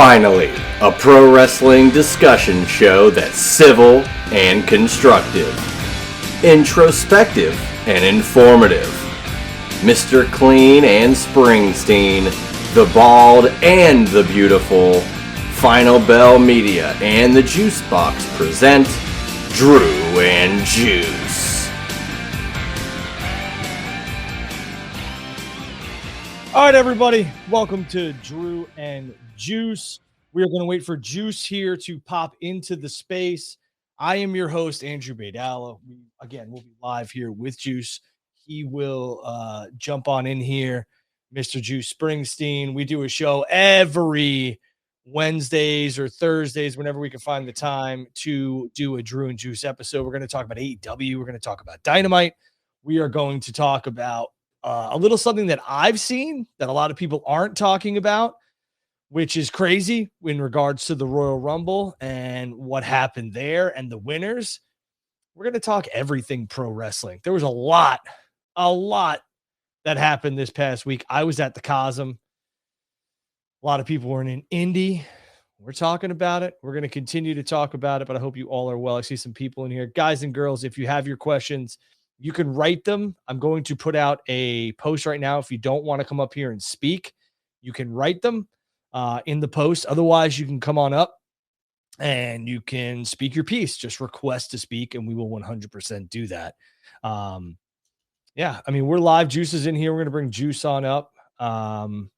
Finally, a pro wrestling discussion show that's civil and constructive, introspective and informative. Mr. Clean and Springsteen, the bald and the beautiful, Final Bell Media and the Juice Box present Drew and Juice. All right, everybody, welcome to Drew and Juice. We are going to wait for Juice here to pop into the space. I am your host, Andrew Baidala. We'll be live here with Juice. He will jump on in here, Mr. Juice Springsteen. We do a show every Wednesdays or Thursdays, whenever we can find the time to do a Drew and Juice episode. We're going to talk about AEW. We're going to talk about Dynamite. We are going to talk about a little something that I've seen that a lot of people aren't talking about, which is crazy in regards to the Royal Rumble and what happened there and the winners. We're going to talk everything pro wrestling. There was a lot that happened this past week. I was at the Cosm. A lot of people were in Indy. We're talking about it. We're going to continue to talk about it, but I hope you all are well. I see some people in here. Guys and girls, if you have your questions, you can write them. I'm going to put out a post right now. If you don't want to come up here and speak, you can write them in the post. Otherwise, you can come on up and you can speak your piece. Just request to speak, and we will 100% do that. We're live. Juice is in here. We're going to bring Juice on up, and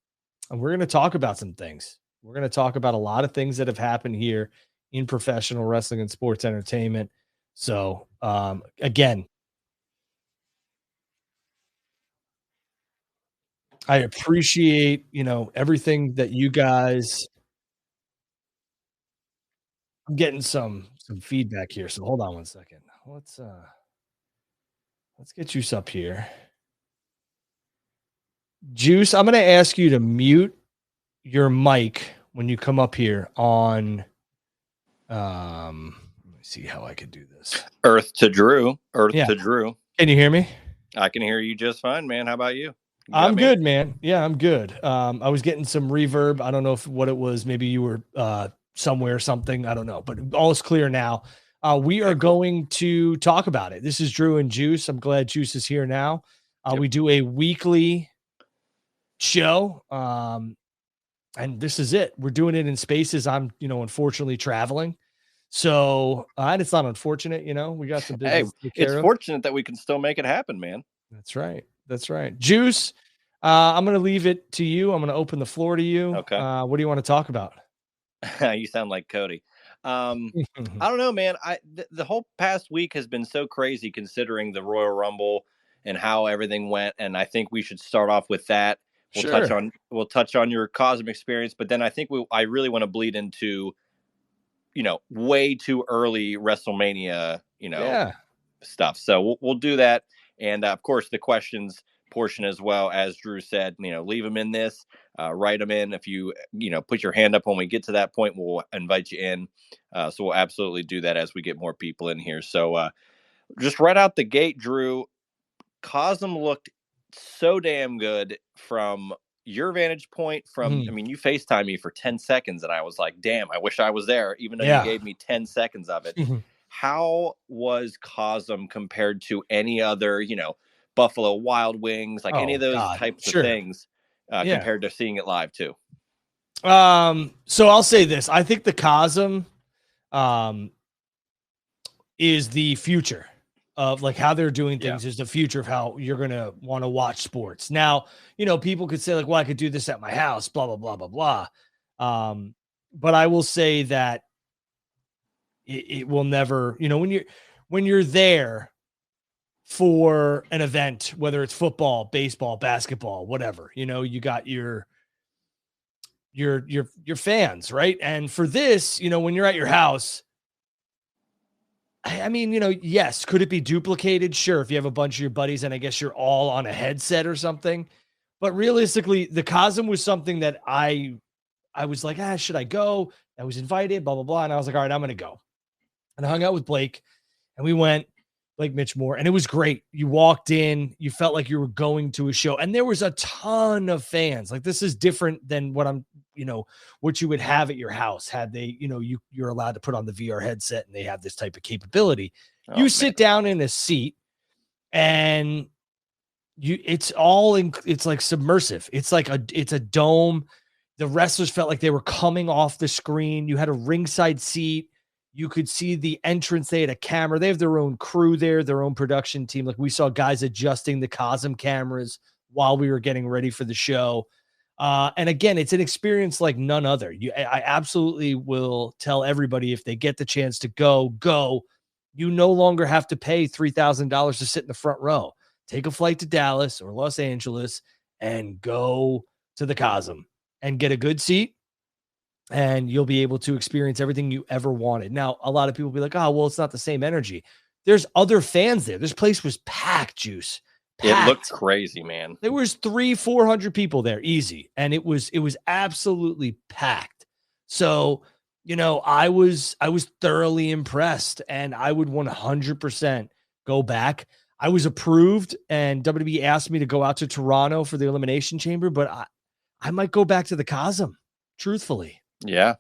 we're going to talk about some things. We're going to talk about a lot of things that have happened here in professional wrestling and sports entertainment. So, again, I appreciate, everything that you guys. I'm getting some feedback here, so hold on one second. Let's get Juice up here. Juice, I'm going to ask you to mute your mic when you come up here on let me see how I could do this. Earth to Drew. To Drew. Can you hear me? I can hear you just fine, man. How about you? I'm good, man. Yeah, I'm good. I was getting some reverb. I don't know what it was. Maybe you were somewhere or something. I don't know, but all is clear now. We are going to talk about it. This is Drew and Juice. I'm glad Juice is here now. We do a weekly show. And this is it. We're doing it in spaces. I'm, unfortunately traveling. So, and it's not unfortunate, we got some business to take care of. It's fortunate that we can still make it happen, man. That's right. Juice, I'm going to leave it to you. I'm going to open the floor to you. Okay. What do you want to talk about? You sound like Cody. I don't know, man. The whole past week has been so crazy considering the Royal Rumble and how everything went. And I think we should start off with that. We'll touch on your Cosm experience, but then I think I really want to bleed into, way too early WrestleMania, stuff. So we'll do that. And of course the questions portion as well, as Drew said, leave them in this, write them in. If you, put your hand up when we get to that point, we'll invite you in. So we'll absolutely do that as we get more people in here. So just right out the gate, Drew, Cosm looked so damn good from your vantage point. You FaceTime me for 10 seconds and I was like, damn, I wish I was there, even though you gave me 10 seconds of it. How was Cosm compared to any other, Buffalo Wild Wings, any of those types of things compared to seeing it live too? So I'll say this. I think the Cosm is the future of how they're doing things is the future of how you're going to want to watch sports. Now, people could say I could do this at my house, blah, blah, blah, blah, blah. But I will say that it will never, when you're there for an event, whether it's football, baseball, basketball, whatever, you got your fans, right? And for this, when you're at your house, yes. Could it be duplicated? Sure. If you have a bunch of your buddies and I guess you're all on a headset or something, but realistically, the Cosm was something that I was like, should I go? I was invited, blah, blah, blah. And I was like, all right, I'm going to go. And I hung out with Blake and we went, Blake Mitchmore, and it was great. You walked in, you felt like you were going to a show and there was a ton of fans. This is different than what I'm what you would have at your house had they, you're allowed to put on the VR headset and they have this type of capability. Oh You man. sit down in a seat and it's like submersive. It's a dome. The wrestlers felt like they were coming off the screen. You had a ringside seat. You could see the entrance. They had a camera. They have their own crew there, their own production team. Like we saw guys adjusting the Cosm cameras while we were getting ready for the show. And again, it's an experience like none other. I absolutely will tell everybody if they get the chance to go. You no longer have to pay $3,000 to sit in the front row. Take a flight to Dallas or Los Angeles and go to the Cosm and get a good seat, and you'll be able to experience everything you ever wanted. Now, a lot of people will be like, oh, well, it's not the same energy. There's other fans there. This place was packed, Juice. Packed. It looked crazy, man. There was 300-400 people there, easy. And it was absolutely packed. So, I was thoroughly impressed, and I would 100% go back. I was approved, and WWE asked me to go out to Toronto for the Elimination Chamber, but I might go back to the Cosm, truthfully. Yeah.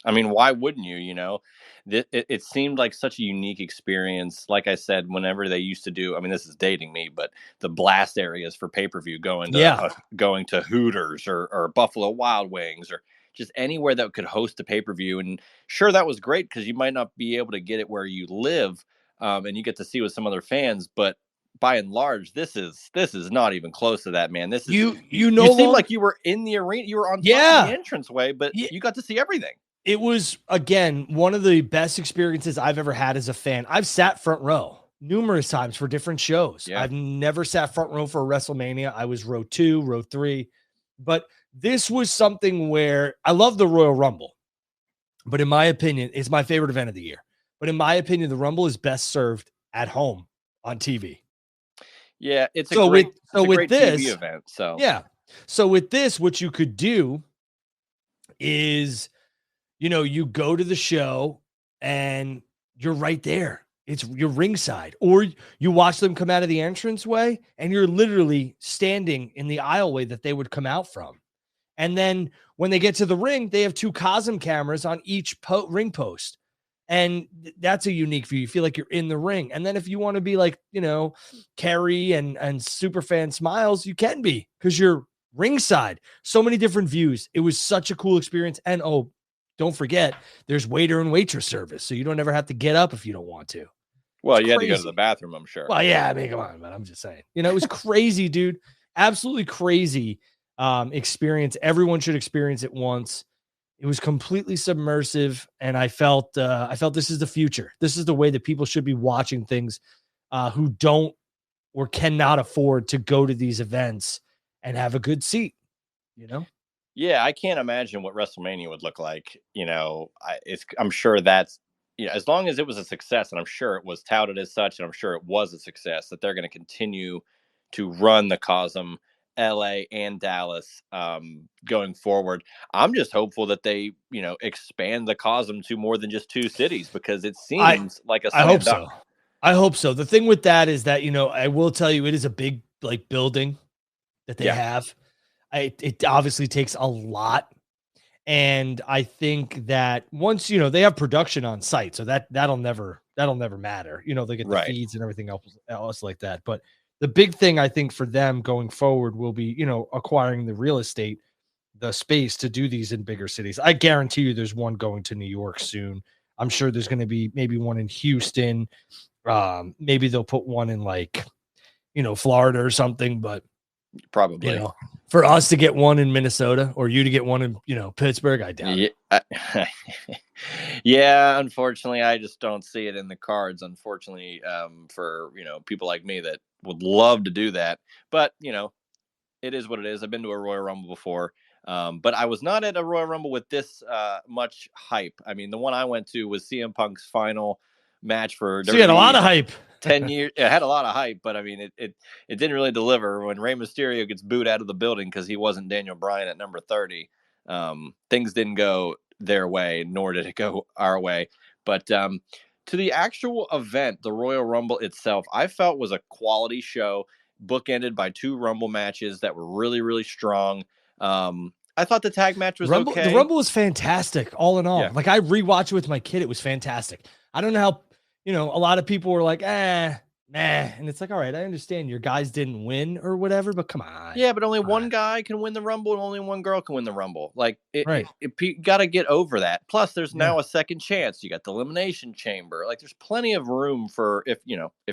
I mean, why wouldn't you? It seemed like such a unique experience. Like I said, whenever they used to do, I mean, this is dating me, but the blast areas for pay-per-view going to Hooters or Buffalo Wild Wings or just anywhere that could host a pay-per-view. And sure, that was great because you might not be able to get it where you live, and you get to see with some other fans, but by and large, this is not even close to that, man. This is you seem like you were in the arena, you were on top of the entranceway, but you got to see everything. It was, again, one of the best experiences I've ever had as a fan. I've sat front row numerous times for different shows. Yeah. I've never sat front row for a WrestleMania. I was row 2, row 3, but this was something where I love the Royal Rumble, but in my opinion, it's my favorite event of the year. But in my opinion, the Rumble is best served at home on TV. Yeah, it's a great TV event. So yeah. So with this, what you could do is, you go to the show and you're right there. You're ringside, or you watch them come out of the entranceway and you're literally standing in the aisleway that they would come out from. And then when they get to the ring, they have 2 Cosm cameras on each ring post. And that's a unique view. You feel like you're in the ring. And then if you want to be like, Kerry and Superfan Smiles, you can be, because you're ringside. So many different views. It was such a cool experience. And don't forget, there's waiter and waitress service. So you don't ever have to get up if you don't want to. Well, you had to go to the bathroom, I'm sure. Well, yeah, I mean, come on, but I'm just saying. It was crazy, dude. Absolutely crazy experience. Everyone should experience it once. It was completely submersive, and I felt this is the future. This is the way that people should be watching things who don't or cannot afford to go to these events and have a good seat. Yeah, I can't imagine what WrestleMania would look like. I'm sure that's as long as it was a success, and I'm sure it was touted as such, and I'm sure it was a success, that they're going to continue to run the Cosm, LA and Dallas going forward. I'm just hopeful that they, expand the Cosm to more than just 2 cities, because it seems like a slam dunk. I hope so. The thing with that is that, I will tell you, it is a big building that they have. It obviously takes a lot. And I think that once, they have production on site, so that'll never matter. They get the feeds and everything else like that. But the big thing, I think, for them going forward will be, acquiring the real estate, the space to do these in bigger cities. I guarantee you there's one going to New York soon. I'm sure there's going to be maybe one in Houston. Maybe they'll put one in Florida or something, but probably for us to get one in Minnesota or you to get one in, Pittsburgh, I doubt it. Yeah, unfortunately, I just don't see it in the cards, unfortunately, for, people like me that would love to do that. But, it is what it is. I've been to a Royal Rumble before, but I was not at a Royal Rumble with this much hype. I mean, the one I went to was CM Punk's final match for WWE. So you had a lot of hype. 10 years. It had a lot of hype, but I mean, it didn't really deliver. When Rey Mysterio gets booed out of the building because he wasn't Daniel Bryan at number 30, things didn't go their way, nor did it go our way. But to the actual event, the Royal Rumble itself, I felt was a quality show, bookended by 2 Rumble matches that were really, really strong. I thought the tag match was Rumble, okay. the Rumble was fantastic, all in all. Yeah. Like I rewatched it with my kid, it was fantastic. I don't know how, a lot of people were like, nah, and it's like, all right, I understand your guys didn't win or whatever, but come on. Yeah, but only one guy can win the Rumble, and only one girl can win the Rumble. Like, Right. you got to get over that. Plus, there's Yeah. now a second chance. You got the Elimination Chamber. Like, there's plenty of room for if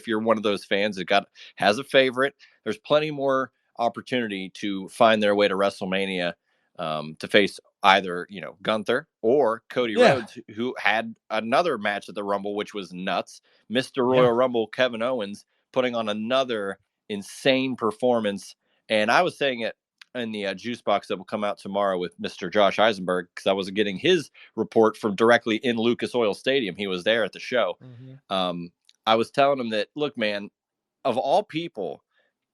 you're one of those fans that has a favorite. There's plenty more opportunity to find their way to WrestleMania, to face either Gunther or Cody Rhodes, who had another match at the Rumble, which was nuts. Mr. Royal Rumble Kevin Owens putting on another insane performance. And I was saying it in the juice box that will come out tomorrow with Mr. Josh Eisenberg, because I was getting his report from directly in Lucas Oil Stadium. He was there at the show. I was telling him that, look, man, of all people,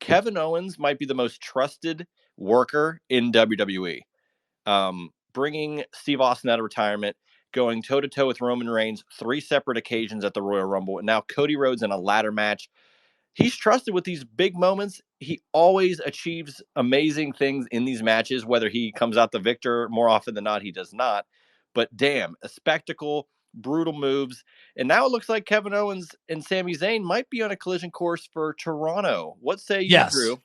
Kevin Owens might be the most trusted worker in WWE. Bringing Steve Austin out of retirement, going toe-to-toe with Roman Reigns 3 separate occasions at the Royal Rumble, and now Cody Rhodes in a ladder match. He's trusted with these big moments. He always achieves amazing things in these matches, whether he comes out the victor. More often than not, he does not. But damn, a spectacle, brutal moves. And now it looks like Kevin Owens and Sami Zayn might be on a collision course for Toronto. What say you, Drew?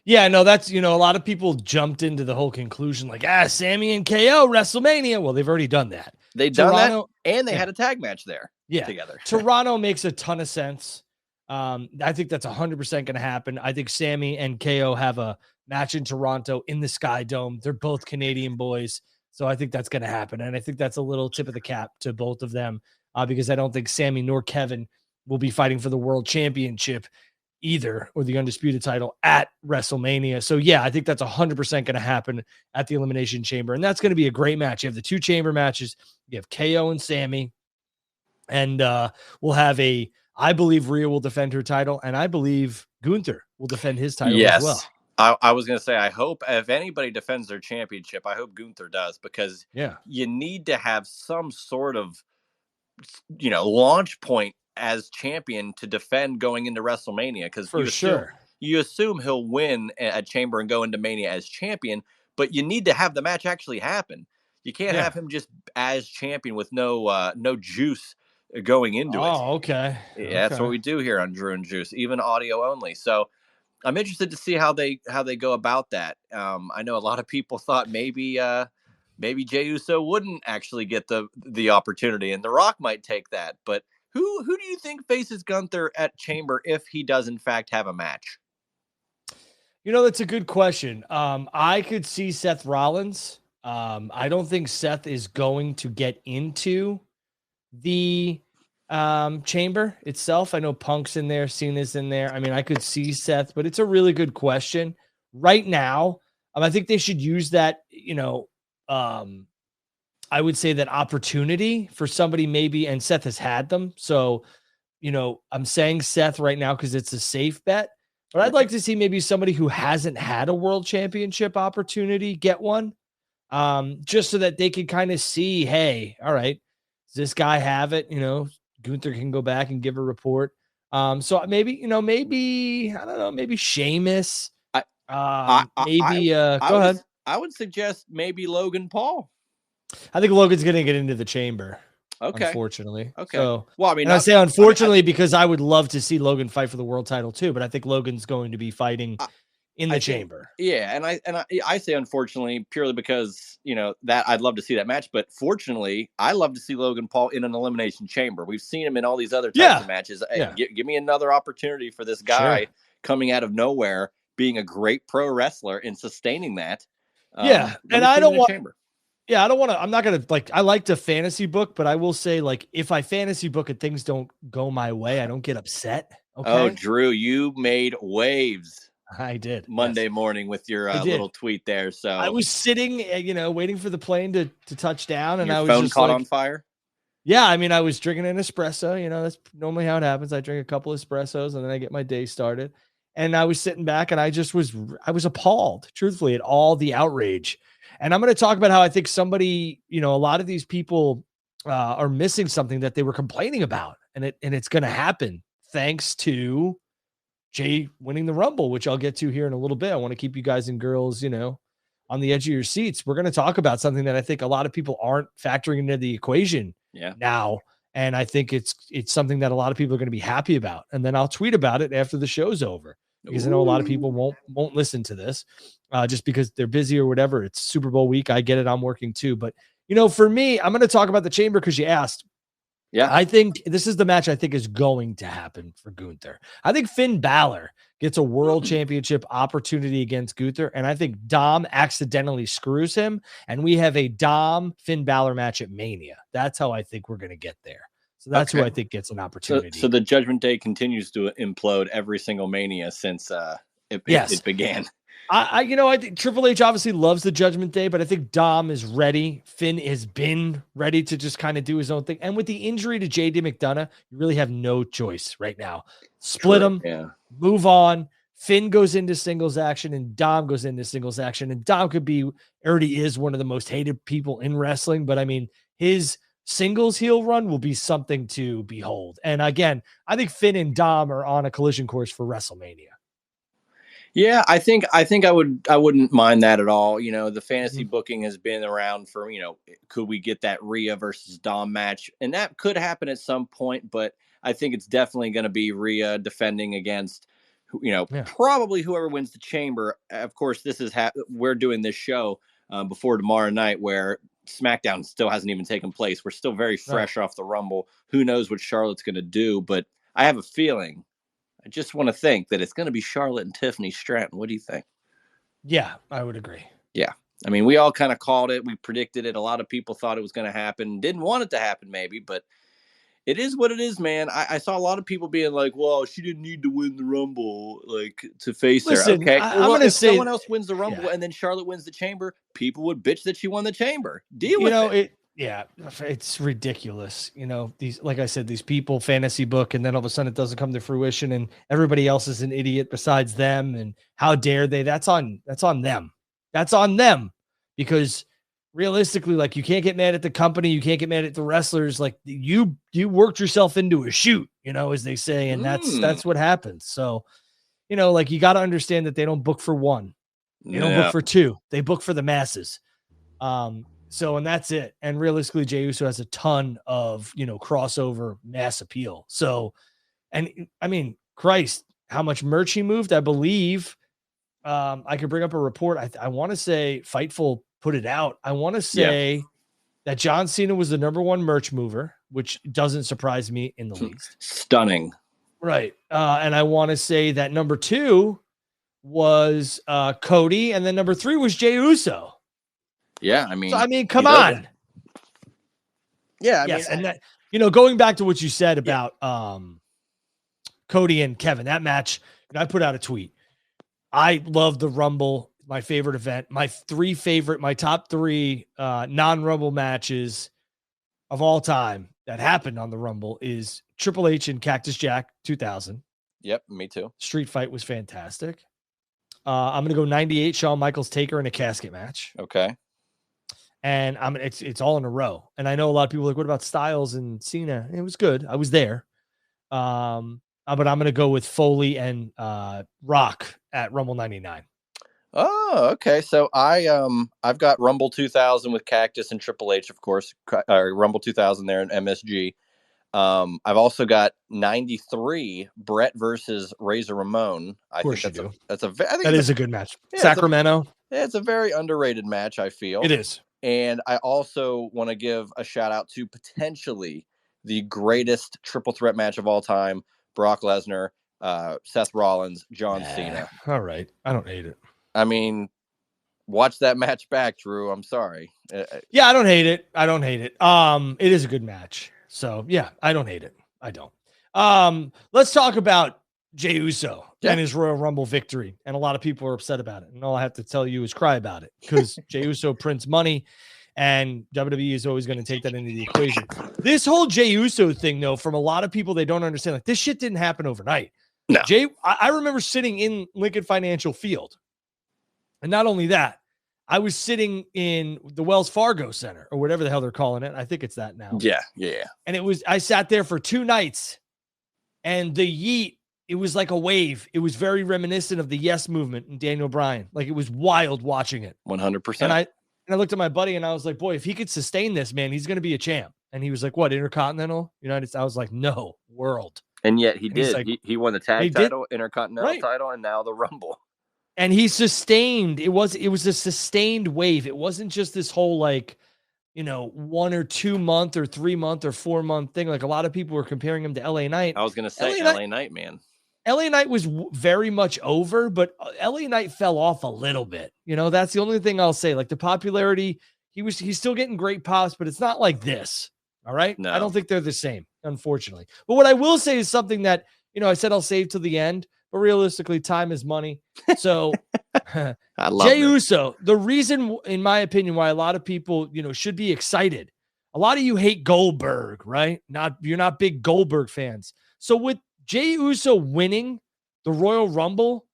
Yeah, no, that's, a lot of people jumped into the whole conclusion like, Sami and KO WrestleMania. Well, they've already done that. They've done that, and they had a tag match there together. Toronto makes a ton of sense. I think that's 100% going to happen. I think Sami and KO have a match in Toronto in the Sky Dome. They're both Canadian boys, so I think that's going to happen. And I think that's a little tip of the cap to both of them, because I don't think Sami nor Kevin will be fighting for the world championship either, or the undisputed title at WrestleMania. So yeah, I think that's 100% going to happen at the Elimination Chamber. And that's going to be a great match. You have the 2 chamber matches. You have KO and Sami, and we'll have I believe Rhea will defend her title, and I believe Gunther will defend his title as well. I was going to say, I hope if anybody defends their championship, I hope Gunther does, because you need to have some sort of, launch point as champion to defend going into WrestleMania. Because you assume he'll win at Chamber and go into Mania as champion, but you need to have the match actually happen. You can't have him just as champion with no juice going into it. Oh, okay. Yeah, that's what we do here on Drew and Juice, even audio only. So I'm interested to see how they go about that. I know a lot of people thought maybe Jey Uso wouldn't actually get the opportunity, and The Rock might take that. But who do you think faces Gunther at Chamber if he does in fact have a match? That's a good question. I could see Seth Rollins. I don't think Seth is going to get into the Chamber itself. I know Punk's in there, Cena's in there. I mean, I could see Seth, but it's a really good question right now. I think they should use that, I would say that opportunity for somebody maybe, and Seth has had them. So, I'm saying Seth right now because it's a safe bet, but I'd like to see maybe somebody who hasn't had a world championship opportunity get one, just so that they could kind of see, hey, all right, does this guy have it? Gunther can go back and give a report. So maybe, I don't know, maybe Sheamus. Go ahead. I would suggest maybe Logan Paul. I think Logan's going to get into the Chamber. Okay. Unfortunately. Okay. So, well, I mean, I say unfortunately because I would love to see Logan fight for the world title too, but I think Logan's going to be fighting in the Chamber. And I say unfortunately purely because that I'd love to see that match, but fortunately I love to see Logan Paul in an Elimination Chamber. We've seen him in all these other types of matches. Hey, give me another opportunity for this guy coming out of nowhere, being a great pro wrestler and sustaining that. And I don't want. Chamber. Yeah, I don't want to. I'm not gonna I like to fantasy book, but I will say if I fantasy book and things don't go my way, I don't get upset. Okay. Oh, Drew, you made waves. I did Monday morning with your little tweet there. So I was sitting, waiting for the plane to touch down, and your I was phone just caught on fire. Yeah, I mean, I was drinking an espresso. That's normally how it happens. I drink a couple espressos and then I get my day started. And I was sitting back and I was appalled, truthfully, at all the outrage. And I'm going to talk about how I think somebody, a lot of these people are missing something that they were complaining about. And it's going to happen thanks to Jey winning the Rumble, which I'll get to here in a little bit. I want to keep you guys and girls, on the edge of your seats. We're going to talk about something that I think a lot of people aren't factoring into the equation now. And I think it's something that a lot of people are going to be happy about. And then I'll tweet about it after the show's over, because I know a lot of people won't listen to this just because they're busy or whatever. It's Super Bowl week. I get it. I'm working too. But, for me, I'm going to talk about the Chamber because you asked. Yeah. I think this is the match I think is going to happen for Gunther. I think Finn Balor gets a world championship opportunity against Gunther, and I think Dom accidentally screws him, and we have a Dom Finn Balor match at Mania. That's how I think we're going to get there. So that's who I think gets an opportunity. So the Judgment Day continues to implode every single Mania since it began. I think Triple H obviously loves the Judgment Day, but I think Dom is ready. Finn has been ready to just kind of do his own thing. And with the injury to JD McDonough, you really have no choice right now. Split them, move on. Finn goes into singles action and Dom goes into singles action. And Dom already is one of the most hated people in wrestling. But I mean, his singles heel run will be something to behold. And again, I think Finn and Dom are on a collision course for WrestleMania. Yeah, I think I wouldn't mind that at all. The fantasy booking has been around for, could we get that Rhea versus Dom match? And that could happen at some point, but I think it's definitely going to be Rhea defending against, probably whoever wins the Chamber. Of course, we're doing this show before tomorrow night where SmackDown still hasn't even taken place. We're still very fresh off the Rumble. Who knows what Charlotte's going to do, but I have a feeling. I just want to think that it's going to be Charlotte and Tiffany Stratton. What do you think? Yeah, I would agree. Yeah. I mean, we all kind of called it. We predicted it. A lot of people thought it was going to happen. Didn't want it to happen maybe, but it is what it is, man. I saw a lot of people being like, well, she didn't need to win the Rumble to face her. Okay. I'm going to say someone else wins the Rumble and then Charlotte wins the Chamber, people would bitch that she won the Chamber. Deal with it. Yeah, it's ridiculous. These, like I said, these people fantasy book, and then all of a sudden it doesn't come to fruition, and everybody else is an idiot besides them. And how dare they? That's on them. That's on them, because realistically, like, you can't get mad at the company, you can't get mad at the wrestlers. Like, you worked yourself into a shoot, as they say, and that's what happens. So, like, you got to understand that they don't book for one, they don't book for two, they book for the masses. So, and that's it. And realistically, Jey Uso has a ton of, crossover mass appeal. So, and I mean, Christ, how much merch he moved, I believe. I could bring up a report. I want to say Fightful put it out. I want to say that John Cena was the number one merch mover, which doesn't surprise me in the least. Stunning. Right. And I want to say that number two was Cody, and then number three was Jey Uso. Yeah, come on. Yeah, and that, going back to what you said about Cody and Kevin, that match, I put out a tweet. I love the Rumble, my favorite event. My top three non-Rumble matches of all time that happened on the Rumble is Triple H and Cactus Jack 2000. Yep, me too. Street fight was fantastic. I'm going to go 98 Shawn Michaels Taker in a casket match. Okay. And it's all in a row. And I know a lot of people are like, what about Styles and Cena? It was good. I was there. But I'm going to go with Foley and Rock at Rumble 99. Oh, okay. So I've got Rumble 2000 with Cactus and Triple H, of course. Rumble 2000 there in MSG. I've also got 93 Brett versus Razor Ramon. I think that is a good match. Yeah, Sacramento. It's a very underrated match, I feel. It is. And I also want to give a shout out to potentially the greatest triple threat match of all time: Brock Lesnar, Seth Rollins, John Cena. All right. I don't hate it. I mean, watch that match back, Drew. I'm sorry. Yeah, I don't hate it. It is a good match. So yeah, I don't hate it. I don't. Let's talk about Jey Uso and his Royal Rumble victory. And a lot of people are upset about it. And all I have to tell you is cry about it, because Jey Uso prints money, and WWE is always going to take that into the equation. This whole Jey Uso thing, though, from a lot of people, they don't understand. Like, this shit didn't happen overnight. No. I remember sitting in Lincoln Financial Field. And not only that, I was sitting in the Wells Fargo Center, or whatever the hell they're calling it. I think it's that now. Yeah. And I sat there for 2 nights, and the Yeet it was like a wave. It was very reminiscent of the Yes movement and Daniel Bryan. Like, it was wild watching it. 100%. And I looked at my buddy and I was like, boy, if he could sustain this, man, he's going to be a champ. And he was like, what, Intercontinental? United States? I was like, no, world. And yet he did. Like, he won the tag title, Intercontinental title, and now the Rumble. And he sustained. It was a sustained wave. It wasn't just this whole, like, 1 or 2 month or 3 month or 4 month thing. Like, a lot of people were comparing him to LA Knight. I was going to say LA Knight, man. LA Knight was very much over, but LA Knight fell off a little bit. That's the only thing I'll say. Like, the popularity, he's still getting great pops, but it's not like this. All right. No. I don't think they're the same, unfortunately. But what I will say is something that, I said I'll save till the end, but realistically, time is money. So I love Jey Uso, the reason, in my opinion, why a lot of people, should be excited. A lot of you hate Goldberg, right? You're not big Goldberg fans. So with Jey Uso winning the Royal Rumble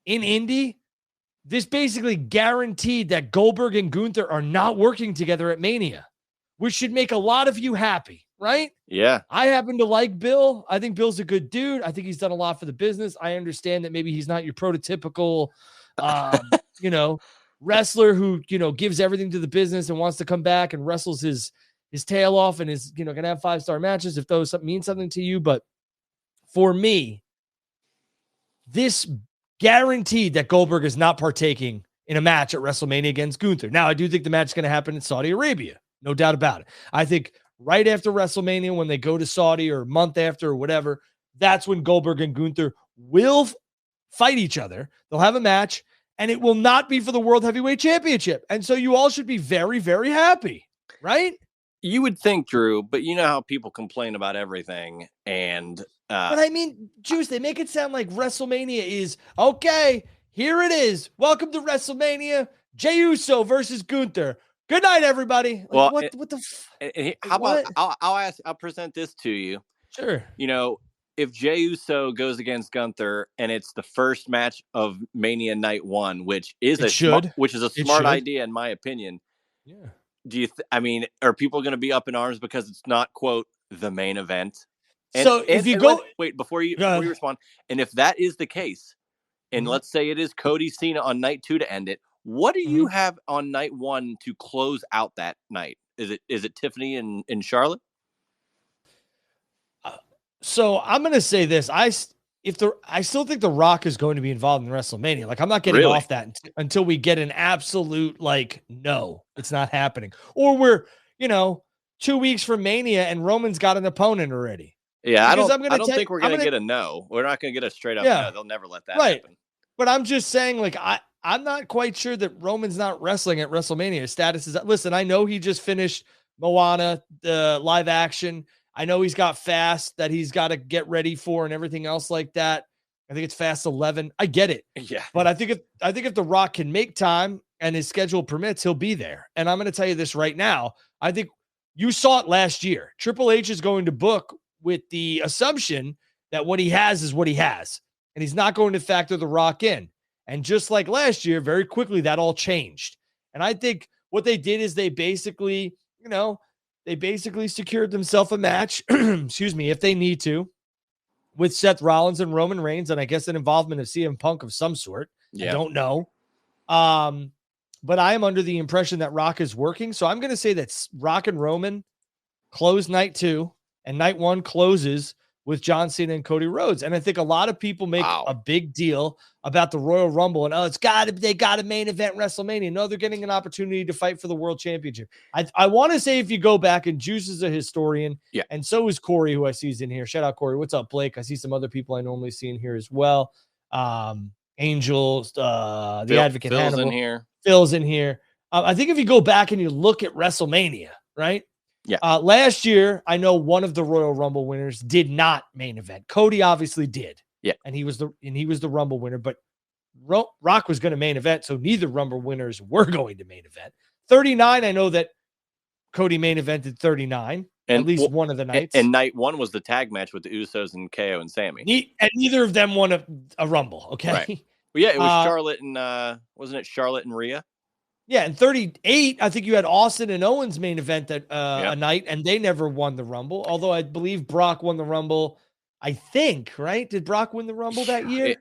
in Indy, this basically guaranteed that Goldberg and Gunther are not working together at Mania, which should make a lot of you happy, right? Yeah. I happen to like Bill. I think Bill's a good dude. I think he's done a lot for the business. I understand that maybe he's not your prototypical, wrestler who, gives everything to the business and wants to come back and wrestles his tail off and is, going to have 5-star matches if those mean something to you. But for me, this guaranteed that Goldberg is not partaking in a match at WrestleMania against Gunther. Now, I do think the match is going to happen in Saudi Arabia. No doubt about it. I think right after WrestleMania, when they go to Saudi, or a month after or whatever, that's when Goldberg and Gunther will fight each other. They'll have a match, and it will not be for the World Heavyweight Championship. And so you all should be very, very happy, right? You would think, Drew, but you know how people complain about everything. And but I mean, Juice, they make it sound like WrestleMania is, okay, here it is. Welcome to WrestleMania. Jey Uso versus Gunther. Good night, everybody. Like, well, what the how about I'll present this to you. Sure. If Jey Uso goes against Gunther and it's the first match of Mania Night 1, which is a smart idea in my opinion. Yeah. Do you are people going to be up in arms because it's not, quote, the main event? Wait, before you respond, and if that is the case, and let's say it is Cody Cena on night 2 to end it, what do you have on night 1 to close out that night? Is it Tiffany and Charlotte? So I'm going to say this. I still think The Rock is going to be involved in WrestleMania. Like, I'm not getting off that until we get an absolute, like, no, it's not happening. Or we're, 2 weeks from Mania and Roman's got an opponent already. Yeah, I don't think we're going to get a no. We're not going to get a straight up no. They'll never let that happen. But I'm just saying, like, I'm not quite sure that Roman's not wrestling at WrestleMania. His status is, listen, I know he just finished Moana, the live action. I know he's got Fast that he's got to get ready for and everything else like that. I think it's Fast 11. I get it. Yeah. But I think if The Rock can make time and his schedule permits, he'll be there. And I'm going to tell you this right now. I think you saw it last year. Triple H is going to book with the assumption that what he has is what he has. And he's not going to factor The Rock in. And just like last year, very quickly, that all changed. And I think what they did is they basically, secured themselves a match, excuse me, if they need to, with Seth Rollins and Roman Reigns, and I guess an involvement of CM Punk of some sort. Yeah. I don't know. But I am under the impression that Rock is working. So I'm going to say that Rock and Roman close night 2, and night 1 closes with John Cena and Cody Rhodes. And I think a lot of people make a big deal about the Royal Rumble and, they got a main event WrestleMania. No, they're getting an opportunity to fight for the world championship. I want to say, if you go back, and Juice is a historian, and so is Corey, who I see is in here. Shout out Corey. What's up, Blake? I see some other people I normally see in here as well. Angels, the Advocate Phil's Hannibal. in here. Phil's in here. I think if you go back and you look at WrestleMania, right? Yeah. Last year, I know one of the Royal Rumble winners did not main event. Cody obviously did. Yeah. And he was the Rumble winner, but Rock was going to main event, so neither Rumble winners were going to main event. 39, I know that Cody main evented 39, and at least one of the nights. And night 1 was the tag match with the Usos and KO and Sammy. And neither of them won a Rumble, okay? Right. Well, yeah, it was Charlotte and wasn't it Charlotte and Rhea? Yeah, and 38, I think you had Austin and Owens main event a night, and they never won the Rumble. Although I believe Brock won the Rumble. I think, right? Did Brock win the Rumble that year?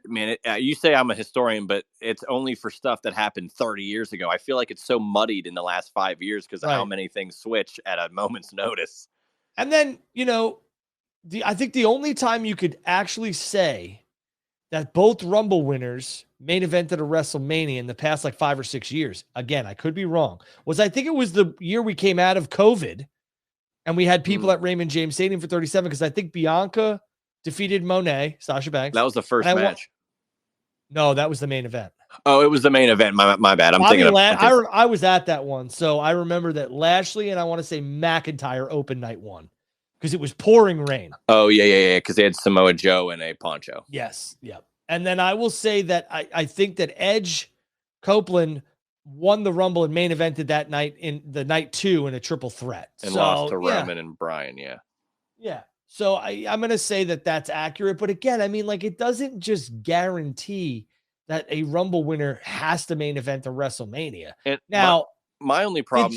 You say I'm a historian, but it's only for stuff that happened 30 years ago. I feel like it's so muddied in the last 5 years because of how Right. many things switch at a moment's notice. And then, I think the only time you could actually say that both Rumble winners main evented a WrestleMania in the past like 5 or 6 years, again, I could be wrong, was I think it was the year we came out of COVID and we had people at Raymond James Stadium for 37 because I think Bianca defeated Monet, Sasha Banks. That was the first match. No, that was the main event. Oh, it was the main event. My bad. I was at that one, so I remember that Lashley and I want to say McIntyre opened night one because it was pouring rain. Oh, yeah, because they had Samoa Joe in a poncho. Yes, yep. And then I will say that I think that Edge Copeland won the Rumble and main evented that night in the night 2 in a triple threat. And lost to Roman and Bryan, yeah. Yeah. So I'm going to say that that's accurate. But again, I mean, like, it doesn't just guarantee that a Rumble winner has to main event a WrestleMania. And now, my only problem...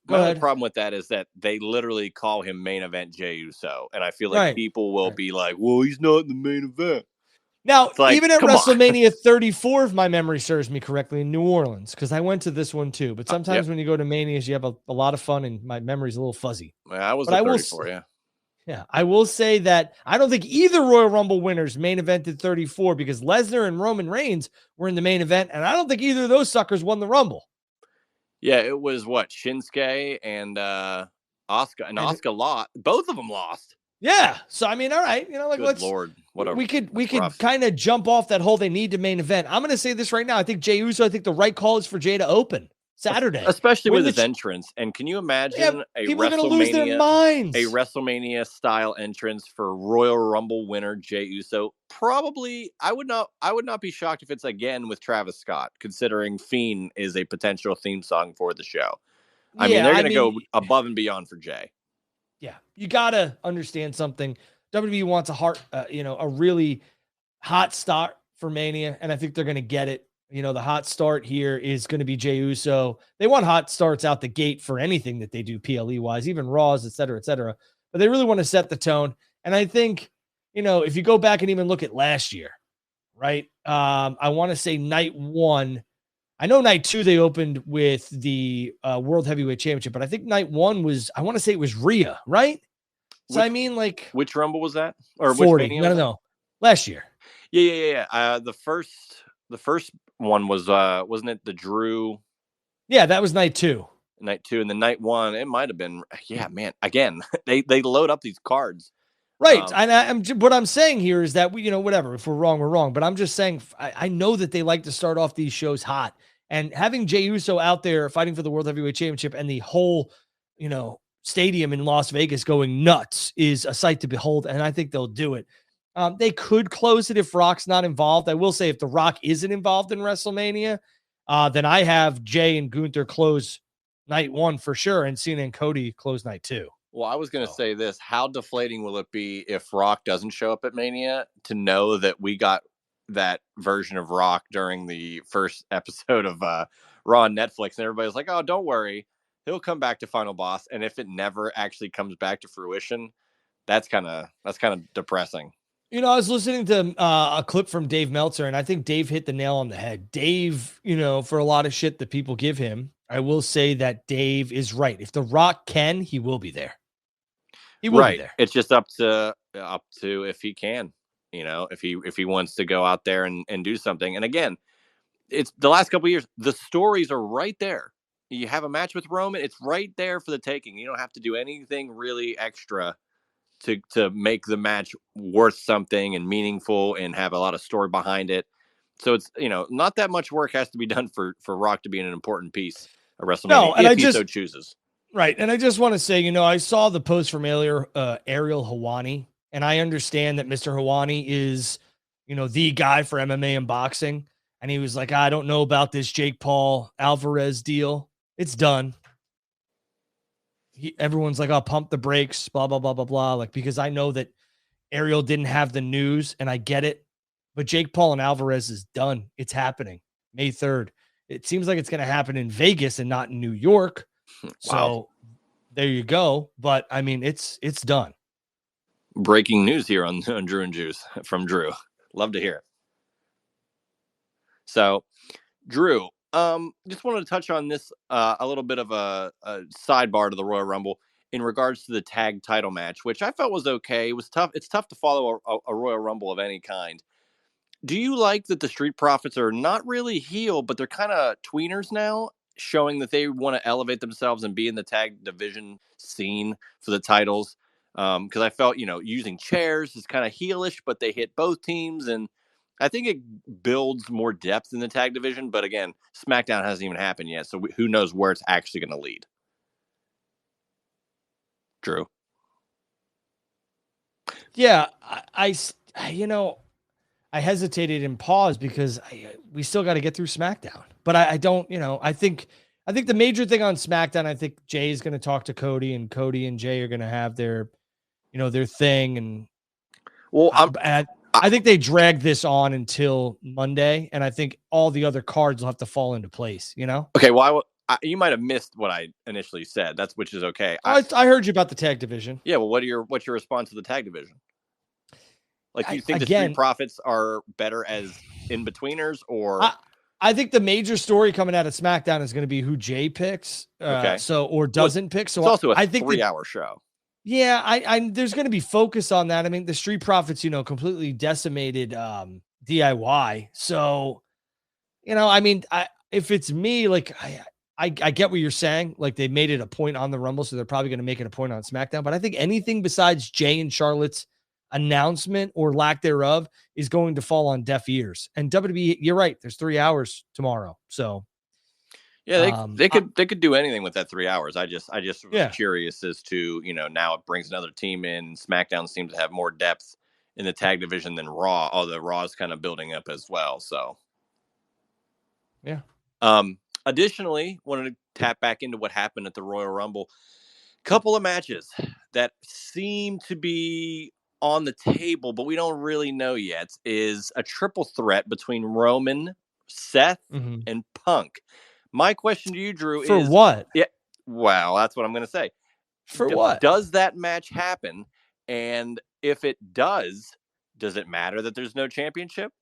My only problem with that is that they literally call him main event Jey Uso. And I feel like people will be like, well, he's not in the main event. Now, even at WrestleMania 34, if my memory serves me correctly, in New Orleans, because I went to this one too. But sometimes when you go to Manias, you have a lot of fun, and my memory's a little fuzzy. I was at 34, yeah. Yeah, I will say that I don't think either Royal Rumble winners main evented 34 because Lesnar and Roman Reigns were in the main event, and I don't think either of those suckers won the Rumble. Yeah, it was Shinsuke and Asuka, and Asuka lost. Both of them lost. Yeah, so I mean, all right, Good Lord, we could kind of jump off that whole they need to main event. I'm going to say this right now. I think Jey Uso. I think the right call is for Jey to open Saturday, especially with his entrance. And can you imagine people are going to lose their minds? A WrestleMania style entrance for Royal Rumble winner Jey Uso? Probably, I would not be shocked if it's again with Travis Scott, considering Fiend is a potential theme song for the show. I mean, they're going to go above and beyond for Jey. Yeah, you got to understand something. WWE wants a really hot start for Mania, and I think they're going to get it. The hot start here is going to be Jey Uso. They want hot starts out the gate for anything that they do PLE wise, even Raws, et cetera, et cetera. But they really want to set the tone. And I think, if you go back and even look at last year, right? I want to say night 1. I know night 2 they opened with the World Heavyweight Championship, but I think night 1 was, I want to say it was Rhea, right? So which Rumble was that? Or 40? No. Last year. Yeah. The first one was wasn't it the Drew? Yeah, that was night 2. Night 2, and then night 1, it might have been. Yeah, man. Again, they load up these cards. Right. And what I'm saying here is that whatever, if we're wrong, we're wrong. But I'm just saying, I know that they like to start off these shows hot, and having Jey Uso out there fighting for the World Heavyweight Championship and the whole, stadium in Las Vegas going nuts is a sight to behold. And I think they'll do it. They could close it if Rock's not involved. I will say if The Rock isn't involved in WrestleMania, then I have Jey and Gunther close night 1 for sure, and Cena and Cody close night 2. Well, I was going to say this. How deflating will it be if Rock doesn't show up at Mania to know that we got that version of Rock during the first episode of Raw on Netflix, and everybody's like, oh, don't worry. He'll come back to Final Boss. And if it never actually comes back to fruition, that's kind of depressing. I was listening to a clip from Dave Meltzer, and I think Dave hit the nail on the head. Dave, for a lot of shit that people give him, I will say that Dave is right. If The Rock can, he will be there. He will be there. It's just up to if he can, if he wants to go out there and do something. And again, it's the last couple of years, the stories are right there. You have a match with Roman, it's right there for the taking. You don't have to do anything really extra to make the match worth something and meaningful and have a lot of story behind it. So it's, not that much work has to be done for Rock to be an important piece of WrestleMania if he so chooses. Right. And I just want to say, I saw the post from Ariel Helwani, and I understand that Mr. Helwani is, the guy for MMA and boxing. And he was like, I don't know about this Jake Paul Alvarez deal. It's done. Everyone's like, I'll pump the brakes, blah, blah, blah, blah, blah. Like, because I know that Ariel didn't have the news, and I get it. But Jake Paul and Alvarez is done. It's happening May 3rd. It seems like it's going to happen in Vegas and not in New York. Wow. So there you go. But I mean, it's done. Breaking news here on Drew and Juice from Drew. Love to hear it. So, Drew, just wanted to touch on this a little bit of a sidebar to the Royal Rumble in regards to the tag title match, which I felt was okay. It was tough. It's tough to follow a Royal Rumble of any kind. Do you like that the Street Profits are not really heel, but they're kind of tweeners now, showing that they want to elevate themselves and be in the tag division scene for the titles? Because I felt, using chairs is kind of heelish, but they hit both teams, and I think it builds more depth in the tag division. But again, SmackDown hasn't even happened yet, so who knows where it's actually going to lead? Drew. Yeah, I hesitated and paused because we still got to get through SmackDown. But I don't, I think the major thing on SmackDown, I think Jay is going to talk to Cody, and Cody and Jay are going to have their, their thing. And well, I think they drag this on until Monday, and I think all the other cards will have to fall into place. Okay. Well, you might have missed what I initially said. Which is okay. I heard you about the tag division. Yeah. Well, what's your response to the tag division? Like, do you think the Street Profits are better as in-betweeners, or? I think the major story coming out of SmackDown is going to be who Jay picks, or doesn't pick. So it's also I think 3-hour show. Yeah, I there's going to be focus on that. I mean, the Street Profits, completely decimated DIY. So, if it's me, like I get what you're saying. Like, they made it a point on the Rumble, so they're probably going to make it a point on SmackDown. But I think anything besides Jay and Charlotte's announcement or lack thereof is going to fall on deaf ears. And WWE, you're right. There's 3 hours tomorrow. So yeah, they could do anything with that 3 hours. I just was curious as to, now it brings another team in. SmackDown seems to have more depth in the tag division than Raw, although Raw is kind of building up as well. So yeah. Additionally, wanted to tap back into what happened at the Royal Rumble. Couple of matches that seem to be on the table, but we don't really know yet, is a triple threat between Roman, Seth, and Punk. My question to you, Drew, is... For what? Yeah, well, that's what I'm going to say. For what? Does that match happen? And if it does it matter that there's no championship?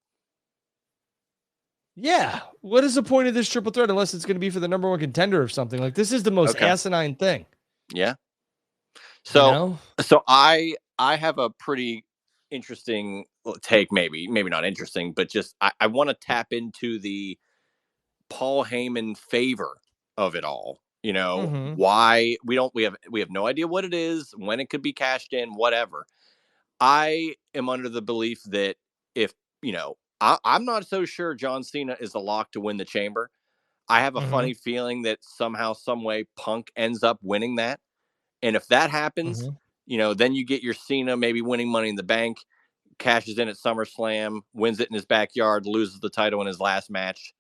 Yeah. What is the point of this triple threat unless it's going to be for the number one contender or something? Like, this is the most asinine thing. Yeah. So, so I have a pretty interesting take, maybe not interesting, but just I want to tap into the Paul Heyman favor of it all. Why we have no idea what it is, when it could be cashed in, whatever. I am under the belief that if, I'm not so sure John Cena is the lock to win the Chamber. I have a funny feeling that somehow, some way, Punk ends up winning that. And if that happens, then you get your Cena maybe winning Money in the Bank, cashes in at SummerSlam, wins it in his backyard, loses the title in his last match.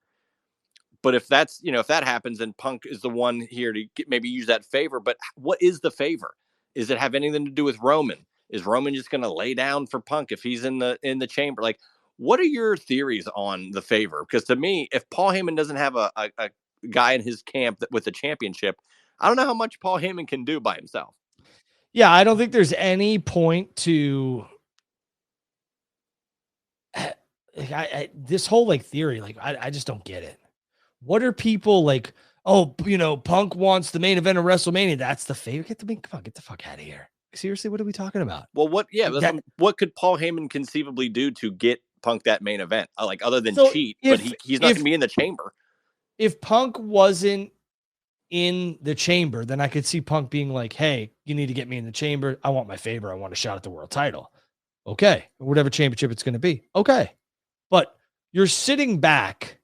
But if that's, if that happens, then Punk is the one here to maybe use that favor. But what is the favor? Does it have anything to do with Roman? Is Roman just going to lay down for Punk if he's in the Chamber? Like, what are your theories on the favor? Because to me, if Paul Heyman doesn't have a guy in his camp with a championship, I don't know how much Paul Heyman can do by himself. Yeah, I don't think there's any point to this whole theory. Like, I just don't get it. What are people like? Oh, Punk wants the main event of WrestleMania. That's the favor. Get the fuck out of here. Seriously, what are we talking about? Well, what could Paul Heyman conceivably do to get Punk that main event? Like, other than cheat, but he's not going to be in the Chamber. If Punk wasn't in the Chamber, then I could see Punk being like, hey, you need to get me in the Chamber. I want my favor. I want a shot at the world title. Okay. Whatever championship it's going to be. Okay. But you're sitting back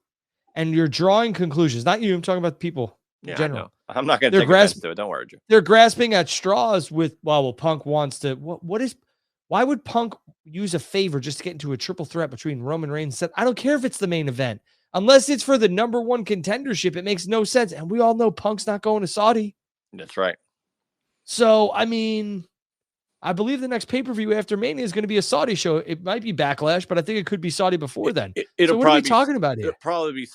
and you're drawing conclusions. Not you. I'm talking about people in general. I'm not going to take offense to it. Don't worry, Drew. They're grasping at straws with, well, Punk wants to, why would Punk use a favor just to get into a triple threat between Roman Reigns and Seth? I don't care if it's the main event. Unless it's for the number one contendership, it makes no sense. And we all know Punk's not going to Saudi. That's right. So, I mean, I believe the next pay-per-view after Mania is going to be a Saudi show. It might be Backlash, but I think it could be Saudi before then. So what are we talking about here? It'll probably be,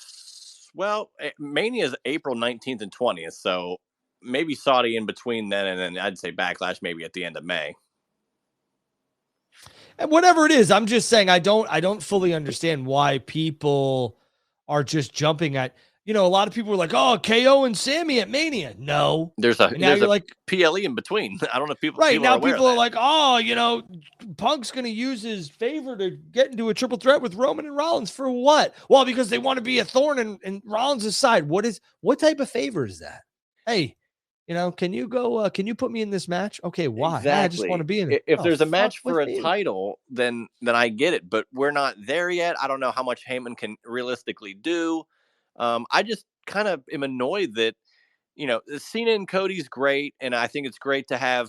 Mania is April 19th and 20th. So maybe Saudi in between then, and then I'd say Backlash maybe at the end of May. And whatever it is, I'm just saying I don't fully understand why people are just jumping at, a lot of people are like, oh, KO and Sammy at Mania. No. There's And now you're a like, PLE in between. I don't know if right people are now aware of people are that. like, oh, Punk's going to use his favor to get into a triple threat with Roman and Rollins for what? Well, because they want to be a thorn in Rollins' side. What type of favor is that? Hey, can you put me in this match? Okay, why? I just want to Exactly. be in it. If Oh, there's a fuck match with for a you. title, then I get it, but we're not there yet. I don't know how much Heyman can realistically do. I just kind of am annoyed that Cena and Cody's great, and I think it's great to have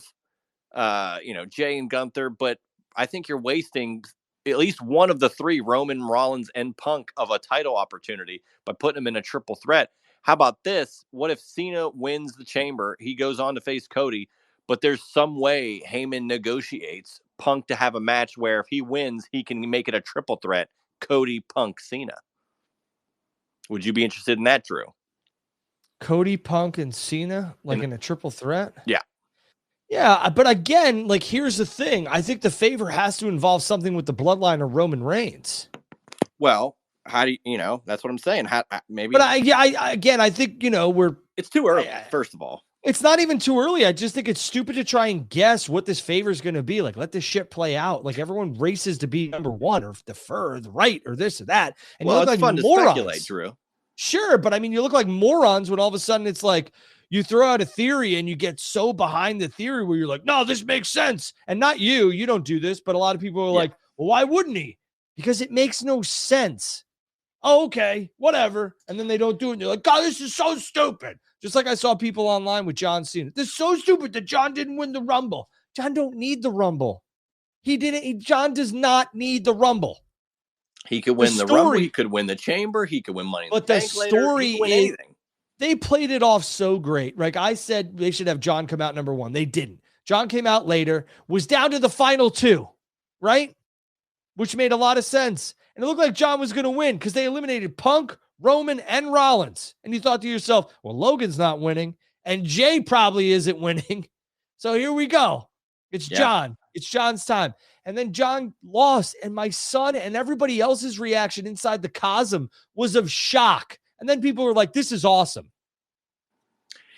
Jay and Gunther, but I think you're wasting at least one of the three, Roman, Rollins, and Punk, of a title opportunity by putting them in a triple threat. How about this? What if Cena wins the Chamber? He goes on to face Cody, but there's some way Heyman negotiates Punk to have a match where if he wins, he can make it a triple threat: Cody, Punk, Cena. Would you be interested in that, Drew? Cody, Punk, and Cena, like in a triple threat? Yeah. Yeah, but again, like here's the thing. I think the favor has to involve something with the bloodline of Roman Reigns. Well, how do that's what I'm saying. How maybe But I think, it's too early, first of all. It's not even too early. I just think it's stupid to try and guess what this favor is going to be. Like, let this shit play out. Like, everyone races to be number one or defer the right or this or that. And well, you look it's like fun morons. to speculate, Drew. Sure, but I mean, you look like morons when all of a sudden it's like you throw out a theory and you get so behind the theory where you're like, no, this makes sense. And not you. You don't do this, but a lot of people are like, well, why wouldn't he? Because it makes no sense. Oh, okay, whatever. And then they don't do it. And they're like, God, this is so stupid. Just like I saw people online with John Cena. This is so stupid that John didn't win the Rumble. John don't need the Rumble. He didn't. John does not need the Rumble. He could win the Rumble. He could win the Chamber. He could win Money in the Bank. But the story is, anything. They played it off so great. Like I said, they should have John come out number one. They didn't. John came out later, was down to the final two, right? Which made a lot of sense. And it looked like John was going to win because they eliminated Punk, Roman, and Rollins. And you thought to yourself, well, Logan's not winning, and Jay probably isn't winning. So here we go. It's John. It's John's time. And then John lost, and my son and everybody else's reaction inside the Cosm was of shock. And then people were like, this is awesome.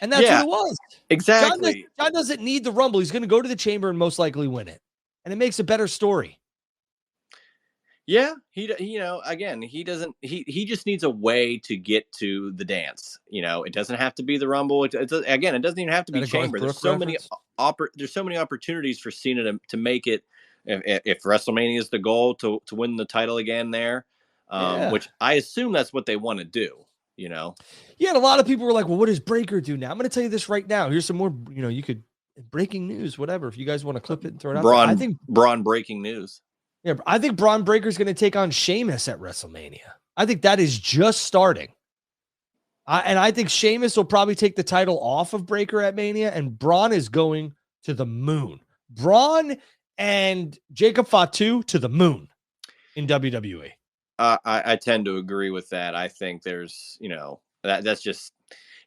And that's what it was. Exactly. John doesn't need the Rumble. He's going to go to the Chamber and most likely win it. And it makes a better story. Yeah, again, he doesn't. He just needs a way to get to the dance. It doesn't have to be the Rumble. It doesn't even have to be Chamber. There's so many opportunities for Cena to make it. If WrestleMania is the goal to win the title again there, which I assume that's what they want to do. Yeah, and a lot of people were like, "Well, what does Breaker do now?" I'm going to tell you this right now. Here's some more. You could breaking news, whatever. If you guys want to clip it and throw it out, I think Braun breaking news. Yeah, I think Braun Breaker's going to take on Sheamus at WrestleMania. I think that is just starting. And I think Sheamus will probably take the title off of Breaker at Mania, and Braun is going to the moon. Braun and Jacob Fatu to the moon in WWE. I tend to agree with that. I think there's, that's just,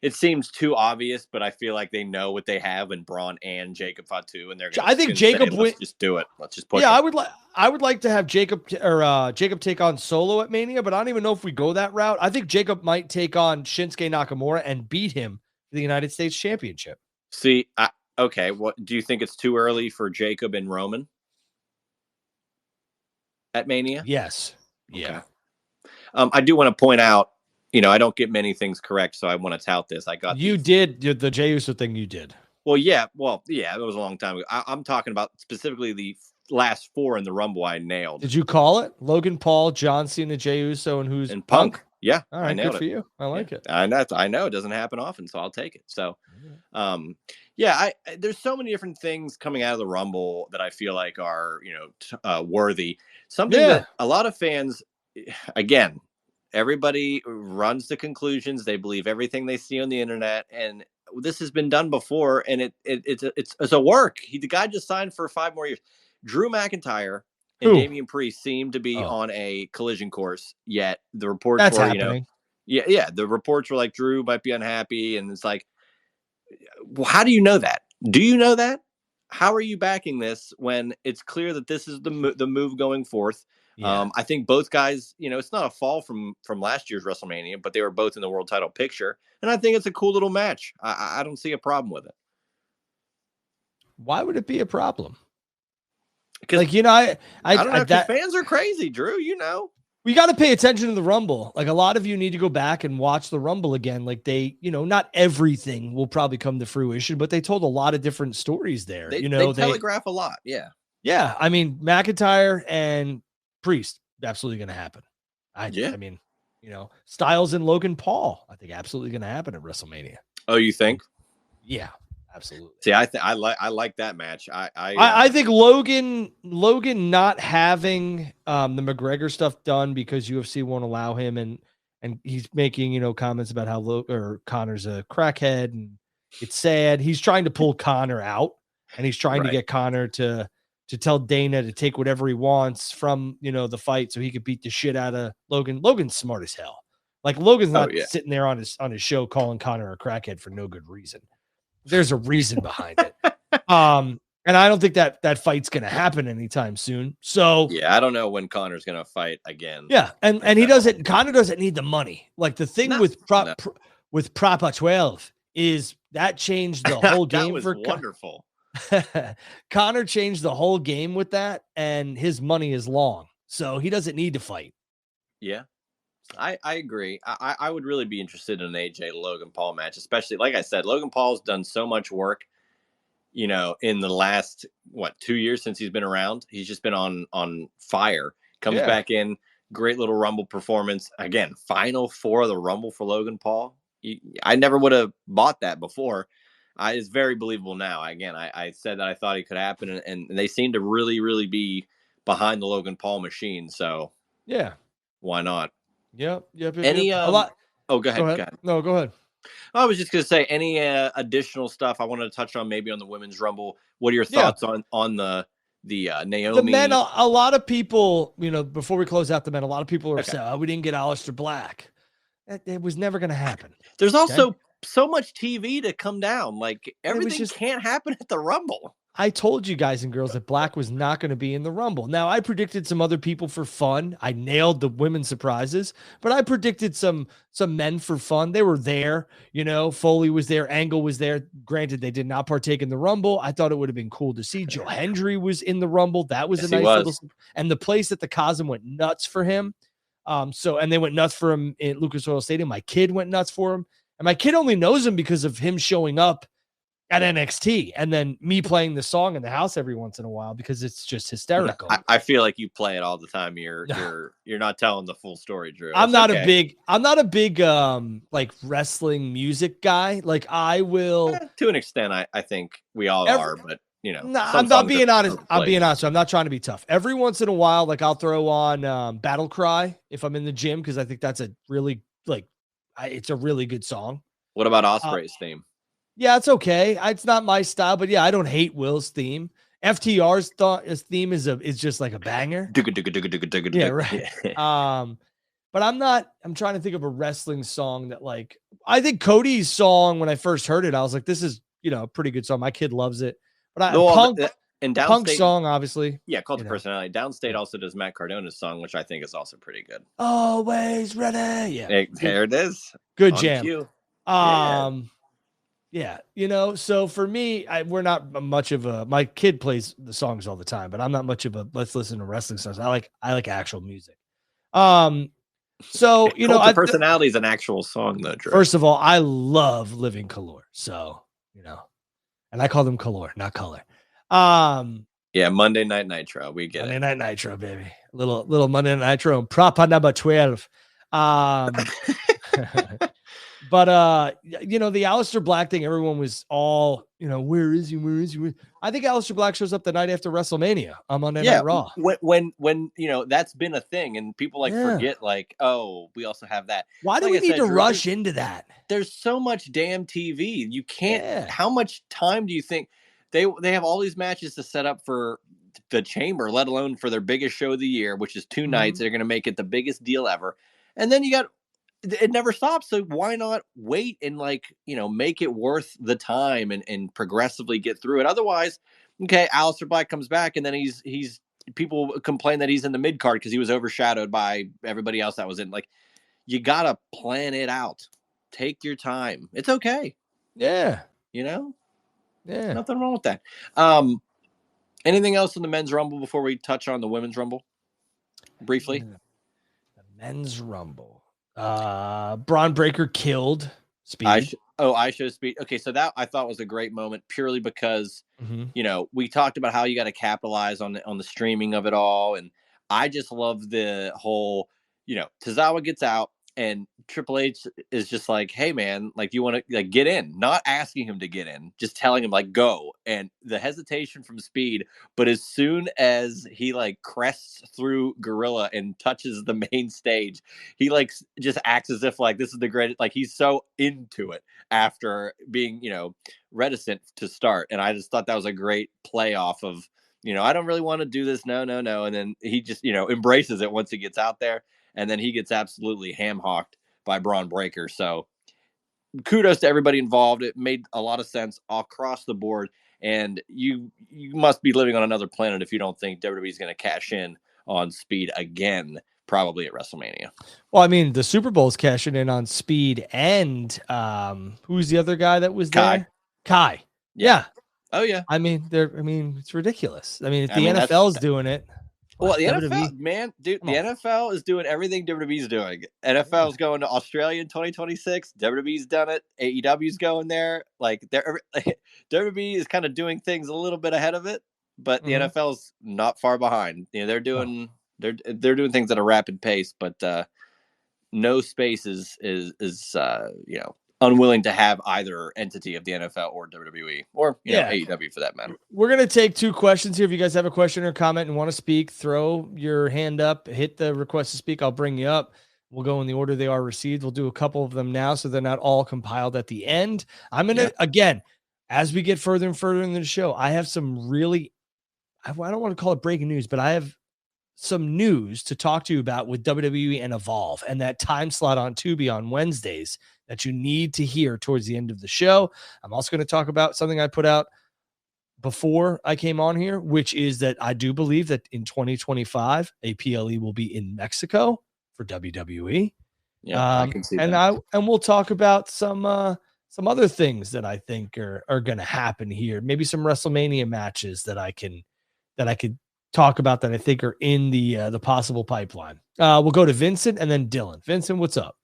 it seems too obvious, but I feel like they know what they have in Braun and Jacob Fatu, and they're going to. I think Jacob let's just do it. Let's just push. Yeah, it. I would like to have Jacob take on Solo at Mania, but I don't even know if we go that route. I think Jacob might take on Shinsuke Nakamura and beat him for the United States Championship. See, okay, what do you think? It's too early for Jacob and Roman at Mania? Yes. Okay. Yeah. I do want to point out, I don't get many things correct, so I want to tout this. I got did the Jey Uso thing. You did. Well, yeah. It was a long time ago. I'm talking about specifically the last four in the Rumble. I nailed. Did you call it? Logan Paul, John Cena, Jey Uso, and Punk? Yeah. All right, good for you. I like it. I know it doesn't happen often, so I'll take it. So, there's so many different things coming out of the Rumble that I feel like are worthy. Something that a lot of fans, again, everybody runs to conclusions. They believe everything they see on the internet, and this has been done before, and it's a work. The guy just signed for 5 more years. Drew McIntyre and Damian Priest seem to be on a collision course. Yet the reports were, happening. The reports were like Drew might be unhappy, and it's like, well, how do you know that? Do you know that? how are you backing this when it's clear that this is the move going forth? Yeah. I think both guys, it's not a fall from last year's WrestleMania, but they were both in the world title picture, and I think it's a cool little match. I don't see a problem with it Why would it be a problem? because Like, I don't know, because that fans are crazy, Drew. we got to pay attention to the Rumble. Like, a lot of you need to go back and watch the Rumble again. Like, they, not everything will probably come to fruition, but they told a lot of different stories there. They telegraph a lot. Yeah. Yeah. I mean, McIntyre and Priest, absolutely going to happen. Yeah. I mean, Styles and Logan Paul, I think absolutely going to happen at WrestleMania. Oh, you think? Yeah, absolutely. See, I like that match. I think Logan not having the McGregor stuff done because UFC won't allow him, and he's making comments about how Connor's a crackhead, and it's sad. He's trying to pull Connor out, and he's trying to get Connor to tell Dana to take whatever he wants from the fight so he could beat the shit out of Logan. Logan's smart as hell. Like, Logan's not sitting there on his show calling Connor a crackhead for no good reason. There's a reason behind it. And I don't think that fight's going to happen anytime soon. So yeah, I don't know when Connor's going to fight again. Yeah, and Connor doesn't need the money. Like, the thing with Propa 12 is that changed the whole game. That was wonderful. Connor changed the whole game with that, and his money is long, so he doesn't need to fight. Yeah, I agree. I would really be interested in an AJ Logan Paul match, especially, like I said, Logan Paul's done so much work, in the last 2 years since he's been around. He's just been on fire. Comes back in, great little Rumble performance. Again, Final 4 of the Rumble for Logan Paul. I never would have bought that before. It's very believable now. Again, I said that I thought it could happen, and they seem to really, really be behind the Logan Paul machine. So yeah, why not? Yep. Any a lot. Oh, go ahead. No, go ahead. I was just going to say, any additional stuff I wanted to touch on maybe on the women's Rumble. What are your thoughts on the Naomi? The men, a lot of people, before we close out the men, a lot of people are upset. Oh, we didn't get Aleister Black. It was never going to happen. There's also so much TV to come down. Like, everything can't happen at the Rumble. I told you guys and girls that Black was not going to be in the Rumble. Now, I predicted some other people for fun. I nailed the women's surprises, but I predicted some men for fun. They were there. Foley was there. Angle was there. Granted, they did not partake in the Rumble. I thought it would have been cool to see. Joe Hendry was in the Rumble. That was a nice little. And the place at the Cosm went nuts for him. And they went nuts for him in Lucas Oil Stadium. My kid went nuts for him. And my kid only knows him because of him showing up at NXT and then me playing the song in the house every once in a while because it's just hysterical. I feel like you play it all the time. You're not telling the full story, Drew. I'm not a big like wrestling music guy. Like, I will to an extent. I think we all are, but I'm not being honest. I'm being honest. So I'm not trying to be tough. Every once in a while, like, I'll throw on Battle Cry if I'm in the gym because I think that's a really it's a really good song. What about Ospreay's theme? Yeah, it's okay. It's not my style, but yeah, I don't hate Will's theme. FTR's theme is just like a banger. Yeah, right. But I'm trying to think of a wrestling song that, like, I think Cody's song, when I first heard it, I was like, this is, a pretty good song. My kid loves it. But Punk song, obviously. Yeah, Cult of Personality. Downstate also does Matt Cardona's song, which I think is also pretty good. Always ready. Yeah. There it is. Good jam. Yeah, so for me, we're not much of a. My kid plays the songs all the time, but I'm not much of a. Let's listen to wrestling songs. I like actual music. So Cult of Personality is an actual song, though, Drew. First of all, I love Living Color, so and I call them Color, not Color. Yeah, Monday Night Nitro, we get Monday Night Nitro, baby. Little Monday Night Nitro, proper number 12. But the Aleister Black thing, everyone was all, where is he? Where is he? I think Aleister Black shows up the night after WrestleMania on Monday Night Raw. When that's been a thing, and people forget, oh, we also have that. Why do we need to rush into that? There's so much damn TV. You can't. Yeah. How much time do you think they have all these matches to set up for the Chamber, let alone for their biggest show of the year, which is 2 nights. They're going to make it the biggest deal ever, and then you got. It never stops. So why not wait and make it worth the time and progressively get through it? Otherwise, Okay, Aleister Black comes back, and then he's people complain that he's in the mid card because he was overshadowed by everybody else that was in. Like, you gotta plan it out. Take your time. It's okay. Yeah. Yeah. Nothing wrong with that. Anything else in the men's rumble before we touch on the women's rumble briefly? The men's rumble. Braun Breaker killed Speed. I show Speed. Okay, so that I thought was a great moment purely because we talked about how you got to capitalize on the streaming of it all, and I just love the whole. Tozawa gets out, and Triple H is just like, "Hey, man, like, you want to like get in?" Not asking him to get in, just telling him like, "Go." And the hesitation from Speed, but as soon as he like crests through Gorilla and touches the main stage, he like just acts as if like this is the greatest. Like, he's so into it after being reticent to start, and I just thought that was a great play off of. I don't really want to do this. No, no, no. And then he just, embraces it once he gets out there. And then he gets absolutely ham-hocked by Braun Breaker. So kudos to everybody involved. It made a lot of sense across the board. And you must be living on another planet if you don't think WWE is going to cash in on Speed again, probably at WrestleMania. Well, I mean, the Super Bowl's cashing in on Speed and who's the other guy that was there? Kai. Yeah. Oh yeah. I mean, it's ridiculous. I mean, if the NFL's doing it. Well, the NFL, man, dude, the NFL is doing everything WWE's doing. NFL is going to Australia in 2026. WWE's done it. AEW's going there. Like, WWE is kind of doing things a little bit ahead of it, but the NFL's not far behind. They're doing doing things at a rapid pace, but no space is unwilling to have either entity of the NFL or WWE or AEW for that matter. We're going to take 2 questions here. If you guys have a question or comment and want to speak, throw your hand up, hit the request to speak. I'll bring you up. We'll go in the order they are received. We'll do a couple of them now so they're not all compiled at the end. I'm going to, again, as we get further and further into the show, I have some really, I don't want to call it breaking news, but I have some news to talk to you about with WWE and Evolve and that time slot on Tubi on Wednesdays that you need to hear towards the end of the show. I'm also going to talk about something I put out before I came on here, which is that I do believe that in 2025, a PLE will be in Mexico for WWE. Yeah, I can see that. And we'll talk about some other things that I think are going to happen here. Maybe some WrestleMania matches that I could talk about that I think are in the possible pipeline. We'll go to Vincent and then Dylan. Vincent, what's up?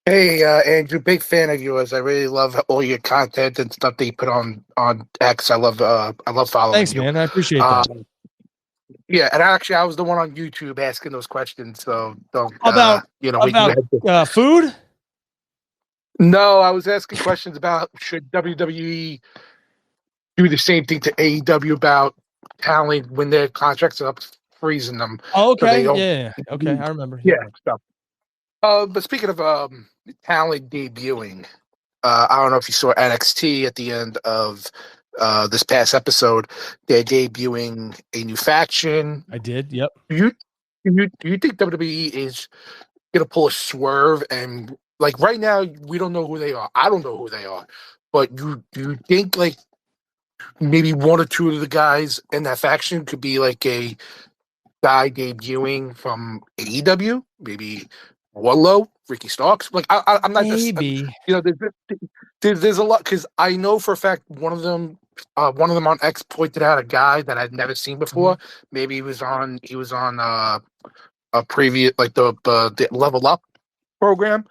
Hey, Andrew, big fan of yours. I really love all your content and stuff that you put on X. I love following. Thanks, man. I appreciate that. Yeah, and actually, I was the one on YouTube asking those questions. So don't about food. No, I was asking questions about should WWE do the same thing to AEW about talent when their contracts are up, freezing them. Oh, okay, yeah, okay, I remember. Yeah, stuff. But speaking of talent debuting, I don't know if you saw NXT at the end of this past episode. They're debuting a new faction. I did. Yep. Do you think WWE is gonna pull a swerve and like right now we don't know who they are. I don't know who they are, but you think like maybe 1 or 2 of the guys in that faction could be like a guy debuting from AEW, maybe Wardlow, Ricky Starks. Like I'm not maybe there's a lot because I know for a fact one of them on X pointed out a guy that I'd never seen before. Maybe he was on a previous like the Level Up program.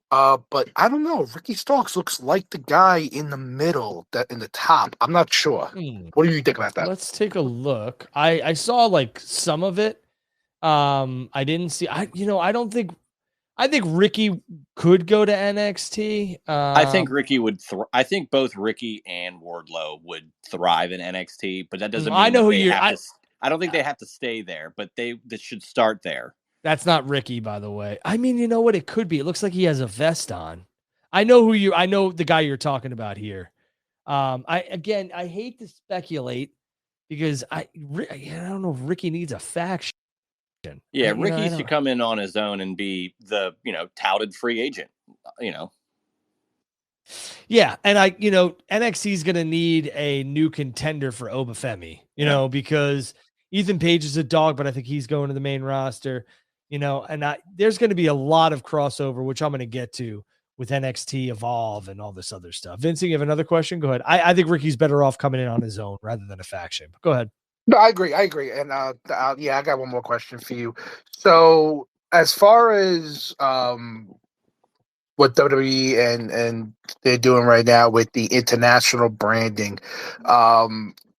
But I don't know. Ricky Starks looks like the guy in the middle, that in the top. I'm not sure. What do you think about that? Let's take a look. I saw like some of it. I didn't see. I think Ricky could go to NXT. I think Ricky would. I think both Ricky and Wardlow would thrive in NXT, but that doesn't mean I know who you. you're. I don't think they have to stay there, but they should start there. That's not Ricky, by the way. I mean, you know what? It could be. It looks like he has a vest on. I know the guy you're talking about here. I hate to speculate because I don't know if Ricky needs a faction. Yeah, Ricky should come in on his own and be the touted free agent. Yeah, and NXT is going to need a new contender for Obafemi, because Ethan Page is a dog, but I think he's going to the main roster, and there's going to be a lot of crossover, which I'm going to get to with NXT Evolve and all this other stuff. Vincent, you have another question? Go ahead. I think Ricky's better off coming in on his own rather than a faction. But go ahead. No, I agree. And yeah, I got one more question for you. So, as far as what WWE and they're doing right now with the international branding,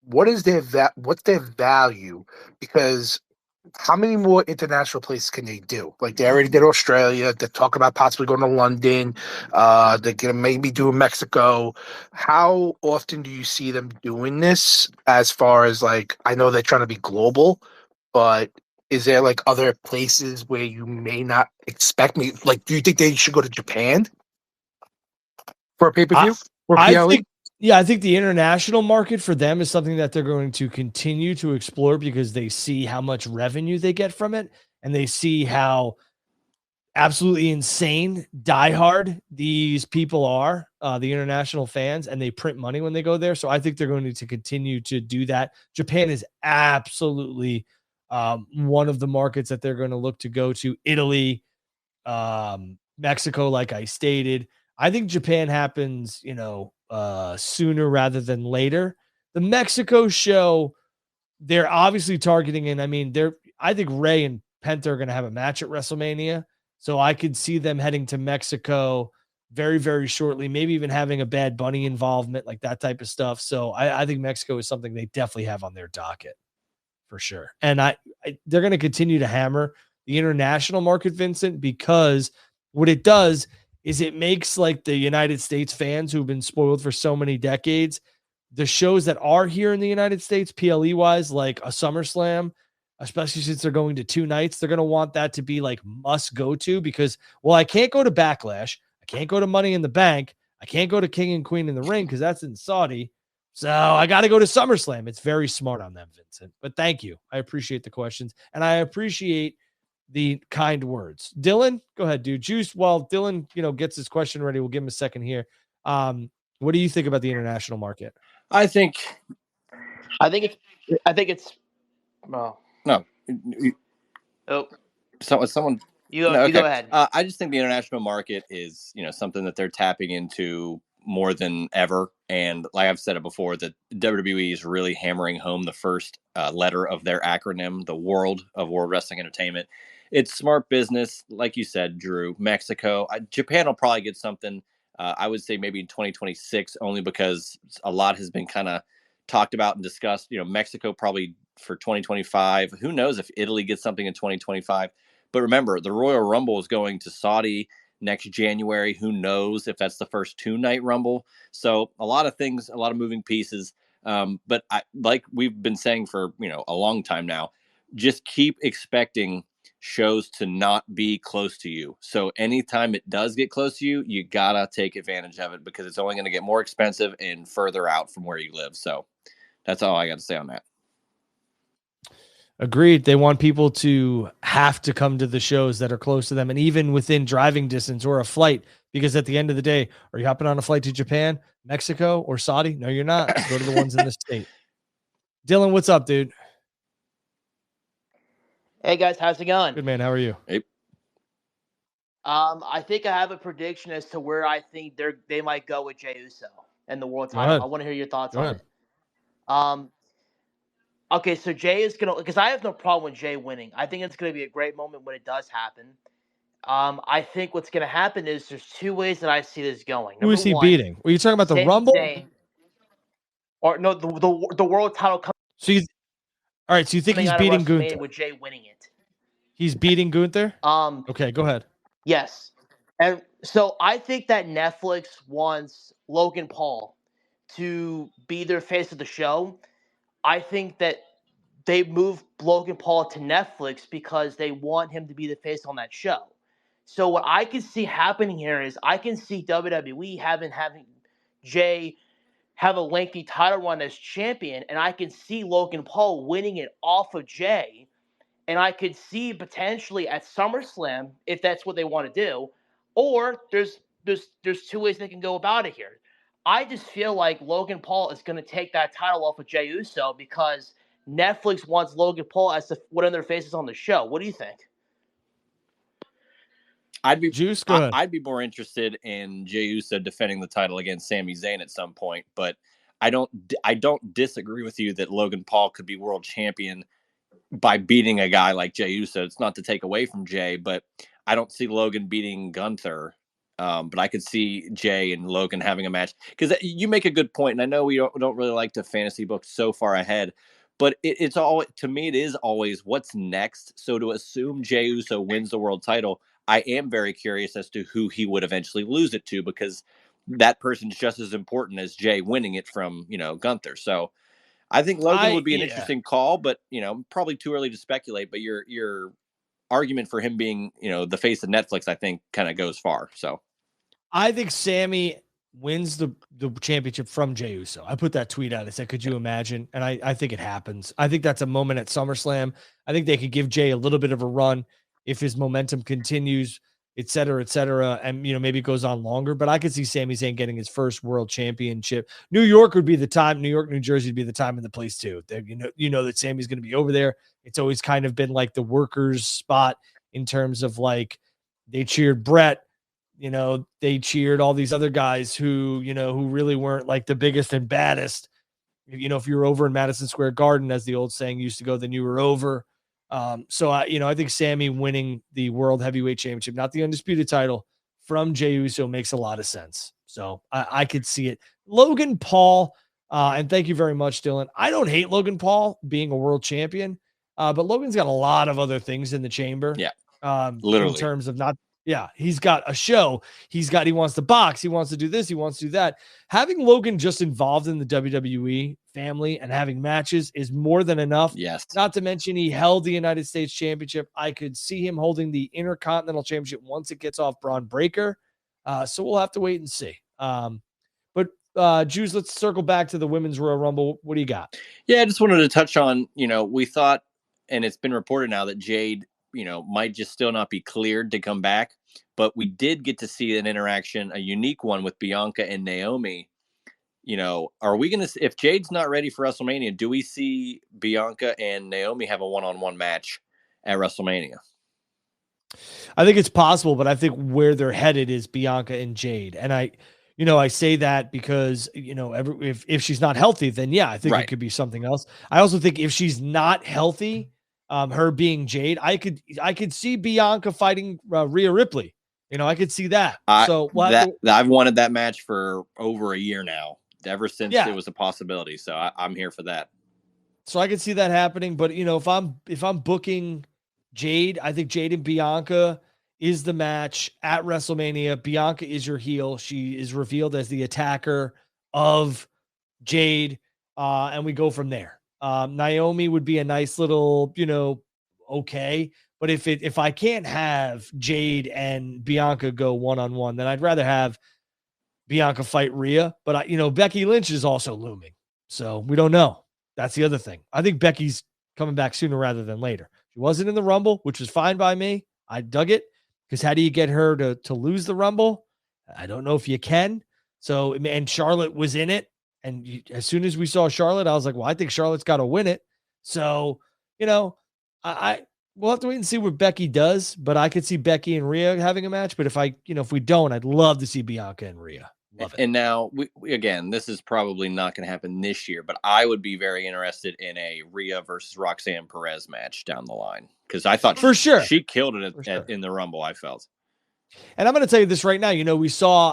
what's their value? Because how many more international places can they do? Like they already did Australia. They're talking about possibly going to London. They're gonna maybe do Mexico. How often do you see them doing this? As far as like, I know they're trying to be global, but is there like other places where you may not expect me? Like, do you think they should go to Japan for a pay per view or I PLE? think, I think the international market for them is something that they're going to continue to explore because they see how much revenue they get from it, and they see how absolutely insane diehard these people are, the international fans, and they print money when they go there. So I think they're going to continue to do that. Japan is absolutely one of the markets that they're going to look to go to. Italy, Mexico, like I stated. I think Japan happens, sooner rather than later. The Mexico show, they're obviously targeting, and I think Ray and Penta are going to have a match at WrestleMania. So I could see them heading to Mexico very, very shortly, maybe even having a Bad Bunny involvement, like that type of stuff. So I think Mexico is something they definitely have on their docket for sure. And they're going to continue to hammer the international market, Vincent, because what it does is it makes like the United States fans who've been spoiled for so many decades, the shows that are here in the United States, PLE wise, like a SummerSlam, especially since they're going to 2 nights, they're going to want that to be like must go to because, well, I can't go to Backlash. I can't go to Money in the Bank. I can't go to King and Queen in the Ring because that's in Saudi. So I got to go to SummerSlam. It's very smart on them, Vincent. But thank you. I appreciate the questions and I appreciate the kind words. Dylan, go ahead, dude. Juice, while Dylan, gets his question ready, we'll give him a second here. What do you think about the international market? I think it's well. No. Oh. Someone you go ahead. I just think the international market is, something that they're tapping into more than ever. And like I've said it before, that WWE is really hammering home the first letter of their acronym, the World of World Wrestling Entertainment. It's smart business. Like you said, Drew, Mexico, Japan will probably get something. I would say maybe in 2026, only because a lot has been kind of talked about and discussed. Mexico probably for 2025. Who knows if Italy gets something in 2025? But remember, the Royal Rumble is going to Saudi next January. Who knows if that's the first 2-night Rumble? So a lot of things, a lot of moving pieces. But like we've been saying for a long time now, just keep expecting shows to not be close to you. So anytime it does get close to you, you gotta take advantage of it because it's only going to get more expensive and further out from where you live. So that's all I got to say on that. Agreed. They want people to have to come to the shows that are close to them and even within driving distance or a flight, because at the end of the day, are you hopping on a flight to Japan, Mexico, or Saudi? No, you're not. Go to the ones in the state. Dylan, what's up, dude? Hey, guys. How's it going? Good, man. How are you? Hey. I think I have a prediction as to where I think they might go with Jey Uso and the world title. I want to hear your thoughts on it. Okay, so Jey is going to – because I have no problem with Jey winning. I think it's going to be a great moment when it does happen. I think what's going to happen is there's 2 ways that I see this going. Who is he beating? Were you talking about the Rumble? Or no, the world title comes. So all right, so you think he's beating Gunther? With Jey winning it. He's beating Gunther? Okay, go ahead. Yes. And so I think that Netflix wants Logan Paul to be their face of the show. I think that they moved Logan Paul to Netflix because they want him to be the face on that show. So what I can see happening here is I can see WWE having Jey have a lengthy title run as champion, and I can see Logan Paul winning it off of Jey. And I could see potentially at SummerSlam, if that's what they want to do, or there's there's two ways they can go about it here. I just feel like Logan Paul is going to take that title off of Jey Uso because Netflix wants Logan Paul as one of their faces on the show. What do you think? I'd be Juice. Go ahead. I'd be more interested in Jey Uso defending the title against Sami Zayn at some point, but I don't disagree with you that Logan Paul could be world champion by beating a guy like Jey Uso. It's not to take away from Jey, but I don't see Logan beating Gunther. But I could see Jey and Logan having a match because you make a good point, and I know we don't really like to fantasy book so far ahead, but it's all, to me, it is always what's next. So to assume Jey Uso wins the world title, I am very curious as to who he would eventually lose it to, because that person's just as important as Jey winning it from, Gunther. So I think Logan would be an interesting call, but, probably too early to speculate. But your argument for him being, the face of Netflix, I think kind of goes far. So I think Sammy wins the championship from Jey Uso. I put that tweet out. I said, could you imagine? And I think it happens. I think that's a moment at SummerSlam. I think they could give Jey a little bit of a run if his momentum continues, et cetera, and, maybe it goes on longer. But I could see Sami Zayn getting his first world championship. New York would be the time. New York, New Jersey would be the time and the place too. You know that Sammy's going to be over there. It's always kind of been like the workers' spot in terms of like they cheered Brett. They cheered all these other guys who really weren't like the biggest and baddest. If you were over in Madison Square Garden, as the old saying used to go, then you were over. So I think Sammy winning the World Heavyweight Championship, not the undisputed title, from Jey Uso makes a lot of sense. So I could see it. Logan Paul, and thank you very much, Dylan. I don't hate Logan Paul being a world champion, but Logan's got a lot of other things in the chamber. Yeah, literally. In terms of not. Yeah, he's got a show. He wants to box. He wants to do this. He wants to do that. Having Logan just involved in the WWE family and having matches is more than enough. Yes. Not to mention he held the United States Championship. I could see him holding the Intercontinental Championship once it gets off Braun Breaker. So we'll have to wait and see. But Juice, let's circle back to the Women's Royal Rumble. What do you got? Yeah, I just wanted to touch on, we thought, and it's been reported now that Jade, might just still not be cleared to come back. But we did get to see an interaction, a unique one with Bianca and Naomi. Are we going to, if Jade's not ready for WrestleMania, do we see Bianca and Naomi have a one-on-one match at WrestleMania? I think it's possible, but I think where they're headed is Bianca and Jade. And I say that because, if she's not healthy, then yeah, I think It could be something else. I also think if she's not healthy, her being Jade, I could see Bianca fighting Rhea Ripley. I could see that. I've wanted that match for over a year now, ever since it was a possibility. So I'm here for that. So I could see that happening. But if I'm booking Jade, I think Jade and Bianca is the match at WrestleMania. Bianca is your heel. She is revealed as the attacker of Jade, and we go from there. Naomi would be a nice little, okay. But if I can't have Jade and Bianca go one-on-one, then I'd rather have Bianca fight Rhea. But Becky Lynch is also looming, so we don't know. That's the other thing. I think Becky's coming back sooner rather than later. She wasn't in the Rumble, which was fine by me. I dug it, because how do you get her to lose the Rumble? I don't know if you can. So, and Charlotte was in it. And as soon as we saw Charlotte, I was like, well, I think Charlotte's got to win it. So, we'll have to wait and see what Becky does, but I could see Becky and Rhea having a match. But if we don't, I'd love to see Bianca and Rhea. Love it. And now we again, this is probably not going to happen this year, but I would be very interested in a Rhea versus Roxanne Perez match down the line, because I thought for sure she killed it in the Rumble. I felt. And I'm going to tell you this right now.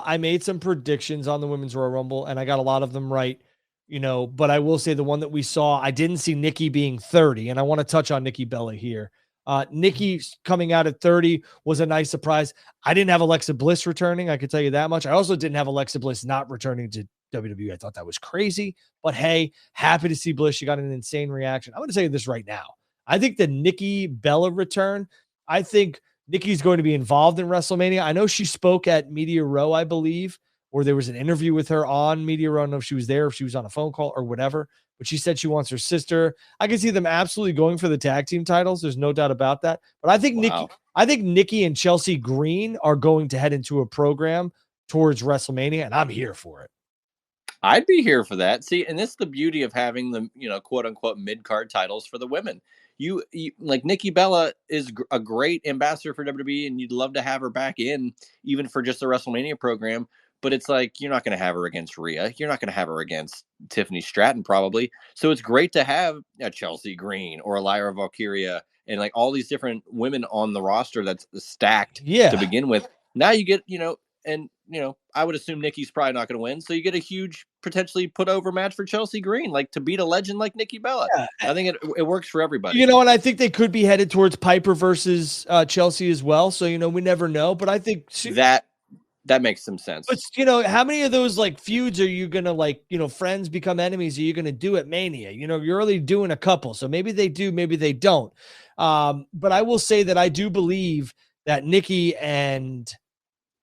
I made some predictions on the Women's Royal Rumble, and I got a lot of them right. But I will say the one that we saw, I didn't see Nikki being 30, and I want to touch on Nikki Bella here. Nikki coming out at 30 was a nice surprise. I didn't have Alexa Bliss returning. I could tell you that much. I also didn't have Alexa Bliss not returning to WWE. I thought that was crazy, but hey, happy to see Bliss. She got an insane reaction. I'm going to tell you this right now. I think the Nikki Bella return, I think Nikki's going to be involved in WrestleMania. I know she spoke at Media Row, I believe, or there was an interview with her on Media Row. I don't know if she was there, if she was on a phone call or whatever, but she said she wants her sister. I can see them absolutely going for the tag team titles. There's no doubt about that. But I think Nikki and Chelsea Green are going to head into a program towards WrestleMania, and I'm here for it. I'd be here for that. See, and this is the beauty of having the, quote unquote mid-card titles for the women. You like Nikki Bella is a great ambassador for WWE, and you'd love to have her back in, even for just the WrestleMania program. But it's like, you're not going to have her against Rhea. You're not going to have her against Tiffany Stratton, probably. So it's great to have a Chelsea Green or a Lyra Valkyria and like all these different women on the roster that's stacked to begin with. Now you get, I would assume Nikki's probably not going to win. So you get a huge, potentially put over match for Chelsea Green, like to beat a legend like Nikki Bella. Yeah. I think it works for everybody. And I think they could be headed towards Piper versus Chelsea as well. So, we never know. But I think that makes some sense. But, how many of those like feuds are you going to friends become enemies? Are you going to do at Mania? You're only doing a couple. So maybe they do, maybe they don't. But I will say that I do believe that Nikki and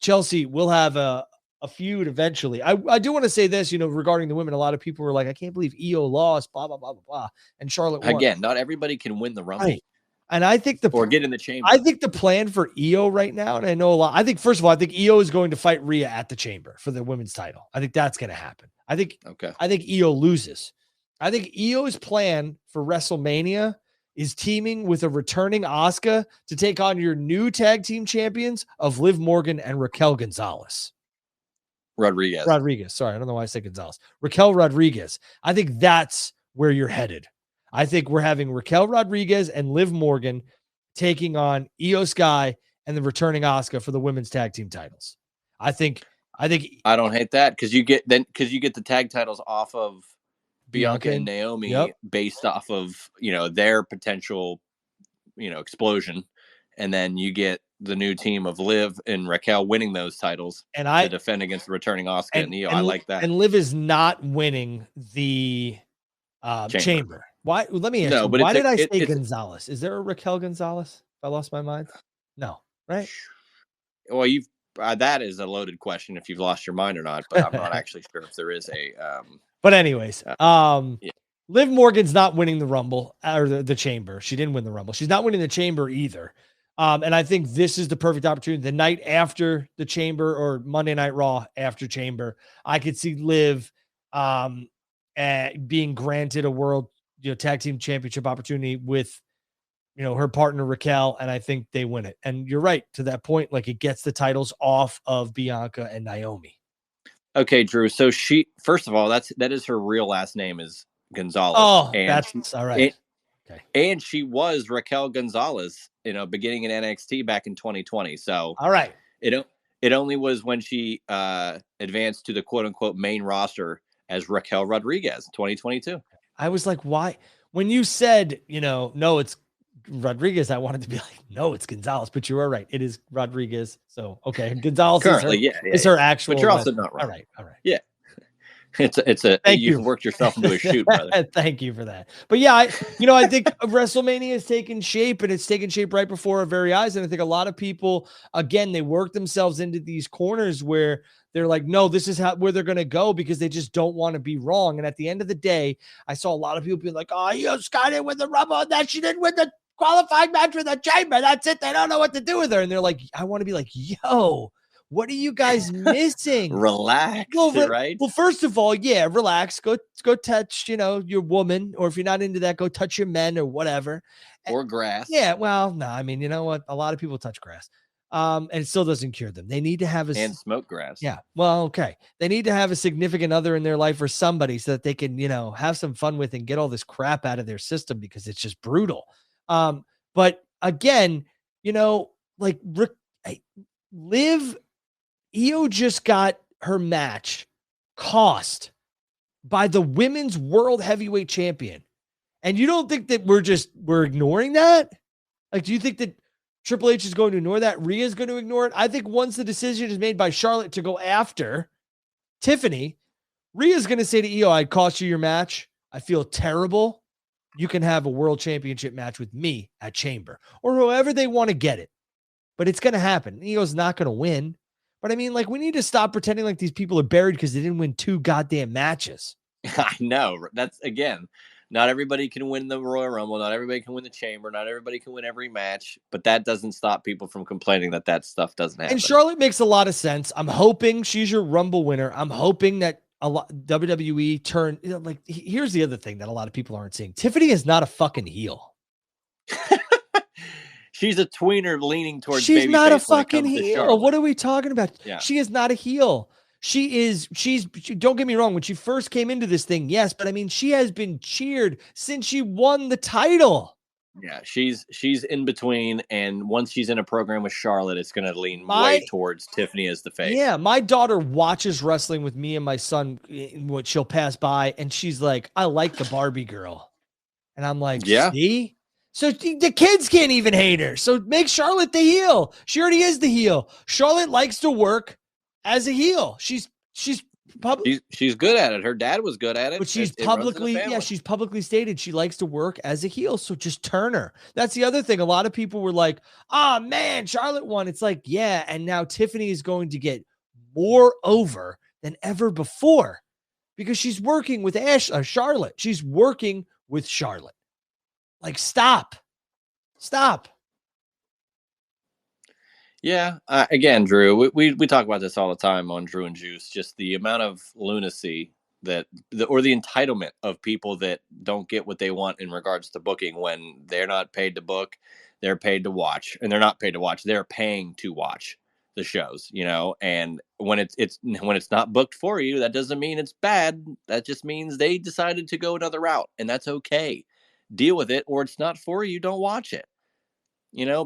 Chelsea will have a feud eventually. I do want to say this, regarding the women. A lot of people were like, I can't believe Io lost, blah, blah, blah, blah, blah. And Charlotte won. Again, not everybody can win the Rumble. Right. And I think or get in the chamber. I think the plan for Io right now, and I know a lot. I think, first of all, I think Io is going to fight Rhea at the chamber for the women's title. I think that's going to happen. I think Io loses. I think Io's plan for WrestleMania is teaming with a returning Asuka to take on your new tag team champions of Liv Morgan and Raquel Gonzalez. Rodriguez. Sorry, I don't know why I said Gonzalez. Raquel Rodriguez. I think that's where you're headed. I think we're having Raquel Rodriguez and Liv Morgan taking on Io Sky and the returning Asuka for the women's tag team titles. I think I don't hate that because you get the tag titles off of Bianca and Naomi based off of their potential explosion, and then you get the new team of Liv and Raquel winning those titles and to defend against the returning Asuka and Io. I like that. And Liv is not winning the chamber. Why? Let me ask you. Why did I say Gonzalez? Is there a Raquel Gonzalez? If I lost my mind, no, right? Well, that is a loaded question if you've lost your mind or not, but I'm not actually sure if there is a. But anyways, Liv Morgan's not winning the Rumble or the chamber. She didn't win the Rumble. She's not winning the chamber either. And I think this is the perfect opportunity. The night after the chamber or Monday Night Raw after chamber, I could see Liv being granted a world tag team championship opportunity with her partner Raquel, and I think they win it. And you're right to that point, like it gets the titles off of Bianca and Naomi. Okay, Drew. So first of all, that is her real last name is Gonzalez. Oh, that's all right. Okay. And she was Raquel Gonzalez, beginning in NXT back in 2020. So all right. It only was when she advanced to the quote unquote main roster as Raquel Rodriguez, 2022. I was like, why? When you said, no, it's Rodriguez, I wanted to be like, no, it's Gonzalez, but you are right. It is Rodriguez. So, okay. Gonzalez is her actual. But you're also not right. All right. Yeah. You've worked yourself into a shoot, brother. Thank you for that. But yeah, I think WrestleMania has taken shape, and it's taken shape right before our very eyes. And I think a lot of people, again, they work themselves into these corners where they're like, no, this is where they're going to go because they just don't want to be wrong. And at the end of the day, I saw a lot of people being like, oh, Scott didn't win the Rumble, and that she didn't win the qualifying match for the chamber. That's it. They don't know what to do with her. And they're like, I want to be like, yo, what are you guys missing? Relax, right? Well, first of all, yeah, relax. Go touch, your woman, or if you're not into that, go touch your men or whatever. Or grass. Yeah, well, no, I mean, you know what? A lot of people touch grass. And it still doesn't cure them. They need to have and smoke grass. Yeah. Well, okay. They need to have a significant other in their life or somebody so that they can, have some fun with and get all this crap out of their system because it's just brutal. But again, like Liv, Io just got her match cost by the women's world heavyweight champion. And you don't think that we're ignoring that? Like, do you think that Triple H is going to ignore that? Rhea is going to ignore it? I think once the decision is made by Charlotte to go after Tiffany, Rhea is going to say to Io, I cost you your match. I feel terrible. You can have a world championship match with me at Chamber or however they want to get it. But it's going to happen. Io's not going to win. But I mean, like, we need to stop pretending like these people are buried because they didn't win 2 goddamn matches. I know. That's, again, Not everybody can win the Royal Rumble. Not everybody can win the Chamber. Not everybody can win every match. But that doesn't stop people from complaining that stuff doesn't happen. And Charlotte makes a lot of sense. I'm hoping she's your Rumble winner. I'm hoping that a lot WWE turn. Like, here's the other thing that a lot of people aren't seeing. Tiffany is not a fucking heel. She's a tweener leaning towards. She's not a fucking heel. What are we talking about? Yeah. She is not a heel. She's don't get me wrong. When she first came into this thing, yes, but I mean, she has been cheered since she won the title. Yeah, she's in between, and once she's in a program with Charlotte, it's going to lean way towards Tiffany as the face. Yeah, my daughter watches wrestling with me and my son. What she'll pass by, and she's like, "I like the Barbie girl," and I'm like, "Yeah." See? So the kids can't even hate her. So make Charlotte the heel. She already is the heel. Charlotte likes to work as a heel. She's good at it. Her dad was good at it. But she's she's publicly stated she likes to work as a heel. So just turn her. That's the other thing. A lot of people were like, "Oh man, Charlotte won." It's like, yeah, and now Tiffany is going to get more over than ever before because she's working with Charlotte. She's working with Charlotte. Like, stop. Yeah. Again, Drew, we talk about this all the time on Drew and Juice, just the amount of lunacy or the entitlement of people that don't get what they want in regards to booking when they're not paid to book, they're paid to watch, and they're not paid to watch. They're paying to watch the shows, and when it's not booked for you, that doesn't mean it's bad. That just means they decided to go another route, and that's okay. Deal with it, or it's not for you. Don't watch it.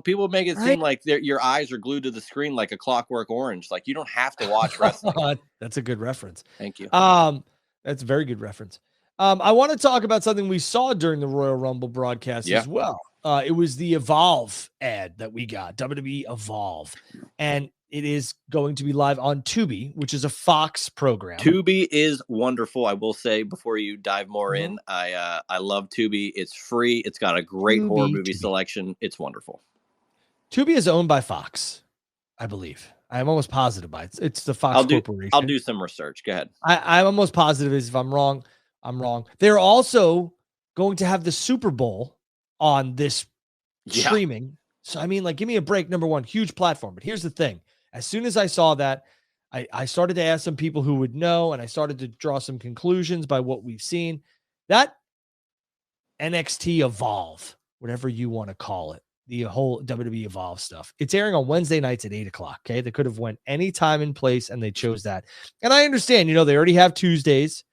People make it seem like your eyes are glued to the screen like a Clockwork Orange. Like, you don't have to watch wrestling. That's a good reference. Thank you. That's a very good reference. I want to talk about something we saw during the Royal Rumble broadcast as well. It was the Evolve ad that we got, WWE Evolve. And it is going to be live on Tubi, which is a Fox program. Tubi is wonderful. I will say before you dive more in, I love Tubi. It's free. It's got a great horror movie selection. It's wonderful. Tubi is owned by Fox, I believe. I'm almost positive by it. It's the Fox Corporation. I'll do some research. Go ahead. I'm almost positive if I'm wrong, I'm wrong. They're also going to have the Super Bowl on this streaming. So, I mean, like, give me a break. Number one, huge platform. But here's the thing. As soon as I saw that, I started to ask some people who would know, and I started to draw some conclusions by what we've seen. That NXT Evolve, whatever you want to call it, the whole WWE Evolve stuff, it's airing on Wednesday nights at 8:00. Okay. They could have went any time and place, and they chose that. And I understand, they already have Tuesdays.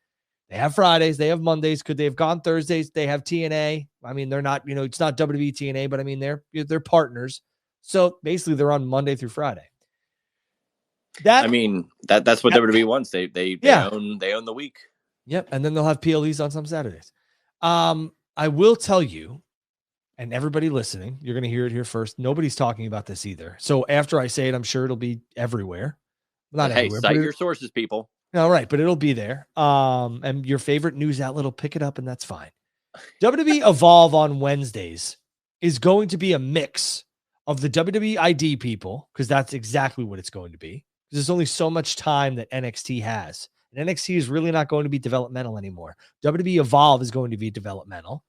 They have Fridays. They have Mondays. Could they have gone Thursdays? They have TNA. I mean, they're not, it's not WWE TNA, but I mean, they're partners. So basically they're on Monday through Friday. That's what WWE wants. They own the week. Yep. And then they'll have PLEs on some Saturdays. I will tell you, and everybody listening, you're going to hear it here first. Nobody's talking about this either. So after I say it, I'm sure it'll be everywhere. Not everywhere. Cite your sources, people. All right, but it'll be there. And your favorite news outlet will pick it up, and that's fine. WWE Evolve on Wednesdays is going to be a mix of the WWE ID people, because that's exactly what it's going to be. There's only so much time that NXT has. And NXT is really not going to be developmental anymore. WWE Evolve is going to be developmental.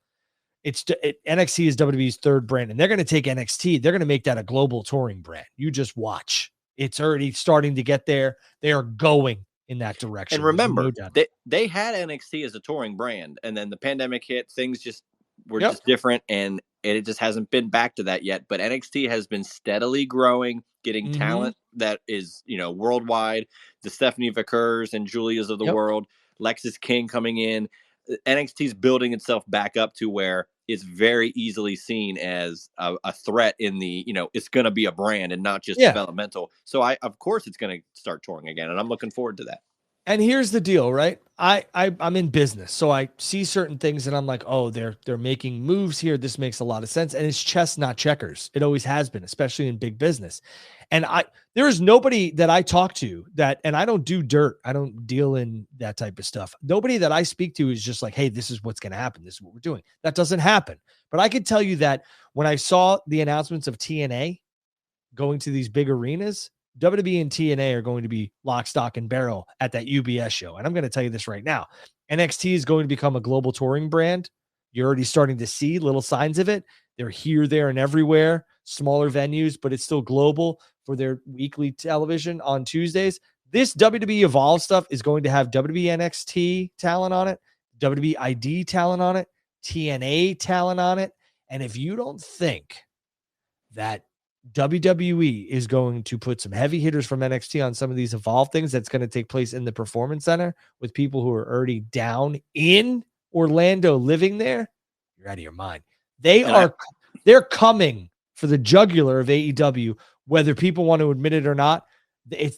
NXT is WWE's third brand, and they're going to take NXT. They're going to make that a global touring brand. You just watch. It's already starting to get there. They are going in that direction. And remember, they had NXT as a touring brand, and then the pandemic hit. Things just were just different, and it just hasn't been back to that yet. But NXT has been steadily growing, getting talent that is, worldwide. The Stephanie Vickers and Julias of the world, Lexis King coming in. NXT is building itself back up to where it's very easily seen as a threat in the, it's going to be a brand and not just developmental. So of course it's going to start touring again, and I'm looking forward to that. And here's the deal, right? I'm in business, so I see certain things and I'm like, oh, they're making moves here. This makes a lot of sense. And it's chess, not checkers. It always has been, especially in big business. And there is nobody that I talk to and I don't do dirt. I don't deal in that type of stuff. Nobody that I speak to is just like, hey, this is what's going to happen. This is what we're doing. That doesn't happen. But I could tell you that when I saw the announcements of TNA going to these big arenas, WWE and TNA are going to be lock, stock, and barrel at that UBS show. And I'm going to tell you this right now. NXT is going to become a global touring brand You're already starting to see little signs of it. They're here, there, and everywhere, smaller venues, but it's still global for their weekly television on Tuesdays. This WWE Evolve stuff is going to have WWE NXT talent on it, WWE ID talent on it, TNA talent on it. And if you don't think that WWE is going to put some heavy hitters from NXT on some of these Evolve things that's going to take place in the Performance Center with people who are already down in Orlando living there, you're out of your mind. They're coming for the jugular of AEW, whether people want to admit it or not.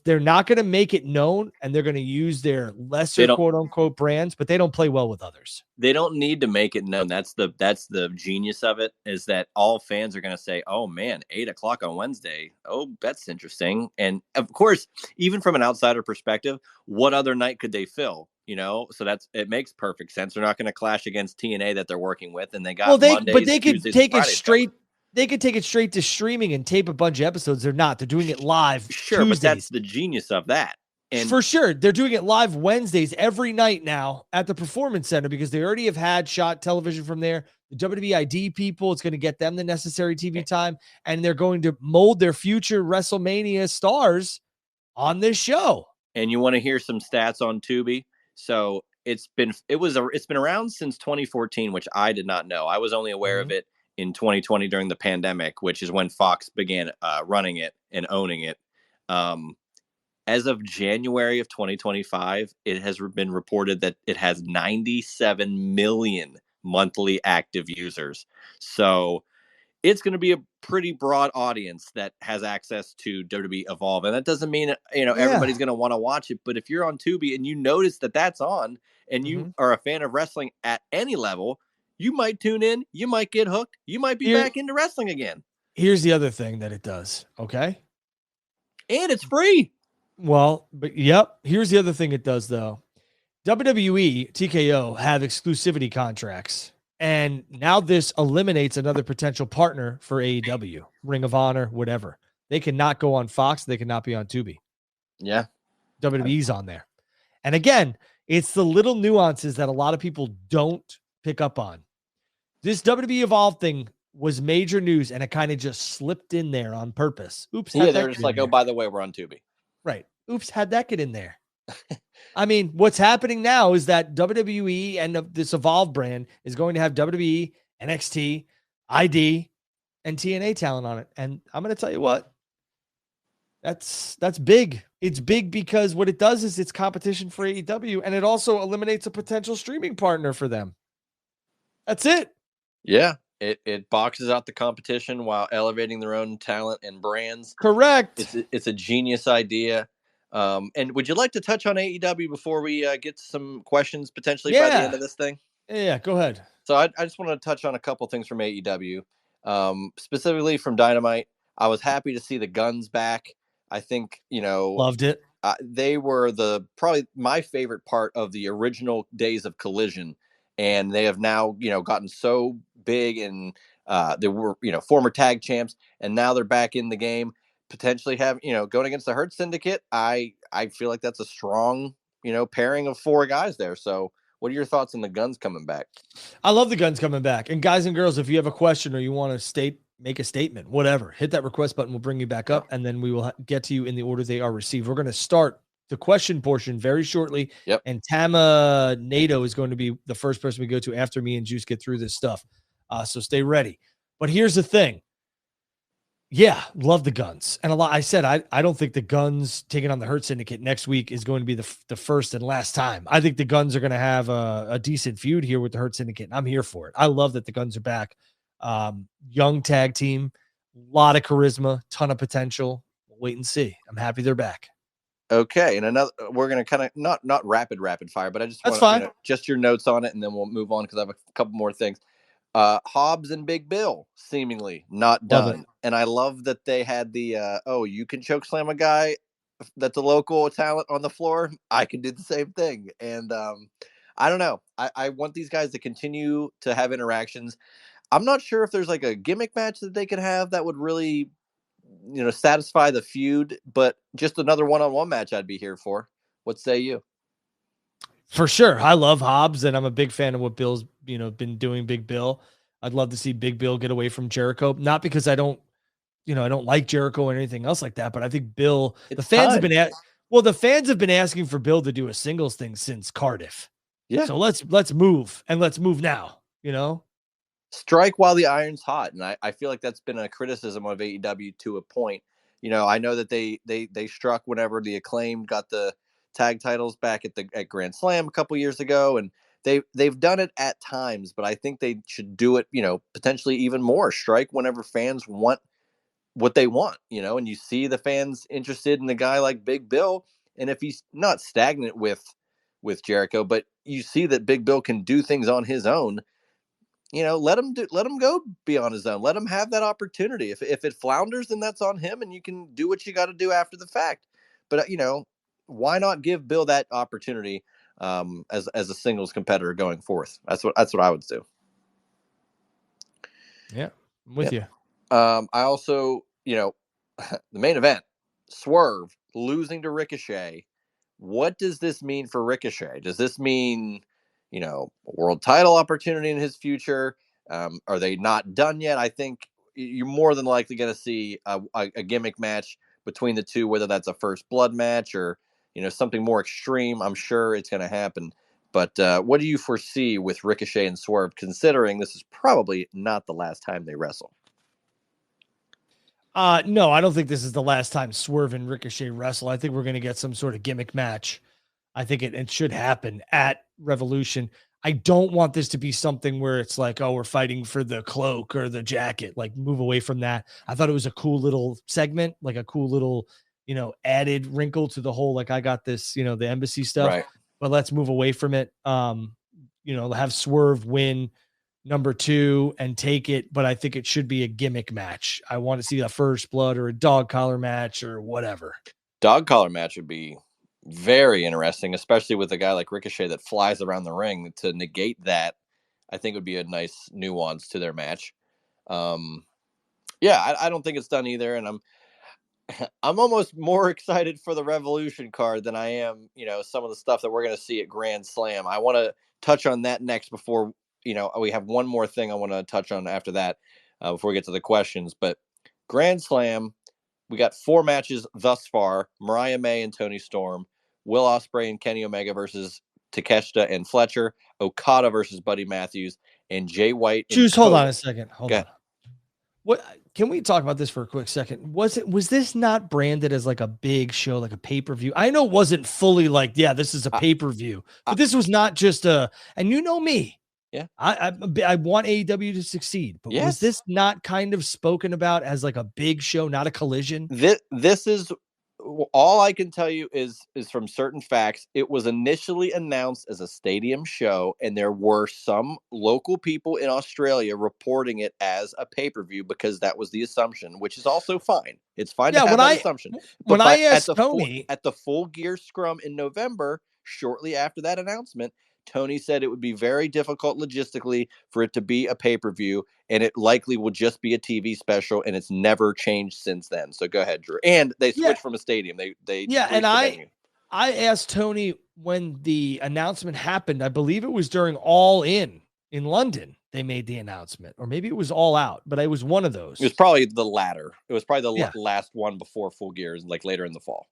They're not going to make it known, and they're going to use their lesser quote unquote brands, but they don't play well with others. They don't need to make it known. That's the genius of it, is that all fans are going to say, oh man, 8:00 on Wednesday. Oh, that's interesting. And of course, even from an outsider perspective, what other night could they fill? So it makes perfect sense. They're not going to clash against TNA that they're working with, and they got Mondays, but they could Tuesdays, take it Fridays straight. covered. They could take it straight to streaming and tape a bunch of episodes. They're not. They're doing it live. Sure, Tuesdays. But that's the genius of that. And for sure, they're doing it live Wednesdays every night now at the Performance Center because they already have had shot television from there. The WWE ID people, it's going to get them the necessary TV time, and they're going to mold their future WrestleMania stars on this show. And you want to hear some stats on Tubi? So it's been around since 2014, which I did not know. I was only aware of it in 2020 during the pandemic, which is when Fox began running it and owning it. As of January of 2025, it has been reported that it has 97 million monthly active users. So it's going to be a pretty broad audience that has access to WWE Evolve. And that doesn't mean, everybody's going to want to watch it. But if you're on Tubi and you notice that that's on and you are a fan of wrestling at any level, you might tune in, you might get hooked, you might be back into wrestling again. Here's the other thing that it does, okay? And it's free. Well, but yep. Here's the other thing it does, though. WWE, TKO have exclusivity contracts. And now this eliminates another potential partner for AEW, Ring of Honor, whatever. They cannot go on Fox. They cannot be on Tubi. Yeah. WWE's on there. And again, it's the little nuances that a lot of people don't pick up on. This WWE Evolve thing was major news, and it kind of just slipped in there on purpose. Oops. Yeah, they're just like, oh, by the way, we're on Tubi. Right. Oops, how'd that get in there? I mean, what's happening now is that WWE and this Evolve brand is going to have WWE, NXT, ID, and TNA talent on it. And I'm going to tell you what, that's big. It's big because what it does is it's competition for AEW, and it also eliminates a potential streaming partner for them. That's it. Yeah. It boxes out the competition while elevating their own talent and brands. Correct. It's a genius idea. And would you like to touch on AEW before we get to some questions potentially by the end of this thing? Yeah, go ahead. So I just want to touch on a couple things from AEW, specifically from Dynamite. I was happy to see the Guns back. I think, loved it. They were probably my favorite part of the original days of Collision. And they have now, gotten so big, and they were, former tag champs, and now they're back in the game, potentially have, going against the Hurt Syndicate. I feel like that's a strong, pairing of four guys there. So what are your thoughts on the Guns coming back? I love the Guns coming back. And guys and girls, if you have a question or you want to make a statement, whatever, hit that request button. We'll bring you back up, and then we will get to you in the order they are received. We're going to start the question portion very shortly. Yep. And Tama Nato is going to be the first person we go to after me and Juice get through this stuff. So stay ready. But here's the thing. Yeah, love the Guns. And I said, I don't think the Guns taking on the Hurt Syndicate next week is going to be the first and last time. I think the Guns are going to have a decent feud here with the Hurt Syndicate, and I'm here for it. I love that the Guns are back. Young tag team, a lot of charisma, ton of potential. We'll wait and see. I'm happy they're back. Okay, and we're gonna kind of not rapid fire, but I just want just your notes on it, and then we'll move on because I have a couple more things. Hobbs and Big Bill seemingly not done, and I love that they had the you can choke slam a guy that's a local talent on the floor. I can do the same thing, and I don't know. I want these guys to continue to have interactions. I'm not sure if there's like a gimmick match that they could have that would really, satisfy the feud, but just another one-on-one match I'd be here for. What say you? For sure. I love Hobbs, and I'm a big fan of what Bill's, been doing, Big Bill. I'd love to see Big Bill get away from Jericho. Not because I don't like Jericho or anything else like that, but I think Bill, the It's fans have time. been the fans have been asking for Bill to do a singles thing since Cardiff. Yeah. So let's move, and let's move now, Strike while the iron's hot. And I feel like that's been a criticism of AEW to a point. I know that they struck whenever the Acclaimed got the tag titles back at Grand Slam a couple years ago, and they've done it at times, but I think they should do it, potentially even more. Strike whenever fans want what they want, and you see the fans interested in a guy like Big Bill, and if he's not stagnant with Jericho, but you see that Big Bill can do things on his own, let him go be on his own. Let him have that opportunity. If it flounders, then that's on him, and you can do what you got to do after the fact. But why not give Bill that opportunity as a singles competitor going forth? That's what I would do. Yeah, I'm with you. I also, the main event, Swerve losing to Ricochet. What does this mean for Ricochet? Does this mean, a world title opportunity in his future? Are they not done yet? I think you're more than likely going to see a gimmick match between the two, whether that's a first blood match or, something more extreme. I'm sure it's going to happen. But what do you foresee with Ricochet and Swerve, considering this is probably not the last time they wrestle? No, I don't think this is the last time Swerve and Ricochet wrestle. I think we're going to get some sort of gimmick match. I think it should happen at Revolution. I don't want this to be something where it's like, oh, we're fighting for the cloak or the jacket. Like, move away from that. I thought it was a cool little segment, like a cool little, added wrinkle to the whole, like, I got this, the embassy stuff, right. But let's move away from it. Have Swerve win number 2 and take it, but I think it should be a gimmick match. I want to see a first blood or a dog collar match or whatever. Dog collar match would be very interesting, especially with a guy like Ricochet that flies around the ring. To negate that, I think would be a nice nuance to their match. I don't think it's done either, and I'm almost more excited for the Revolution card than I am, some of the stuff that we're going to see at Grand Slam. I want to touch on that next before, we have one more thing I want to touch on after that before we get to the questions. But Grand Slam, we got 4 matches thus far: Mariah May and Toni Storm, Will Ospreay and Kenny Omega versus Takeshita and Fletcher, Okada versus Buddy Matthews, and Jay White. Juice, hold on a second. Hold on. What can we talk about this for a quick second? Was this not branded as like a big show, like a pay-per-view? I know it wasn't fully like, yeah, this is a pay-per-view, but this was not just and me. Yeah. I want AEW to succeed, but was this not kind of spoken about as like a big show, not a collision? This is all I can tell you is from certain facts. It was initially announced as a stadium show, and there were some local people in Australia reporting it as a pay-per-view because that was the assumption, which is also fine. It's fine to have that assumption. But I asked Tony at the Full Gear Scrum in November, shortly after that announcement, Tony said it would be very difficult logistically for it to be a pay-per-view, and it likely will just be a TV special, and it's never changed since then. So go ahead, Drew. And they switched from a stadium. I asked Tony when the announcement happened. I believe it was during All In London. They made the announcement, or maybe it was All Out, but it was one of those. It was probably the latter. It was probably the last one before Full Gear, like later in the fall.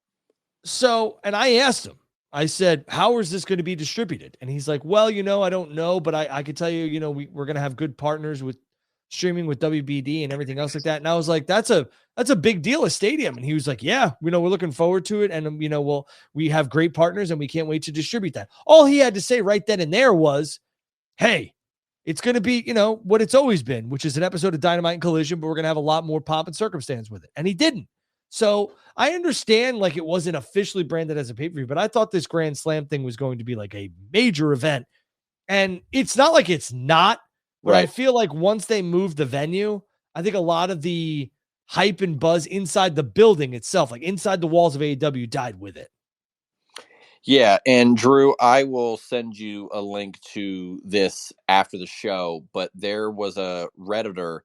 So, and I asked him, I said, how is this going to be distributed? And he's like, well, I don't know, but I could tell you, we're going to have good partners with streaming with WBD and everything else like that. And I was like, that's a big deal, a stadium. And he was like, yeah, we're looking forward to it. And, we have great partners and we can't wait to distribute that. All he had to say right then and there was, hey, it's going to be, what it's always been, which is an episode of Dynamite and Collision, but we're going to have a lot more pomp and circumstance with it. And he didn't. So I understand like it wasn't officially branded as a pay-per-view, but I thought this Grand Slam thing was going to be like a major event. And it's not like it's not, but right. I feel like once they moved the venue, I think a lot of the hype and buzz inside the building itself, like inside the walls of AEW, died with it. Yeah, and Drew, I will send you a link to this after the show, but there was a Redditor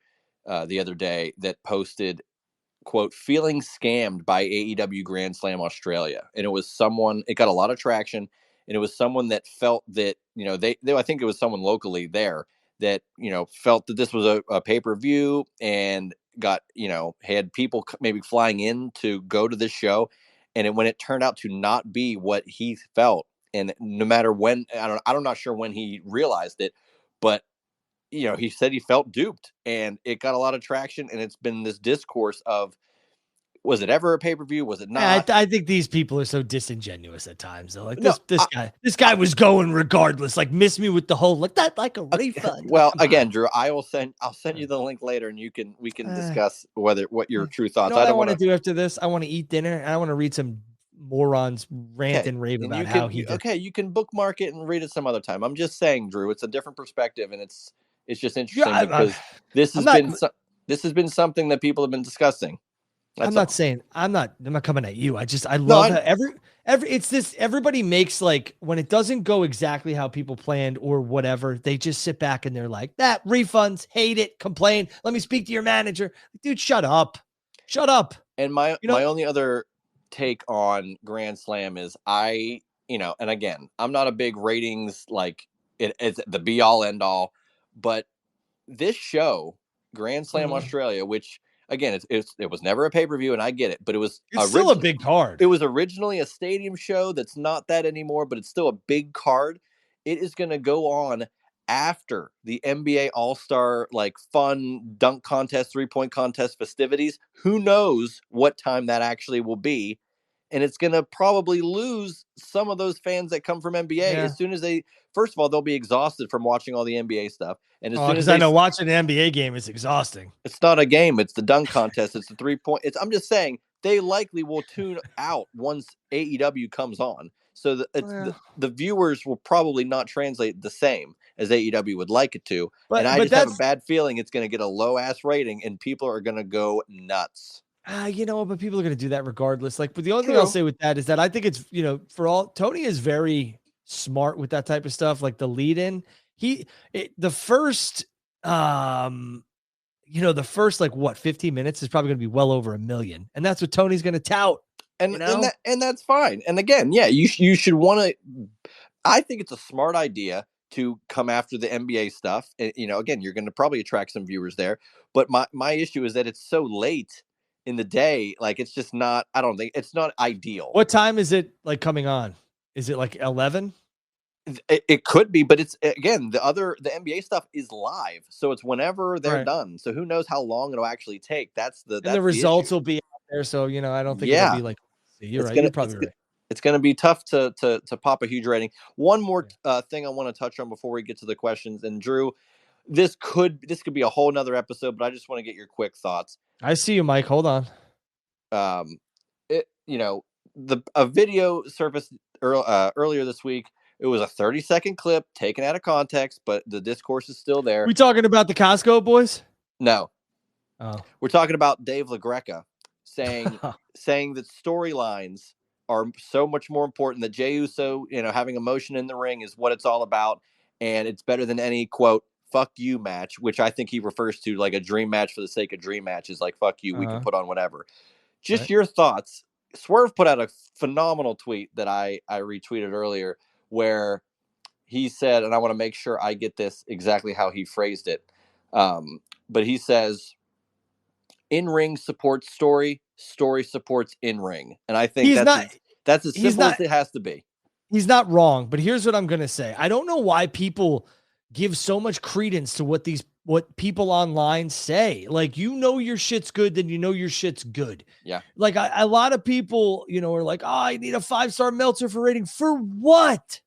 the other day that posted, quote, feeling scammed by AEW Grand Slam Australia. And it was it got a lot of traction. and it was someone that felt that, they I think it was someone locally there that, felt that this was a pay-per-view and got, had people maybe flying in to go to this show. And when it turned out to not be what he felt, and no matter when, I'm not sure when he realized it, but he said he felt duped, and it got a lot of traction. And it's been this discourse of, was it ever a pay-per-view? Was it not? Yeah, I think these people are so disingenuous at times. Though, like No, this guy was going regardless. Like, miss me with the whole like that, like a refund. Well, again, Drew, I'll send you the link later, and we can discuss what your true thoughts. I don't want to do after this. I want to eat dinner, and I want to read some morons rant and rave about how he did. Okay, you can bookmark it and read it some other time. I'm just saying, Drew, it's a different perspective, and it's just interesting because this has been something that people have been discussing. I'm not coming at you. I love how everybody makes, like, when it doesn't go exactly how people planned or whatever, they just sit back and they're like, that refunds, hate it, complain. Let me speak to your manager. Dude, shut up. And my only other take on Grand Slam is and again, I'm not a big ratings, like it's the be all end all, but this show, Grand Slam Australia, which again, it was never a pay-per-view, and I get it, but it's still a big card. It was originally a stadium show that's not that anymore, but it's still a big card. It is going to go on after the NBA All-Star, like, fun dunk contest, 3-point contest festivities. Who knows what time that actually will be? And it's going to probably lose some of those fans that come from NBA as soon as first of all, they'll be exhausted from watching all the NBA stuff. And as soon as I know watching an NBA game is exhausting. It's not a game. It's the dunk contest. It's the 3-point. I'm just saying they likely will tune out once AEW comes on. So the viewers will probably not translate the same as AEW would like it to. And I just have a bad feeling it's going to get a low ass rating and people are going to go nuts. But people are going to do that regardless. Like, but the only thing I'll say with that is that I think it's, Tony is very smart with that type of stuff. Like the lead in, the first like 15 minutes is probably going to be well over 1 million. And that's what Tony's going to tout. And that's fine. And again, you should want to, I think it's a smart idea to come after the NBA stuff. And, again, you're going to probably attract some viewers there, but my issue is that it's so late in the day. Like, it's just not, I don't think it's not ideal. What time is it like coming on? Is it like 11? It could be, but it's, again, the NBA stuff is live, so it's whenever they're done. So who knows how long it'll actually take? That's the results will be out there. So I don't think it'll be like. You're right. You're probably right. It's going to be tough to pop a huge rating. One more thing I want to touch on before we get to the questions. And Drew, this could be a whole nother episode, but I just want to get your quick thoughts. I see you, Mike. Hold on. A video surfaced earlier this week. It was a 30-second clip taken out of context, but the discourse is still there. We talking about the Costco boys? No. Oh. We're talking about Dave LaGreca saying that storylines are so much more important, that Jey Uso, having emotion in the ring is what it's all about. And it's better than any, quote, fuck you match, which I think he refers to like a dream match for the sake of dream matches, like fuck you, we can put on whatever. Just your thoughts. Swerve put out a phenomenal tweet that I retweeted earlier where he said, and I want to make sure I get this exactly how he phrased it. But he says, in-ring supports story supports in-ring. And I think that's as simple as it has to be. He's not wrong, but here's what I'm going to say. I don't know why people give so much credence to what people online say. Like, your shit's good, then your shit's good. Yeah. Like a lot of people, are like, oh, I need a 5-star Meltzer for rating. For what?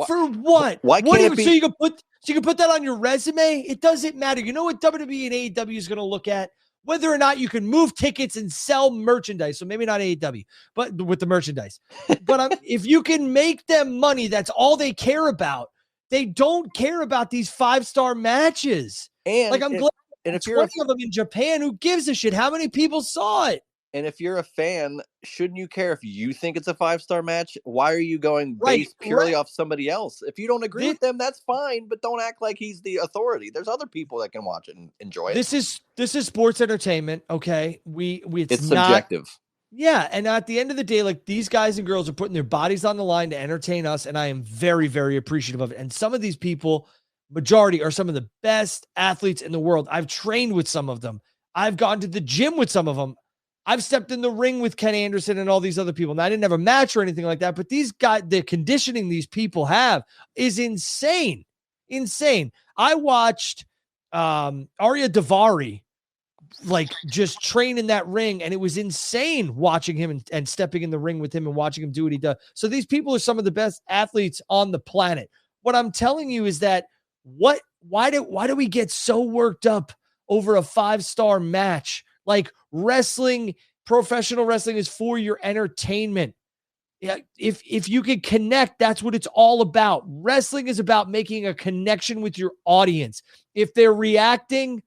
For what? Why can't it be? So you can put that on your resume? It doesn't matter. You know what WWE and AEW is going to look at? Whether or not you can move tickets and sell merchandise. So maybe not AEW, but with the merchandise. But if you can make them money, that's all they care about. They don't care about these 5-star matches. And like, I'm glad there's 20 of them in Japan. Who gives a shit? How many people saw it? And if you're a fan, shouldn't you care if you think it's a 5-star match? Why are you going based purely off somebody else? If you don't agree with them, that's fine, but don't act like he's the authority. There's other people that can watch it and enjoy it. This is sports entertainment, okay? It's subjective. Yeah, and at the end of the day, like these guys and girls are putting their bodies on the line to entertain us, and I am very, very appreciative of it. And some of these people, majority, are some of the best athletes in the world. I've trained with some of them. I've gone to the gym with some of them. I've stepped in the ring with Ken Anderson and all these other people. Now, I didn't have a match or anything like that, but these guys, the conditioning these people have is insane. Insane. I watched Arya Davari like just train in that ring, and it was insane watching him and stepping in the ring with him and watching him do what he does. So these people are some of the best athletes on the planet. What I'm telling you is that why do we get so worked up over a 5-star match? Like wrestling, professional wrestling is for your entertainment. Yeah, if you can connect, that's what it's all about. Wrestling is about making a connection with your audience. If they're reacting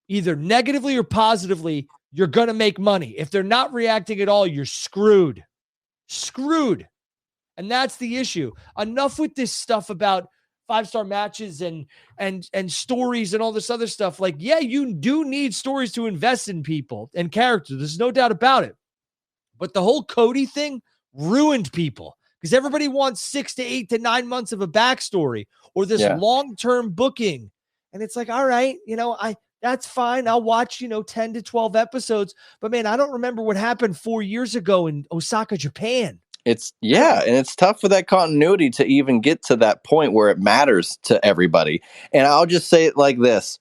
either negatively or positively, you're going to make money. If they're not reacting at all, you're screwed. Screwed. And that's the issue. Enough with this stuff about 5-star matches and stories and all this other stuff. Like, yeah, you do need stories to invest in people and characters. There's no doubt about it. But the whole Cody thing ruined people because everybody wants 6 to 8 to 9 months of a backstory or this long-term booking. And it's like, all right, that's fine. I'll watch, 10 to 12 episodes. But man, I don't remember what happened 4 years ago in Osaka, Japan. And it's tough for that continuity to even get to that point where it matters to everybody. And I'll just say it like this.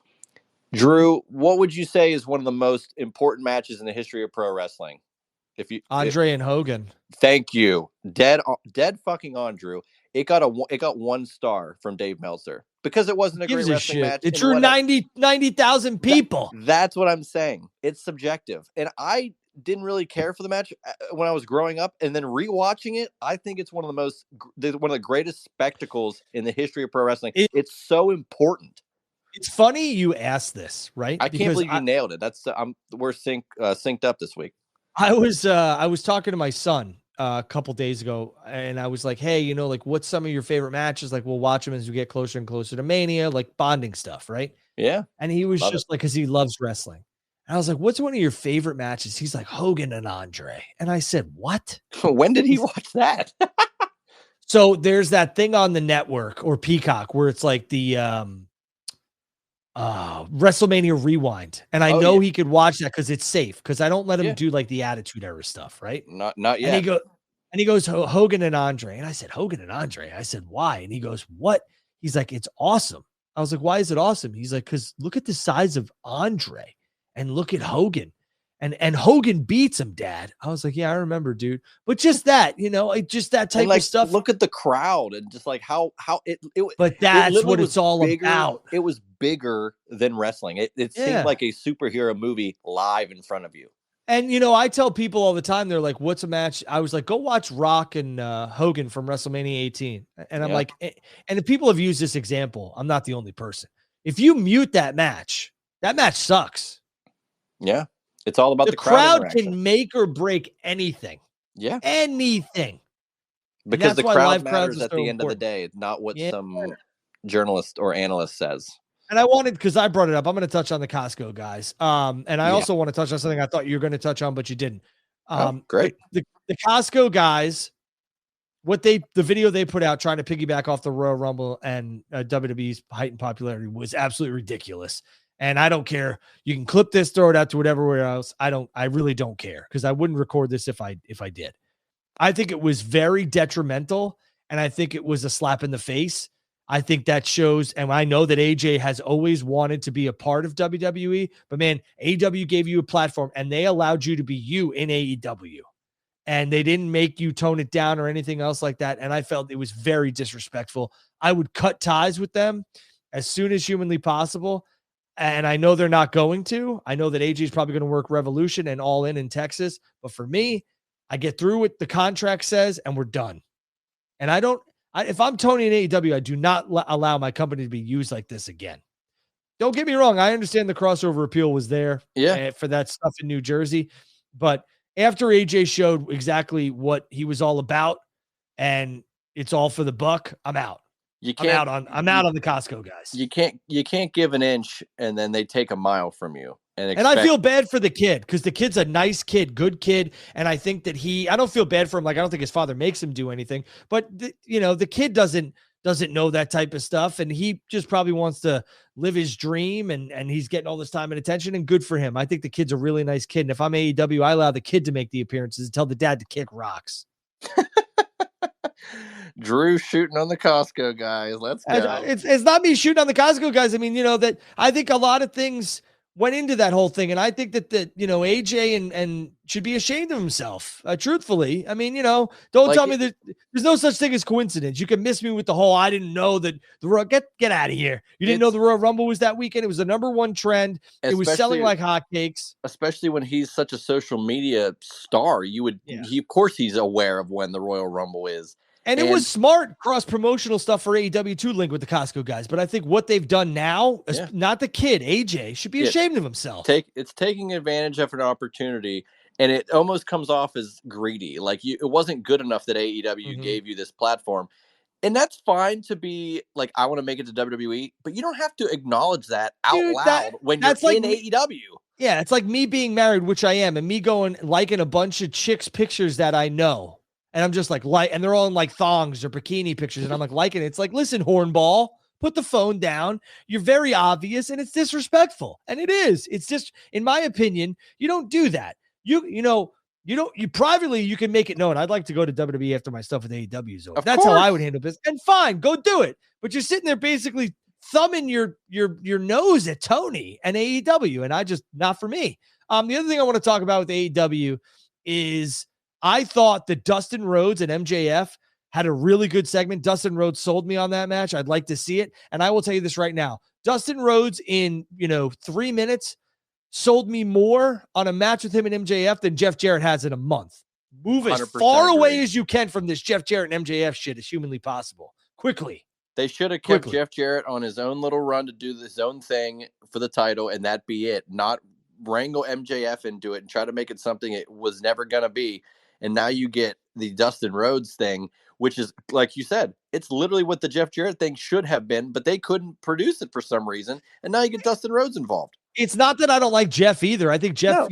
Drew, what would you say is one of the most important matches in the history of pro wrestling? Andre and Hogan. Thank you. Dead fucking on, Drew. It got 1 star from Dave Meltzer because it wasn't a great wrestling match. It drew 90,000 people. That's what I'm saying. It's subjective. And I didn't really care for the match when I was growing up, and then rewatching it, I think it's one of the greatest spectacles in the history of pro wrestling. It's so important. It's funny you asked this, right? I can't believe you nailed it. We're synced up this week. I was talking to my son a couple days ago, and I was like, hey, what's some of your favorite matches? Like, we'll watch them as we get closer and closer to Mania, like bonding stuff, right? Yeah. And he was like, because he loves wrestling. And I was like, what's one of your favorite matches? He's like, Hogan and Andre. And I said, what? When did he watch that? So there's that thing on the network or Peacock where it's like the WrestleMania Rewind. And I know he could watch that because it's safe, because I don't let him do like the Attitude Era stuff, right? Not yet. And he goes, Hogan and Andre. And I said, Hogan and Andre. I said, why? And he goes, what? He's like, it's awesome. I was like, why is it awesome? He's like, because look at the size of Andre and look at Hogan. And Hogan beats him, Dad. I was like, yeah, I remember, dude. But just that, just that type of stuff. Look at the crowd and just like how it. But that's what it's all about. It was bigger than wrestling. It seemed like a superhero movie live in front of you. And, I tell people all the time, they're like, what's a match? I was like, go watch Rock and Hogan from WrestleMania 18. And I'm like, and if people have used this example, I'm not the only person. If you mute that match sucks. Yeah. It's all about the crowd can make or break anything. Yeah. Anything. Because the crowd matters at the end of the day, not what some journalist or analyst says. And I wanted, because I brought it up, I'm going to touch on the Costco guys. And I also want to touch on something I thought you were going to touch on, but you didn't. Great. The Costco guys, the video they put out trying to piggyback off the Royal Rumble and WWE's heightened popularity was absolutely ridiculous. And I don't care. You can clip this, throw it out to whatever else. I really don't care, because I wouldn't record this if I did. I think it was very detrimental, and I think it was a slap in the face. I think that shows, and I know that AJ has always wanted to be a part of WWE, but man, AEW gave you a platform and they allowed you to be you in AEW. And they didn't make you tone it down or anything else like that. And I felt it was very disrespectful. I would cut ties with them as soon as humanly possible. And I know they're not going to. I know that AJ is probably going to work Revolution and All In Texas. But for me, I get through what the contract says and we're done. And if I'm Tony in AEW, I do not allow my company to be used like this again. Don't get me wrong. I understand the crossover appeal was there for that stuff in New Jersey. But after AJ showed exactly what he was all about and it's all for the buck, I'm out. I'm out on the Costco guys. You can't give an inch and then they take a mile from you. And I feel bad for the kid because the kid's a nice kid, good kid. And I think that I don't feel bad for him. Like, I don't think his father makes him do anything, but the kid doesn't know that type of stuff. And he just probably wants to live his dream and he's getting all this time and attention, and good for him. I think the kid's a really nice kid. And if I'm AEW, I allow the kid to make the appearances and tell the dad to kick rocks. Drew shooting on the Costco guys. Let's go. It's not me shooting on the Costco guys. I mean, that I think a lot of things went into that whole thing. And I think that AJ and should be ashamed of himself. Truthfully. I mean, don't tell me that there's no such thing as coincidence. You can miss me with the whole, I didn't know that the Royal, get out of here. You didn't know the Royal Rumble was that weekend. It was the #1 trend. It was selling like hotcakes. Especially when he's such a social media star, of course he's aware of when the Royal Rumble is. And it was smart cross-promotional stuff for AEW to link with the Costco guys. But I think what they've done now, not the kid, AJ, should be ashamed of himself. It's taking advantage of an opportunity, and it almost comes off as greedy. Like, it wasn't good enough that AEW gave you this platform. And that's fine to be like, I want to make it to WWE, but you don't have to acknowledge that out loud when you're in AEW. Yeah, it's like me being married, which I am, and me liking a bunch of chicks' pictures that I know. And I'm just like, and they're all in like thongs or bikini pictures. And I'm like liking it. It's like, listen, hornball, put the phone down. You're very obvious and it's disrespectful. And it is. It's just, in my opinion, you don't do that. You privately, you can make it known. I'd like to go to WWE after my stuff with AEW is over. That's how I would handle business. And fine, go do it. But you're sitting there basically thumbing your nose at Tony and AEW. And not for me. The other thing I want to talk about with AEW is, I thought that Dustin Rhodes and MJF had a really good segment. Dustin Rhodes sold me on that match. I'd like to see it. And I will tell you this right now. Dustin Rhodes in, 3 minutes sold me more on a match with him and MJF than Jeff Jarrett has in a month. Move as far away as you can from this Jeff Jarrett and MJF shit as humanly possible. Quickly. They should have kept Jeff Jarrett on his own little run to do his own thing for the title, and that be it. Not wrangle MJF into it and try to make it something it was never going to be. And now you get the Dustin Rhodes thing, which is, like you said, it's literally what the Jeff Jarrett thing should have been, but they couldn't produce it for some reason. And now you get Dustin Rhodes involved. It's not that I don't like Jeff either. I think Jeff,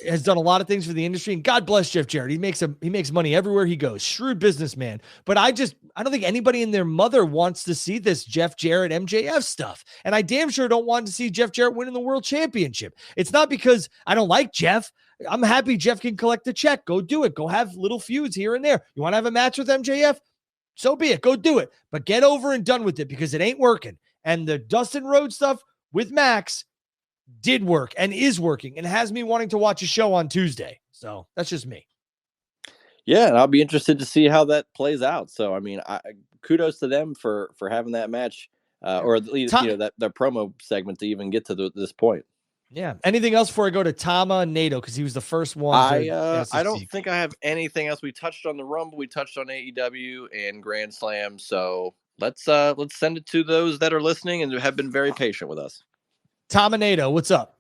has done a lot of things for the industry, and God bless Jeff Jarrett. He makes money everywhere he goes. Shrewd businessman. But I don't think anybody and their mother wants to see this Jeff Jarrett MJF stuff. And I damn sure don't want to see Jeff Jarrett winning the world championship. It's not because I don't like Jeff. I'm happy Jeff can collect the check. Go do it. Go have little feuds here and there. You want to have a match with MJF? So be it. Go do it. But get over and done with it because it ain't working. And the Dustin Rhodes stuff with Max did work and is working and has me wanting to watch a show on Tuesday. So that's just me. Yeah, and I'll be interested to see how that plays out. So, I mean, kudos to them for having that match, or at least that promo segment to even get to this point. Yeah. Anything else before I go to Tama Nato, because he was the first one? I don't think I have anything else. We touched on the Rumble, we touched on AEW and Grand Slam. So let's send it to those that are listening and have been very patient with us. Tama Nato, what's up?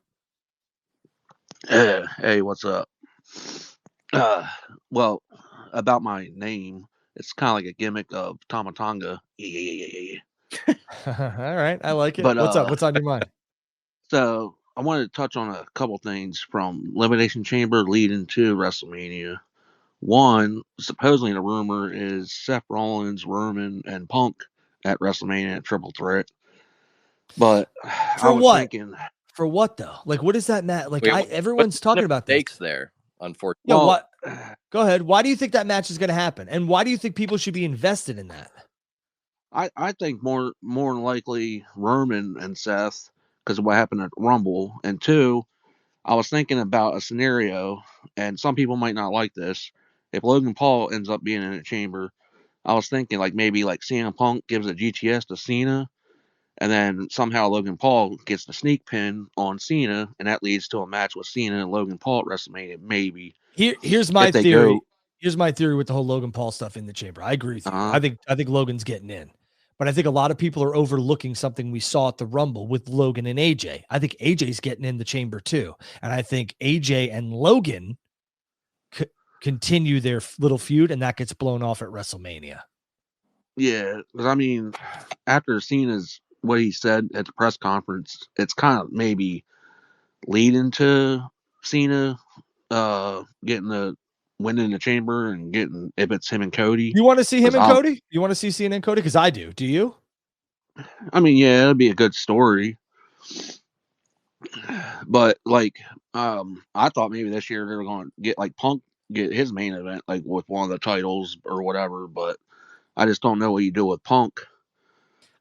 Hey, what's up? Well, about my name, it's kind of like a gimmick of Tama Tonga. Yeah. All right, I like it. But, what's up? What's on your mind? So I wanted to touch on a couple things from Elimination Chamber leading to WrestleMania. One, supposedly the rumor is Seth Rollins, Roman, and Punk at WrestleMania at Triple Threat. But for what though? Like, what does that matter? Like, everyone's talking about this. Stakes there, unfortunately. What? Go ahead. Why do you think that match is going to happen? And why do you think people should be invested in that? I think more than likely Roman and Seth, because of what happened at Rumble. And two, I was thinking about a scenario, and some people might not like this. If Logan Paul ends up being in a chamber, I was thinking maybe CM Punk gives a GTS to Cena, and then somehow Logan Paul gets the sneak pin on Cena, and that leads to a match with Cena and Logan Paul at WrestleMania, maybe. Here's my theory. Here's my theory with the whole Logan Paul stuff in the chamber. I agree with you. I think Logan's getting in. But I think a lot of people are overlooking something we saw at the Rumble with Logan and AJ. I think AJ's getting in the chamber too. And I think AJ and Logan continue their little feud, and that gets blown off at WrestleMania. Yeah, because I mean, after Cena's what he said at the press conference, it's kind of maybe lead into Cena getting the win in the chamber and getting, if it's him and Cody. You want to see him and I'll- Cody? You want to see Cena and Cody? Because I do. Do you? I mean, yeah, it'd be a good story. But like, I thought maybe this year they were going to get like Punk get his main event like with one of the titles or whatever. But I just don't know what you do with Punk.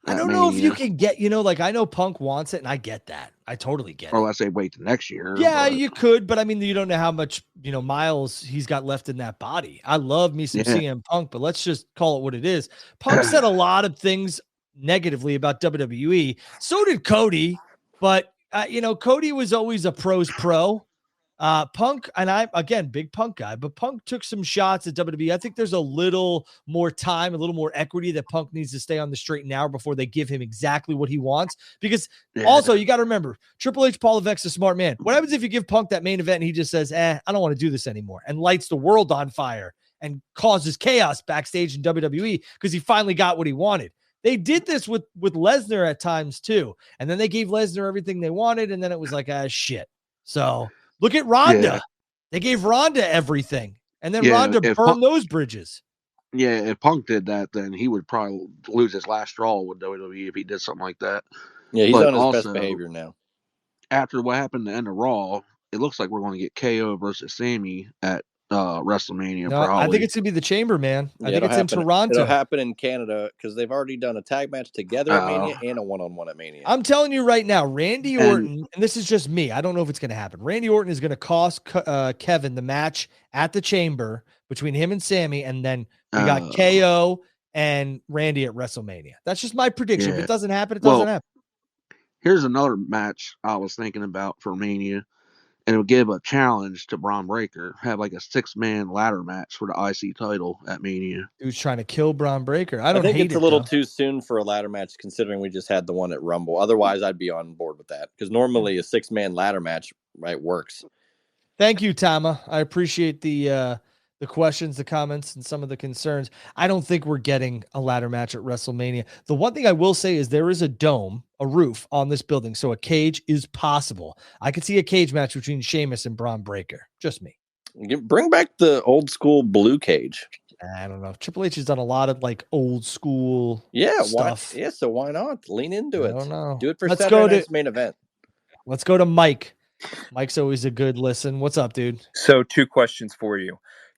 I at don't know if you Mania. can get, like I know Punk wants it, and I get that. I totally get Or it. let's say wait till next year. Yeah, but, you could, but I mean, you don't know how much, miles he's got left in that body. I love me some Yeah. CM Punk, but let's just call it what it is. Punk said a lot of things negatively about WWE. So did Cody, but Cody was always a pro's pro. Punk, and I, again, big Punk guy, but Punk took some shots at WWE. I think there's a little more time, a little more equity that Punk needs to stay on the straight and narrow before they give him exactly what he wants. Because also, you got to remember, Triple H, Paul Levesque's a smart man. What happens if you give Punk that main event and he just says, I don't want to do this anymore, and lights the world on fire and causes chaos backstage in WWE because he finally got what he wanted? They did this with Lesnar at times too. And then they gave Lesnar everything they wanted, and then it was like, shit. So look at Ronda. Yeah. They gave Ronda everything, and then Yeah, Ronda if burned Punk- those bridges. Yeah, if Punk did that, then he would probably lose his last straw with WWE if he did something like that. Yeah, he's But on his best also- behavior now. After what happened to end of Raw, it looks like we're going to get KO versus Sammy at WrestleMania. No, probably. I think it's gonna be the Chamber, man. I Yeah, think it's in Toronto. It'll happen in Canada because they've already done a tag match together at Mania and a one-on-one at Mania. I'm telling you right now, Randy Orton, and this is just me, I don't know if it's going to happen. Randy Orton is going to cost Kevin the match at the Chamber between him and Sammy, and then we got KO and Randy at WrestleMania. That's just my prediction. If Yeah. it doesn't happen, it doesn't happen. Here's another match I was thinking about for Mania, and it would give a challenge to Braun Breaker, have like a 6-man ladder match for the IC title at Mania. Dude's trying to kill Braun Breaker. I think hate it's it, a little though. too soon for a ladder match considering we just had the one at Rumble. Otherwise, I'd be on board with that because normally a 6-man ladder match, works. Thank you, Tama. I appreciate the questions, the comments, and some of the concerns. I don't think we're getting a ladder match at WrestleMania. The one thing I will say is there is a dome, a roof on this building, so a cage is possible. I could see a cage match between Sheamus and Braun Breaker. Just me. Bring back the old school blue cage. I don't know. Triple H has done a lot of old school stuff. So why not lean into it? I don't know. Do it for Let's Saturday go to night's main event. Let's go to Mike. Mike's always a good listen. What's up, dude? So 2 questions for you.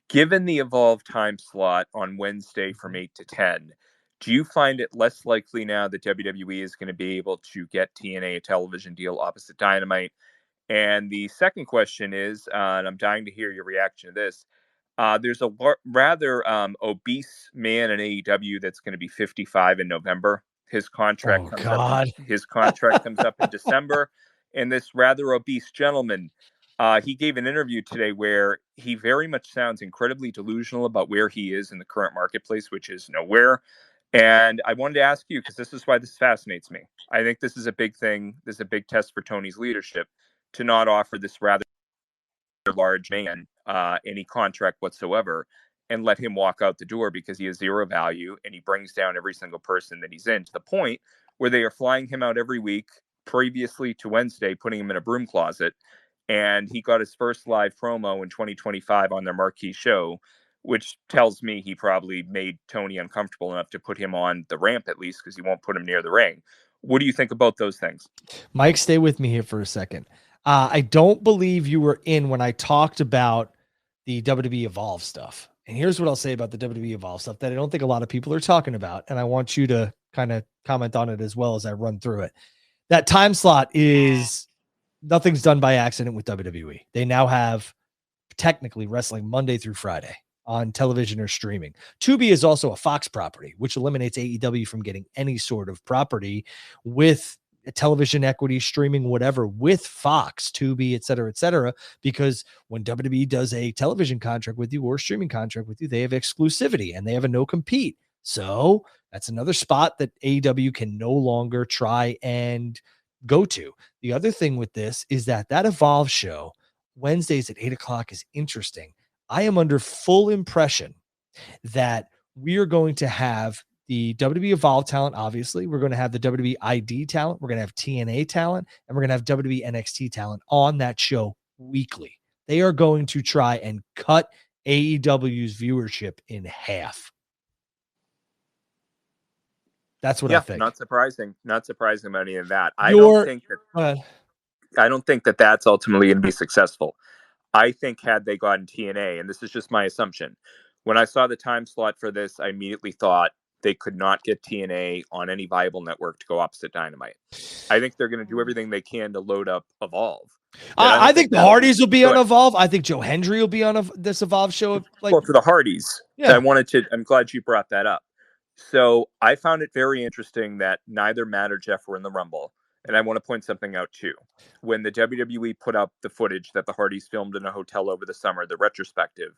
Given the Evolve time slot on Wednesday from 8 to 10, do you find it less likely now that WWE is going to be able to get TNA a television deal opposite Dynamite? And the second question is, and I'm dying to hear your reaction to this, there's a rather obese man in AEW that's going to be 55 in November. His contract comes up in December. And this rather obese gentleman, he gave an interview today where he very much sounds incredibly delusional about where he is in the current marketplace, which is nowhere. And I wanted to ask you, because this is why this fascinates me. I think this is a big thing. This is a big test for Tony's leadership to not offer this rather large man any contract whatsoever and let him walk out the door because he has zero value and he brings down every single person that he's in, to the point where they are flying him out every week previously to Wednesday, putting him in a broom closet. And he got his first live promo in 2025 on their marquee show, which tells me he probably made Tony uncomfortable enough to put him on the ramp at least, because he won't put him near the ring. What do you think about those things? Mike, stay with me here for a second. I don't believe you were in when I talked about the WWE Evolve stuff. And here's what I'll say about the WWE Evolve stuff that I don't think a lot of people are talking about. And I want you to kind of comment on it as well as I run through it. That time slot is nothing's done by accident with WWE. They now have technically wrestling Monday through Friday on television or streaming. Tubi is also a Fox property, which eliminates AEW from getting any sort of property with television equity, streaming, whatever, with Fox, Tubi, et cetera, because when WWE does a television contract with you or streaming contract with you, they have exclusivity and they have a no compete. So that's another spot that AEW can no longer try and go to. The other thing with this is that Evolve show Wednesdays at 8:00 is interesting. I am under full impression that we are going to have the WWE Evolve talent, obviously. We're going to have the WWE ID talent. We're going to have TNA talent, and we're going to have WWE NXT talent on that show weekly. They are going to try and cut AEW's viewership in half. That's what I think. Not surprising. Not surprising about any of that. I don't think that that's ultimately going to be successful. I think had they gotten TNA, and this is just my assumption, when I saw the time slot for this, I immediately thought they could not get TNA on any viable network to go opposite Dynamite. I think they're going to do everything they can to load up Evolve. I think the Hardys will be on Evolve. I think Joe Hendry will be on this Evolve show. Well, for the Hardys, I'm glad you brought that up. So I found it very interesting that neither Matt or Jeff were in the Rumble. And I want to point something out too. When the WWE put up the footage that the Hardys filmed in a hotel over the summer, the retrospective,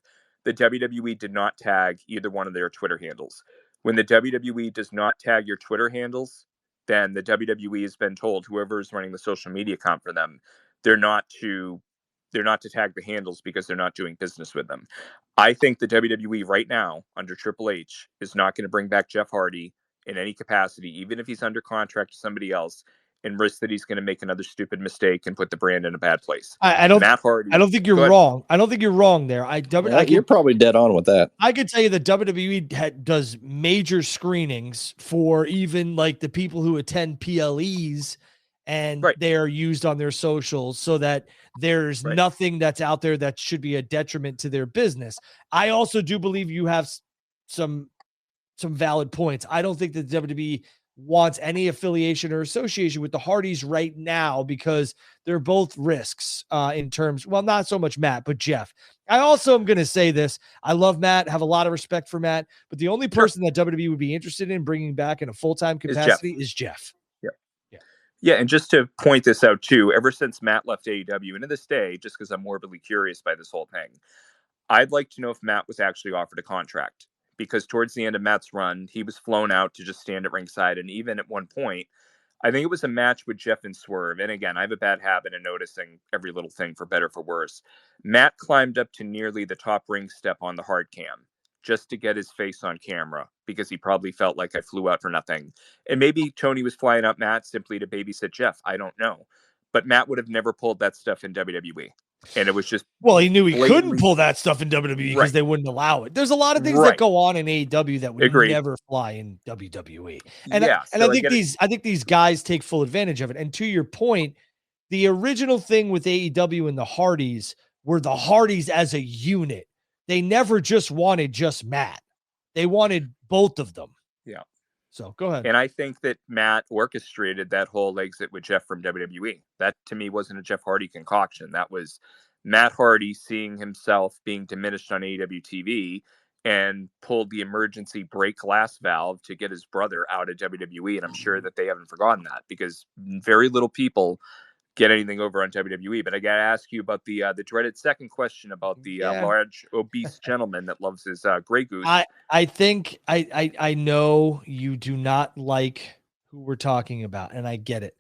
the WWE did not tag either one of their Twitter handles. When the WWE does not tag your Twitter handles, then the WWE has been told, whoever is running the social media account for them, they're not to tag the handles because they're not doing business with them. I think the WWE right now under Triple H is not going to bring back Jeff Hardy in any capacity, even if he's under contract to somebody else, and risk that he's going to make another stupid mistake and put the brand in a bad place. Matt Hardy. I don't think you're wrong. I don't think you're wrong there. You're probably dead on with that. I could tell you that WWE does major screenings for even like the people who attend PLEs, and they are used on their socials so that there's nothing that's out there that should be a detriment to their business. I also do believe you have some valid points. I don't think that WWE wants any affiliation or association with the Hardys right now because they're both risks in terms, well, not so much Matt, but Jeff. I also am going to say this. I love Matt, have a lot of respect for Matt, but the only person that WWE would be interested in bringing back in a full-time capacity is Jeff. Yeah, and just to point this out too, ever since Matt left AEW, and to this day, just because I'm morbidly curious by this whole thing, I'd like to know if Matt was actually offered a contract. Because towards the end of Matt's run, he was flown out to just stand at ringside. And even at one point, I think it was a match with Jeff and Swerve. And again, I have a bad habit of noticing every little thing for better or for worse. Matt climbed up to nearly the top ring step on the hard cam just to get his face on camera because he probably felt like I flew out for nothing. And maybe Tony was flying up Matt simply to babysit Jeff. I don't know. But Matt would have never pulled that stuff in WWE. And it was just, well, he knew he couldn't pull that stuff in WWE because they wouldn't allow it. There's a lot of things that go on in AEW that would never fly in WWE. And I think these guys take full advantage of it. And to your point, the original thing with AEW and the Hardys were the Hardys as a unit. They never just wanted just Matt. They wanted both of them. Yeah. So go ahead. And I think that Matt orchestrated that whole exit with Jeff from WWE. That to me wasn't a Jeff Hardy concoction. That was Matt Hardy seeing himself being diminished on AEW TV and pulled the emergency brake glass valve to get his brother out of WWE. And I'm sure that they haven't forgotten that because very little people get anything over on WWE. But I got to ask you about the dreaded second question about the large obese gentleman that loves his Grey Goose. I think I know you do not like who we're talking about, and I get it.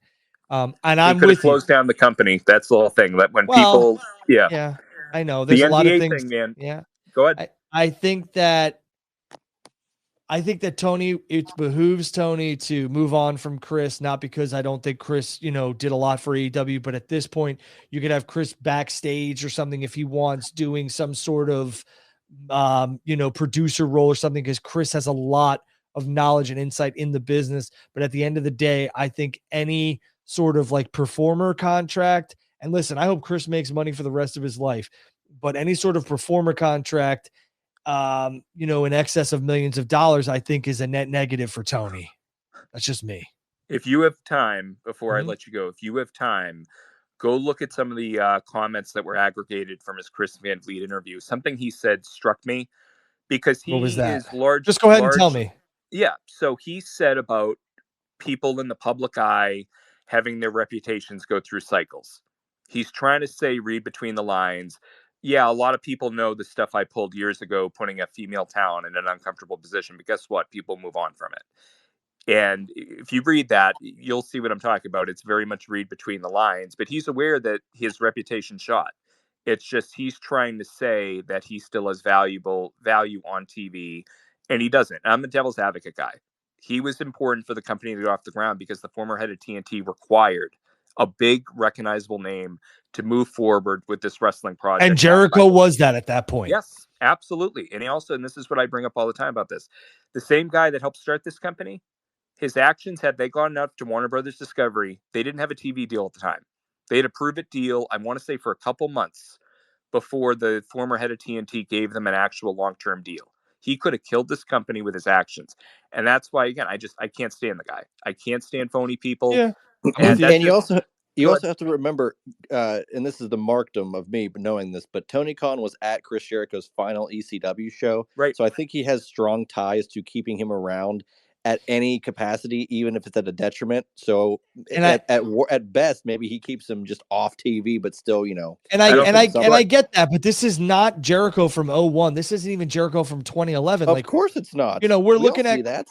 And I'm with you. Closed down the company. That's the whole thing. That when people, yeah, I know there's a lot of things. Man. Yeah, go ahead. I think that Tony, it behooves Tony to move on from Chris, not because I don't think Chris, did a lot for AEW, but at this point you could have Chris backstage or something if he wants, doing some sort of, producer role or something, because Chris has a lot of knowledge and insight in the business. But at the end of the day, I think any sort of like performer contract, and listen, I hope Chris makes money for the rest of his life, but any sort of performer contract, in excess of millions of dollars, I think is a net negative for Tony. That's just me. If you have time, before I let you go, if you have time, go look at some of the comments that were aggregated from his Chris Van Vliet interview. Something he said struck me because he is large. Just go ahead and tell me. Yeah. So he said about people in the public eye having their reputations go through cycles. He's trying to say, read between the lines. Yeah, a lot of people know the stuff I pulled years ago, putting a female talent in an uncomfortable position. But guess what? People move on from it. And if you read that, you'll see what I'm talking about. It's very much read between the lines. But he's aware that his reputation shot. It's just he's trying to say that he still has value on TV, and he doesn't. I'm the devil's advocate guy. He was important for the company to go off the ground because the former head of TNT required a big recognizable name to move forward with this wrestling project. And Jericho was that at that point. Yes, absolutely. And he also, and this is what I bring up all the time about this, the same guy that helped start this company, his actions, had they gone up to Warner Brothers Discovery, they didn't have a TV deal at the time. They had a prove-it deal, I want to say, for a couple months before the former head of TNT gave them an actual long-term deal. He could have killed this company with his actions. And that's why, again, I can't stand the guy. I can't stand phony people. Yeah. And you also have to remember, and this is the markdom of me knowing this, but Tony Khan was at Chris Jericho's final ECW show. Right. So I think he has strong ties to keeping him around at any capacity, even if it's at a detriment. So at best, maybe he keeps him just off TV, but still, you know. And I get that, but this is not Jericho from 01. This isn't even Jericho from 2011. Of course it's not. You know, we're looking at that.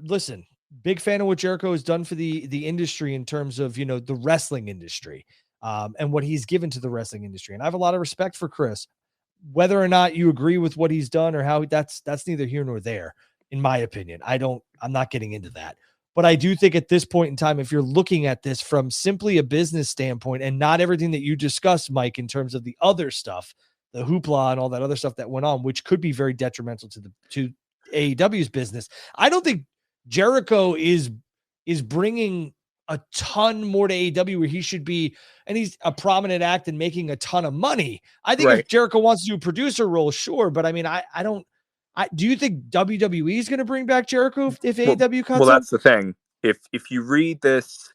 Listen, big fan of what Jericho has done for the industry in terms of, you know, the wrestling industry, and what he's given to the wrestling industry. And I have a lot of respect for Chris. Whether or not you agree with what he's done or how, that's neither here nor there, in my opinion. I'm not getting into that. But I do think at this point in time, if you're looking at this from simply a business standpoint and not everything that you discussed, Mike, in terms of the other stuff, the hoopla and all that other stuff that went on, which could be very detrimental to AEW's business, I don't think Jericho is bringing a ton more to AEW where he should be, and he's a prominent act and making a ton of money. I think if Jericho wants to do a producer role, sure, but I mean, do you think WWE is going to bring back Jericho if AEW cuts him? Well, that's the thing. If you read this,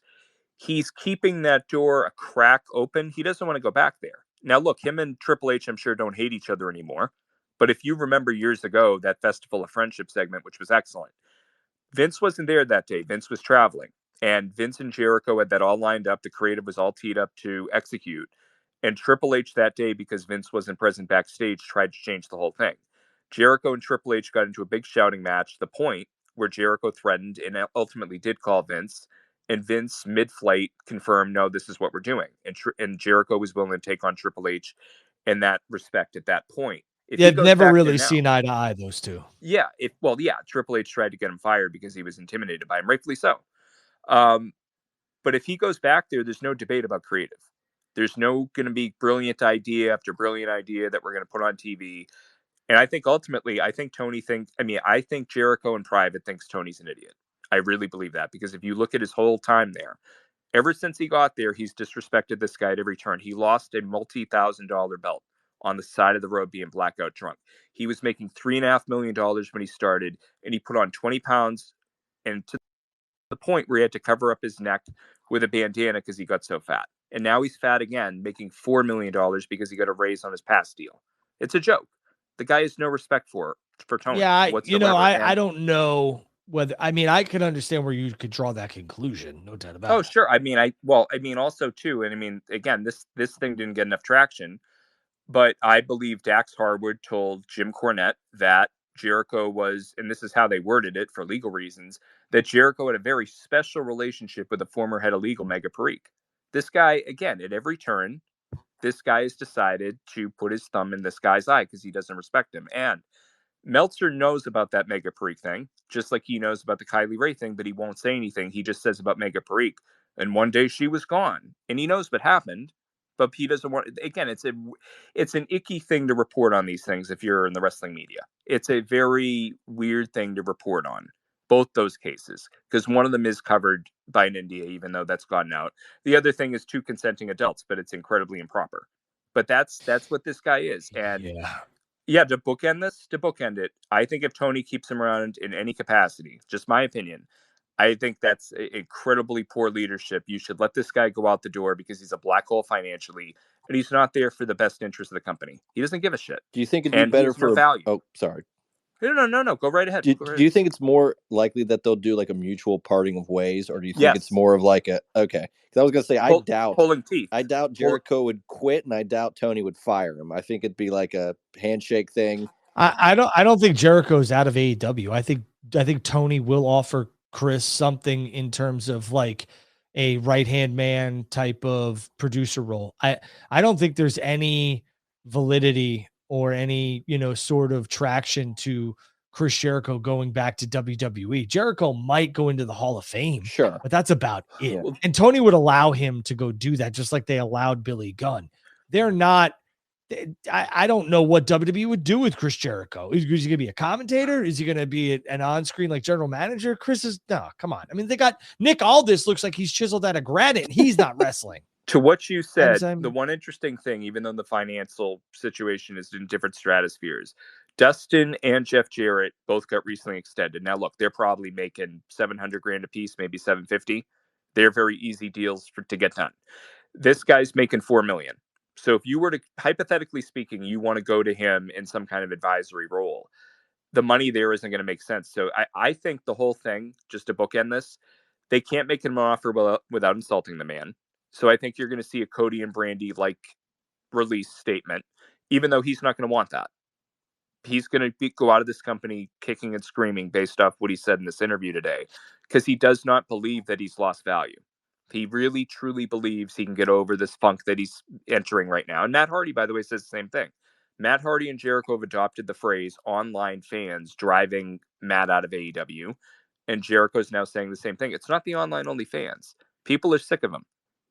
he's keeping that door a crack open. He doesn't want to go back there. Now, look, him and Triple H, I'm sure, don't hate each other anymore. But if you remember years ago, that Festival of Friendship segment, which was excellent, Vince wasn't there that day. Vince was traveling. And Vince and Jericho had that all lined up. The creative was all teed up to execute. And Triple H that day, because Vince wasn't present backstage, tried to change the whole thing. Jericho and Triple H got into a big shouting match, the point where Jericho threatened and ultimately did call Vince. And Vince, mid-flight, confirmed, no, this is what we're doing. And Jericho was willing to take on Triple H in that respect at that point. They've never really seen eye to eye, those two. Yeah. Triple H tried to get him fired because he was intimidated by him, rightfully so. But if he goes back there, there's no debate about creative. There's no going to be brilliant idea after brilliant idea that we're going to put on TV. And I think ultimately, I think Jericho in private thinks Tony's an idiot. I really believe that, because if you look at his whole time there, ever since he got there, he's disrespected this guy at every turn. He lost a multi-$1,000 belt on the side of the road being blackout drunk. He was making $3.5 million when he started, and he put on 20 pounds, and to the point where he had to cover up his neck with a bandana because he got so fat. And now he's fat again, making $4 million because he got a raise on his past deal. It's a joke. The guy has no respect for Tony. Yeah, I don't know whether, I mean, I can understand where you could draw that conclusion, no doubt about it. Oh, sure. Also too, and I mean, again, this thing didn't get enough traction, but I believe Dax Harwood told Jim Cornette that Jericho was, and this is how they worded it for legal reasons, that Jericho had a very special relationship with the former head of legal, Mega Parikh. This guy, again, at every turn, this guy has decided to put his thumb in this guy's eye because he doesn't respect him. And Meltzer knows about that Mega Parikh thing, just like he knows about the Kylie Ray thing, but he won't say anything. He just says about Mega Parikh. And one day she was gone, and he knows what happened, but he doesn't want. Again, it's an icky thing to report on these things if you're in the wrestling media. It's a very weird thing to report on, both those cases, because one of them is covered by an NDA, even though that's gotten out. The other thing is two consenting adults, but it's incredibly improper. But that's what this guy is, and to bookend it, I think if Tony keeps him around in any capacity, just my opinion, I think that's incredibly poor leadership. You should let this guy go out the door because he's a black hole financially, and he's not there for the best interest of the company. He doesn't give a shit. Do you think it'd be better for value? Oh, sorry. No. Go right ahead. Do you think it's more likely that they'll do like a mutual parting of ways, or do you think it's more of like a okay? Because I was gonna say I doubt pulling teeth. I doubt Jericho would quit, and I doubt Tony would fire him. I think it'd be like a handshake thing. I don't think Jericho's out of AEW. I think Tony will offer Chris something in terms of like a right-hand man type of producer role. I don't think there's any validity or any, sort of traction to Chris Jericho going back to WWE. Jericho might go into the Hall of Fame, Sure. but that's about it. Yeah. And Tony would allow him to go do that, just like they allowed Billy Gunn. They're not. I don't know what WWE would do with Chris Jericho. Is he going to be a commentator? Is he going to be an on-screen like general manager? Chris is no, come on. I mean, they got Nick Aldis looks like he's chiseled out of granite and he's not wrestling. To what you said, I'm- the one interesting thing, even though the financial situation is in different stratospheres, Dustin and Jeff Jarrett both got recently extended. Now, look, they're probably making $700,000 a piece, maybe $750,000. They're very easy deals to get done. This guy's making $4 million. So if you were to, hypothetically speaking, you want to go to him in some kind of advisory role, the money there isn't going to make sense. So I think the whole thing, just to bookend this, they can't make him an offer without insulting the man. So I think you're going to see a Cody and Brandy like release statement, even though he's not going to want that. He's going to go out of this company kicking and screaming based off what he said in this interview today, because he does not believe that he's lost value. He really, truly believes he can get over this funk that he's entering right now. And Matt Hardy, by the way, says the same thing. Matt Hardy and Jericho have adopted the phrase online fans driving Matt out of AEW. And Jericho's now saying the same thing. It's not the online only fans. People are sick of him.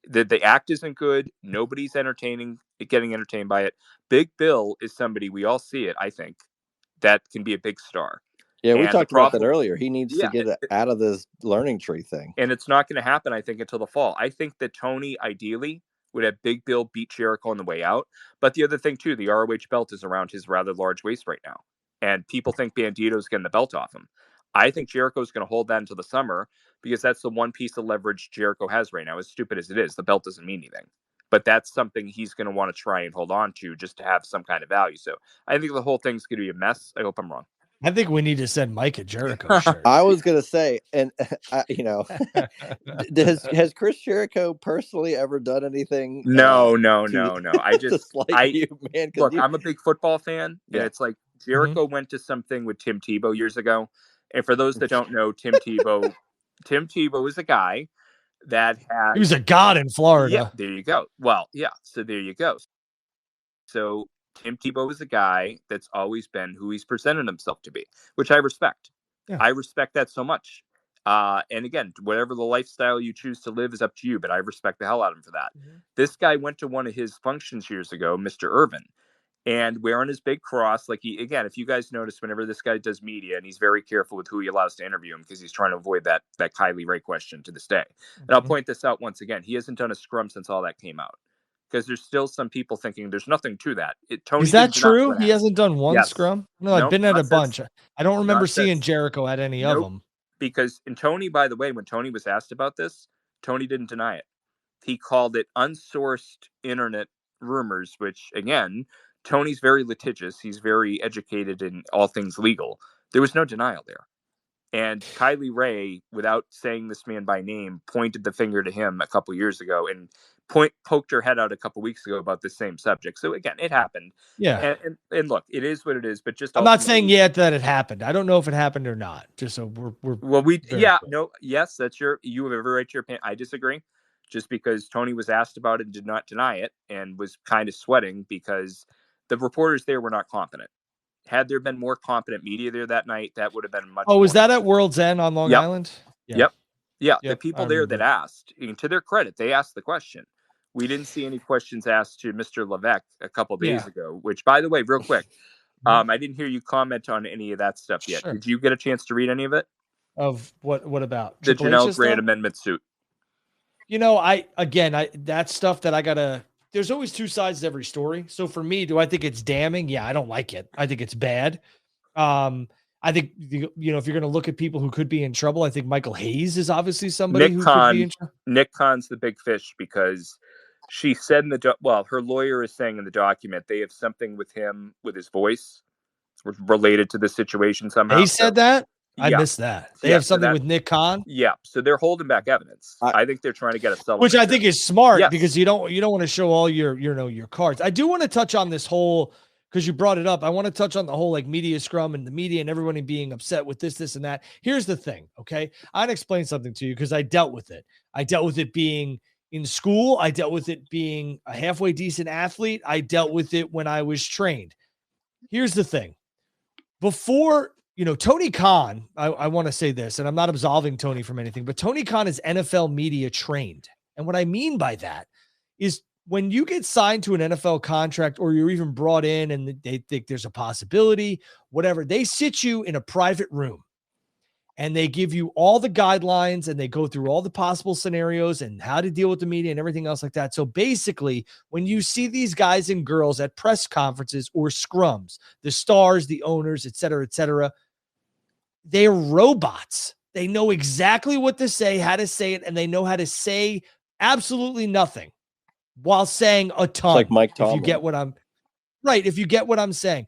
The act isn't good. Nobody's getting entertained by it. Big Bill is somebody, we all see it, I think, that can be a big star. Yeah, we And talked the about that problem- earlier. He needs to get out of this learning tree thing. And it's not going to happen, I think, until the fall. I think that Tony, ideally, would have Big Bill beat Jericho on the way out. But the other thing, too, the ROH belt is around his rather large waist right now. And people think Bandito's getting the belt off him. I think Jericho's going to hold that until the summer, because that's the one piece of leverage Jericho has right now. As stupid as it is, the belt doesn't mean anything. But that's something he's going to want to try and hold on to just to have some kind of value. So I think the whole thing's going to be a mess. I hope I'm wrong. I think we need to send Mike a Jericho shirt. I was going to say, and has Chris Jericho personally ever done anything? No. I to just, slight you, man. Look, I'm a big football fan, Yeah. and it's like Jericho went to something with Tim Tebow years ago. And for those that don't know, Tim Tebow is a guy that had. He was a god in Florida. Yeah, there you go. Well, yeah, so there you go. So Tim Tebow is a guy that's always been who he's presented himself to be, which I respect. Yeah. I respect that so much. And again, whatever the lifestyle you choose to live is up to you, but I respect the hell out of him for that. Mm-hmm. This guy went to one of his functions years ago, Mr. Irvin, and wearing his big cross. Like if you guys notice, whenever this guy does media, and he's very careful with who he allows to interview him, because he's trying to avoid that Kylie Ray question to this day. And I'll point this out once again. He hasn't done a scrum since all that came out, because there's still some people thinking there's nothing to that. Tony Is that didn't deny true? what He happened. hasn't done one Yes. scrum? No, I've Nope, been at not a bunch. since- I don't remember not seeing since- Jericho at any of Nope. them. Because, and Tony, by the way, when Tony was asked about this, Tony didn't deny it. He called it unsourced internet rumors, which, again, Tony's very litigious. He's very educated in all things legal. There was no denial there. And Kylie Ray, without saying this man by name, pointed the finger to him a couple years ago and poked her head out a couple weeks ago about the same subject. So again, it happened. Yeah. And look, it is what it is. But just I'm not saying yet that it happened. I don't know if it happened or not. Just so we're well, very clear. yes, you have every right to your opinion. I disagree. Just because Tony was asked about it and did not deny it and was kind of sweating because the reporters there were not competent. Had there been more competent media there that night, that would have been much. Oh, was more that at World's End on Long Yep. Island? Yep. Yeah, the Yep, people I there remember. that asked, and to their credit, they asked the question. We didn't see any questions asked to Mr. Levesque a couple days ago, which, by the way, real quick, I didn't hear you comment on any of that stuff yet. Sure. Did you get a chance to read any of it? Of what about The Triple Janelle H's Grant stuff? amendment suit. That's stuff that I gotta. There's always two sides to every story. So for me, do I think it's damning? Yeah, I don't like it. I think it's bad. I think if you're going to look at people who could be in trouble, I think Michael Hayes is obviously somebody Nick who Khan, could be in trouble. Nick Khan's the big fish because she said in her lawyer is saying in the document they have something with him with his voice related to the situation somehow. He said that. I yeah. missed that. They Yeah, have so something that- with Nick Khan, Yeah, so they're holding back evidence. I think they're trying to get a settlement. which I think is smart Yes. because you don't want to show all your cards. I do want to touch on this whole, because you brought it up. I want to touch on the whole like media scrum and the media and everybody being upset with this and that. Here's the thing, okay? I'd explain something to you because I dealt with it. I dealt with it being in school. I dealt with it being a halfway decent athlete. I dealt with it when I was trained. Here's the thing. Before, Tony Khan, I want to say this, and I'm not absolving Tony from anything, but Tony Khan is NFL media trained. And what I mean by that is when you get signed to an NFL contract or you're even brought in and they think there's a possibility, whatever, they sit you in a private room and they give you all the guidelines and they go through all the possible scenarios and how to deal with the media and everything else like that. So basically, when you see these guys and girls at press conferences or scrums, the stars, the owners, et cetera, they're robots. They know exactly what to say, how to say it, and they know how to say absolutely nothing while saying a ton. It's like Mike Tomlin. If you get what I'm saying.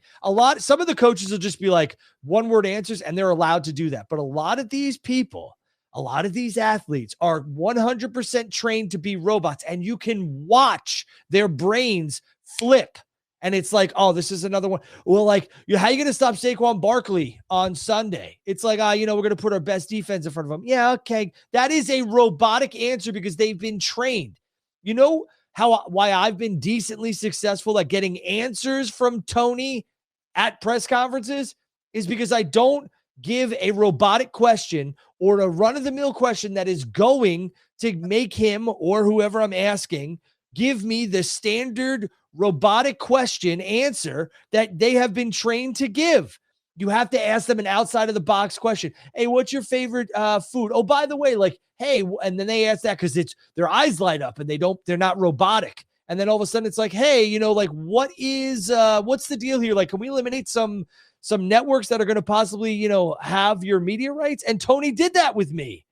Some of the coaches will just be like one-word answers, and they're allowed to do that. But a lot of these people, a lot of these athletes are 100% trained to be robots, and you can watch their brains flip. And it's like, oh, this is another one. Well, like, how are you going to stop Saquon Barkley on Sunday? It's like, we're going to put our best defense in front of him. Yeah, okay. That is a robotic answer because they've been trained. You know why I've been decently successful at getting answers from Tony at press conferences is because I don't give a robotic question or a run-of-the-mill question that is going to make him or whoever I'm asking give me the standard robotic question answer that they have been trained to give. You have to ask them an outside of the box question. Hey, what's your favorite food? Oh, by the way, like, hey, and then they ask that because their eyes light up and they're not robotic. And then all of a sudden it's like, hey, like what's the deal here? Like, can we eliminate some networks that are going to possibly, have your media rights? And Tony did that with me.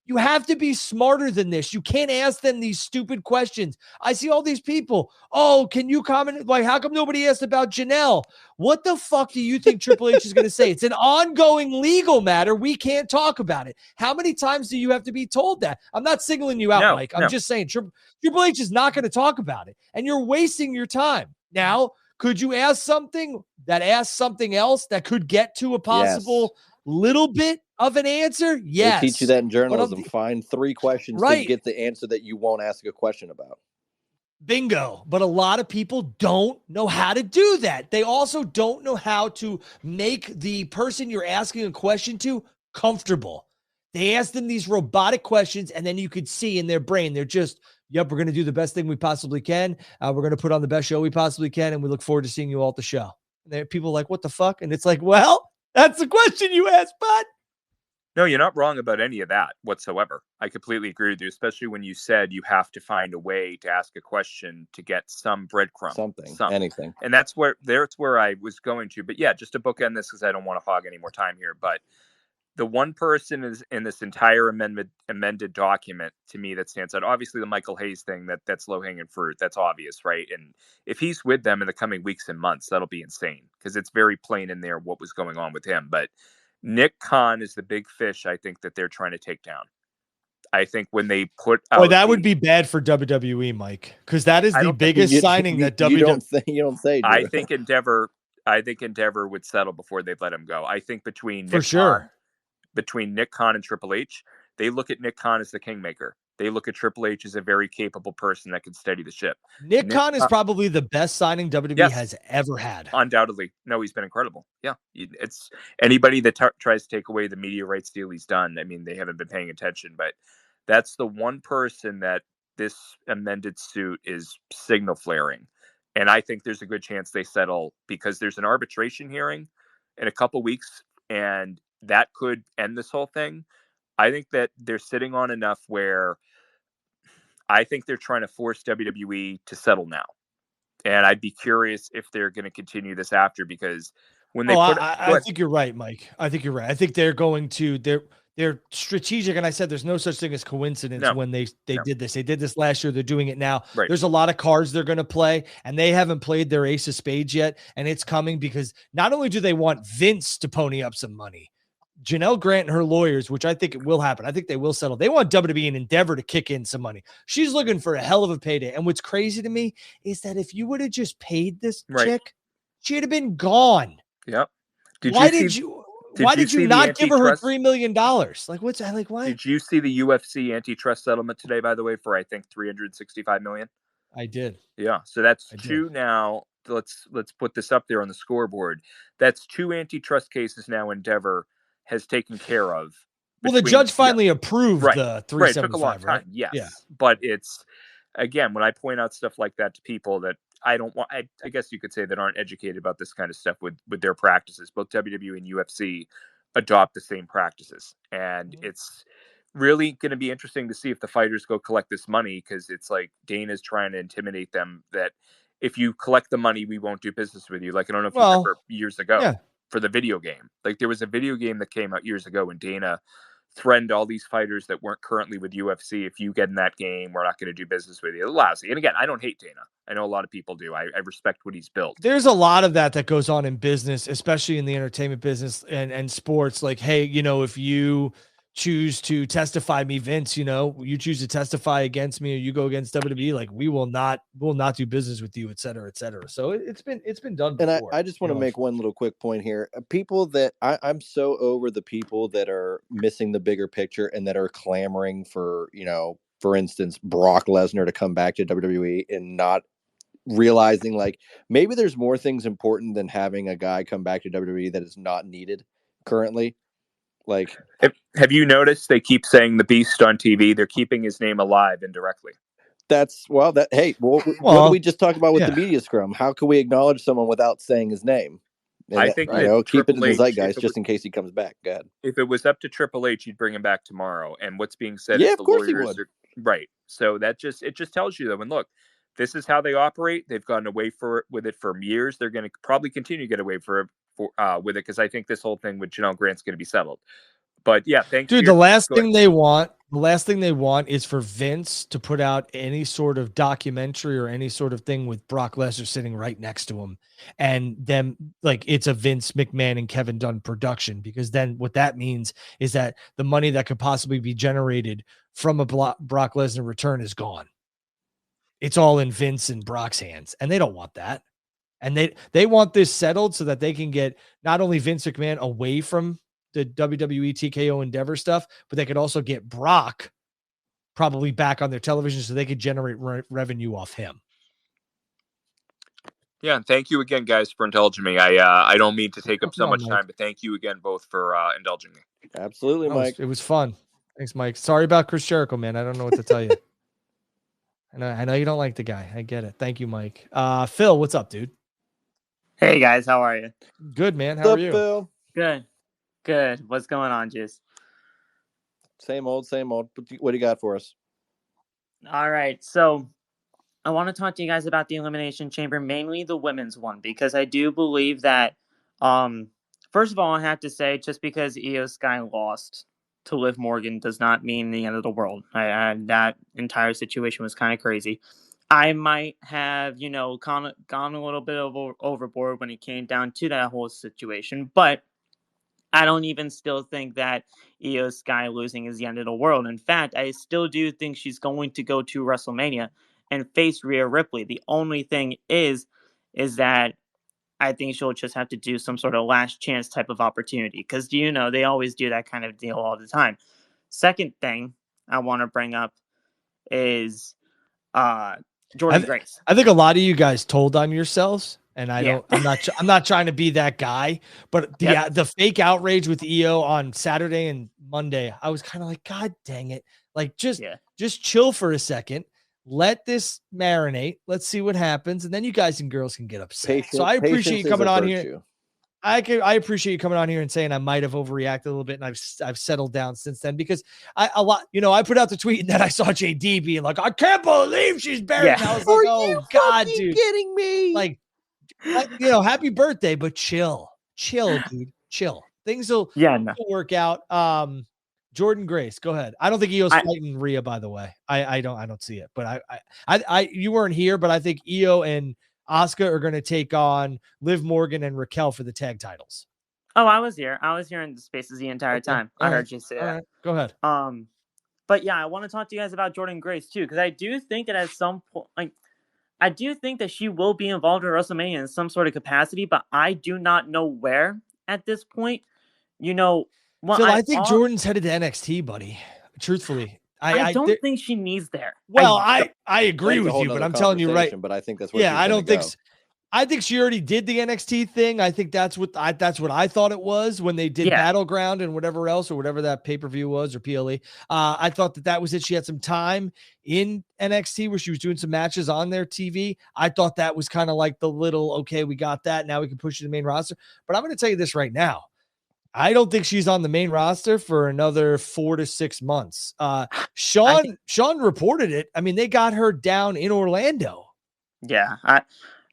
You have to be smarter than this. You can't ask them these stupid questions. I see all these people. Oh, can you comment? Like, how come nobody asked about Janelle? What the fuck do you think Triple H is going to say? It's an ongoing legal matter. We can't talk about it. How many times do you have to be told that? I'm not singling you out, Mike. I'm just saying Triple H is not going to talk about it. And you're wasting your time. Now, could you ask something that asks something else that could get to a possible little bit of an answer? Yes. They teach you that in journalism. Find 3 questions to get the answer that you won't ask a question about. Bingo. But a lot of people don't know how to do that. They also don't know how to make the person you're asking a question to comfortable. They ask them these robotic questions, and then you could see in their brain, they're just, yep, we're going to do the best thing we possibly can. We're going to put on the best show we possibly can, and we look forward to seeing you all at the show. And people are like, what the fuck? And it's like, well, that's the question you asked, bud. No, you're not wrong about any of that whatsoever. I completely agree with you, especially when you said you have to find a way to ask a question to get some breadcrumb. Something. Anything. And that's where I was going to. But yeah, just to bookend this because I don't want to hog any more time here. But the one person is in this entire amended document to me that stands out. Obviously, the Michael Hayes thing, that's low-hanging fruit. That's obvious, right? And if he's with them in the coming weeks and months, that'll be insane because it's very plain in there what was going on with him. But Nick Khan is the big fish I think that they're trying to take down. I think when they put out that would be bad for WWE, Mike, because that is the biggest signing that WWE. You don't say. I think Endeavor would settle before they'd let him go. I think between Nick Khan and Triple H, they look at Nick Khan as the kingmaker. They look at Triple H as a very capable person that can steady the ship. Nick Khan is probably the best signing WWE has ever had. Undoubtedly. No, he's been incredible. Yeah. It's anybody that tries to take away the media rights deal he's done. I mean, they haven't been paying attention, but that's the one person that this amended suit is signal flaring. And I think there's a good chance they settle because there's an arbitration hearing in a couple weeks, and that could end this whole thing. I think that they're sitting on enough where I think they're trying to force WWE to settle now. And I'd be curious if they're going to continue this after, because when they I think you're right, Mike. I think you're right. I think they're going to, they're strategic. And I said, there's no such thing as coincidence when they did this. They did this last year. They're doing it now. Right. There's a lot of cards they're going to play, and they haven't played their ace of spades yet. And it's coming because not only do they want Vince to pony up some money, Janelle Grant and her lawyers, which I think it will happen. I think they will settle. They want WWE and Endeavor to kick in some money. She's looking for a hell of a payday. And what's crazy to me is that if you would have just paid this chick, she'd have been gone. Yep. Why did you not give her $3 million? Like, what's that? Like, why? Did you see the UFC antitrust settlement today, by the way, for I think $365 million? I did. Yeah. So that's two now let's put this up there on the scoreboard. That's 2 antitrust cases now Endeavor has taken care of. Well, the judge finally approved the 375, right. It took a long time, yes. Yeah. But it's, again, when I point out stuff like that to people that I don't want, I guess you could say that aren't educated about this kind of stuff with their practices, both WWE and UFC adopt the same practices. And it's really going to be interesting to see if the fighters go collect this money, because it's like Dana's trying to intimidate them that if you collect the money, we won't do business with you. Like, I don't know if you remember years ago for the video game. Like, there was a video game that came out years ago, and Dana threatened all these fighters that weren't currently with UFC, if you get in that game, we're not going to do business with you. Lousy. And again, I don't hate Dana. I know a lot of people do. I respect what he's built. There's a lot of that goes on in business, especially in the entertainment business and sports. Like, hey, if you choose to testify me, Vince, you choose to testify against me, or you go against WWE, like, we'll not do business with you, et cetera, et cetera. So it's been done before. And I just want to make one little quick point here. People that I'm so over the people that are missing the bigger picture and that are clamoring for, for instance, Brock Lesnar to come back to WWE, and not realizing, like, maybe there's more things important than having a guy come back to WWE that is not needed currently. Like, have you noticed they keep saying the Beast on TV? They're keeping his name alive indirectly. What did we just talk about with the media scrum? How can we acknowledge someone without saying his name? And I think keep it in the zeitgeist just in case he comes back. Go ahead. If it was up to Triple H, he'd bring him back tomorrow. And what's being said, of course he would. Right. So it just tells you, though. And look, this is how they operate. They've gotten away with it for years. They're going to probably continue to get away with it, because I think this whole thing with Janelle Grant's going to be settled. But yeah, thanks. Dude, the last thing they want is for Vince to put out any sort of documentary or any sort of thing with Brock Lesnar sitting right next to him, and them, like, it's a Vince McMahon and Kevin Dunn production, because then what that means is that the money that could possibly be generated from a Brock Lesnar return is gone. It's all in Vince and Brock's hands, and they don't want that. And they want this settled so that they can get not only Vince McMahon away from the WWE TKO Endeavor stuff, but they could also get Brock probably back on their television so they could generate revenue off him. Yeah, and thank you again, guys, for indulging me. I don't mean to take up so much time, but thank you again both for indulging me. Absolutely, Mike. It was fun. Thanks, Mike. Sorry about Chris Jericho, man. I don't know what to tell you. I know you don't like the guy. I get it. Thank you, Mike. Phil, what's up, dude? Hey, guys. How are you? Good, man. How are you? Phil? Good. What's going on, Juice? Same old. What do you got for us? All right. So I want to talk to you guys about the Elimination Chamber, mainly the women's one, because I do believe that, first of all, I have to say, just because Io Sky lost to Liv Morgan does not mean the end of the world. That entire situation was kind of crazy. I might have, gone a little bit overboard when it came down to that whole situation, but I don't even still think that Io Sky losing is the end of the world. In fact, I still do think she's going to go to WrestleMania and face Rhea Ripley. The only thing is that I think she'll just have to do some sort of last chance type of opportunity, because they always do that kind of deal all the time. Second thing I want to bring up is Jordynne Grace. I think a lot of you guys told on yourselves. And I'm not trying to be that guy, but the fake outrage with Io on Saturday and Monday, I was kind of like, God dang it. Like, just chill for a second. Let this marinate. Let's see what happens. And then you guys and girls can get upset. So I appreciate you coming on here. I appreciate you coming on here and saying I might have overreacted a little bit, and I've settled down since then, because I put out the tweet and then I saw JD being like, I can't believe she's buried. Yeah. And I was like, oh God, dude, kidding me? Like, happy birthday, but chill, dude, chill. Things will work out. Jordynne Grace, go ahead. I don't think Io's fighting Rhea, by the way. I don't see it, but I you weren't here, but I think Io and Asuka are going to take on Liv Morgan and Raquel for the tag titles. Oh, I was here. I was here in the spaces the entire time. I heard you say that. Right. Go ahead. But yeah, I want to talk to you guys about Jordynne Grace too, because I do think that at some point, I do think that she will be involved in WrestleMania in some sort of capacity, but I do not know where at this point. Phil, I think Jordan's headed to NXT, buddy. Truthfully, I don't think she needs there. Well, I agree with you, but I'm telling you right. But I think that's where. I don't think. I think she already did the NXT thing. I think that's what I thought it was when they did Battleground and whatever else, or whatever that pay-per-view was, or PLE. I thought that was it. She had some time in NXT where she was doing some matches on their TV. I thought that was kind of like the little, okay, we got that. Now we can push to the main roster. But I'm going to tell you this right now. I don't think she's on the main roster for another 4 to 6 months. Sean reported it. I mean, they got her down in Orlando. Yeah.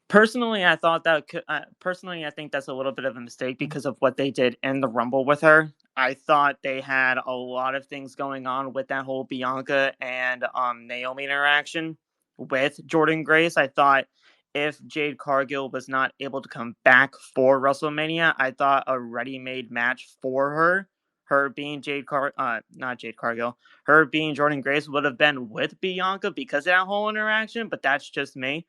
Personally, I thought that I think that's a little bit of a mistake because of what they did in the Rumble with her. I thought they had a lot of things going on with that whole Bianca and Naomi interaction with Jordynne Grace. I thought if Jade Cargill was not able to come back for WrestleMania, I thought a ready-made match for her being not Jade Cargill, her being Jordynne Grace would have been with Bianca because of that whole interaction, but that's just me.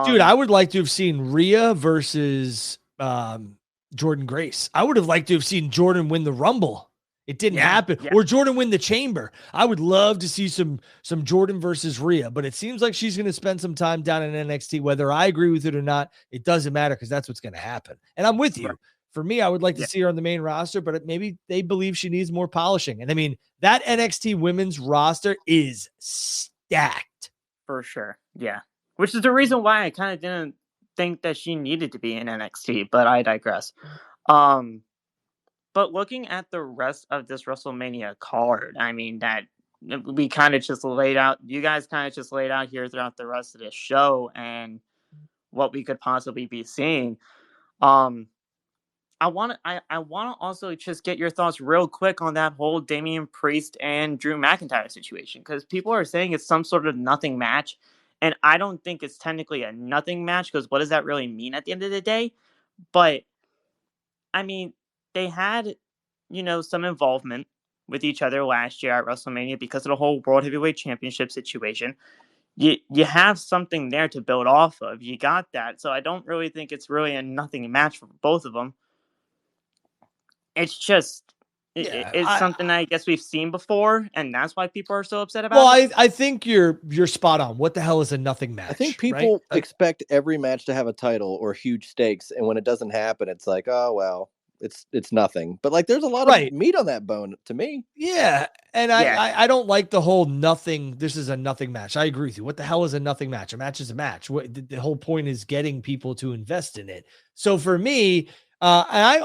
Dude, I would like to have seen Rhea versus Jordynne Grace. I would have liked to have seen Jordynne win the Rumble. It didn't happen. Yeah. Or Jordynne win the Chamber. I would love to see some Jordynne versus Rhea, but it seems like she's going to spend some time down in NXT. Whether I agree with it or not, it doesn't matter because that's what's going to happen. And I'm with you. Right. For me, I would like to see her on the main roster, but maybe they believe she needs more polishing. And I mean, that NXT women's roster is stacked. For sure. Yeah. Which is the reason why I kind of didn't think that she needed to be in NXT, but I digress. But looking at the rest of this WrestleMania card, I mean, that we kind of just laid out, you guys kind of just laid out here throughout the rest of this show and what we could possibly be seeing. I want to also just get your thoughts real quick on that whole Damian Priest and Drew McIntyre situation, because people are saying it's some sort of nothing match. And I don't think it's technically a nothing match, because what does that really mean at the end of the day? But, I mean, they had, some involvement with each other last year at WrestleMania because of the whole World Heavyweight Championship situation. You have something there to build off of. You got that. So I don't really think it's really a nothing match for both of them. It's just... It's something I guess we've seen before, and that's why people are so upset about it. Well, I think you're spot on. What the hell is a nothing match? I think people expect every match to have a title or huge stakes, and when it doesn't happen, it's like, oh well, it's nothing. But like, there's a lot of meat on that bone to me. Yeah, and I don't like the whole nothing. This is a nothing match. I agree with you. What the hell is a nothing match? A match is a match. The whole point is getting people to invest in it. So for me, and I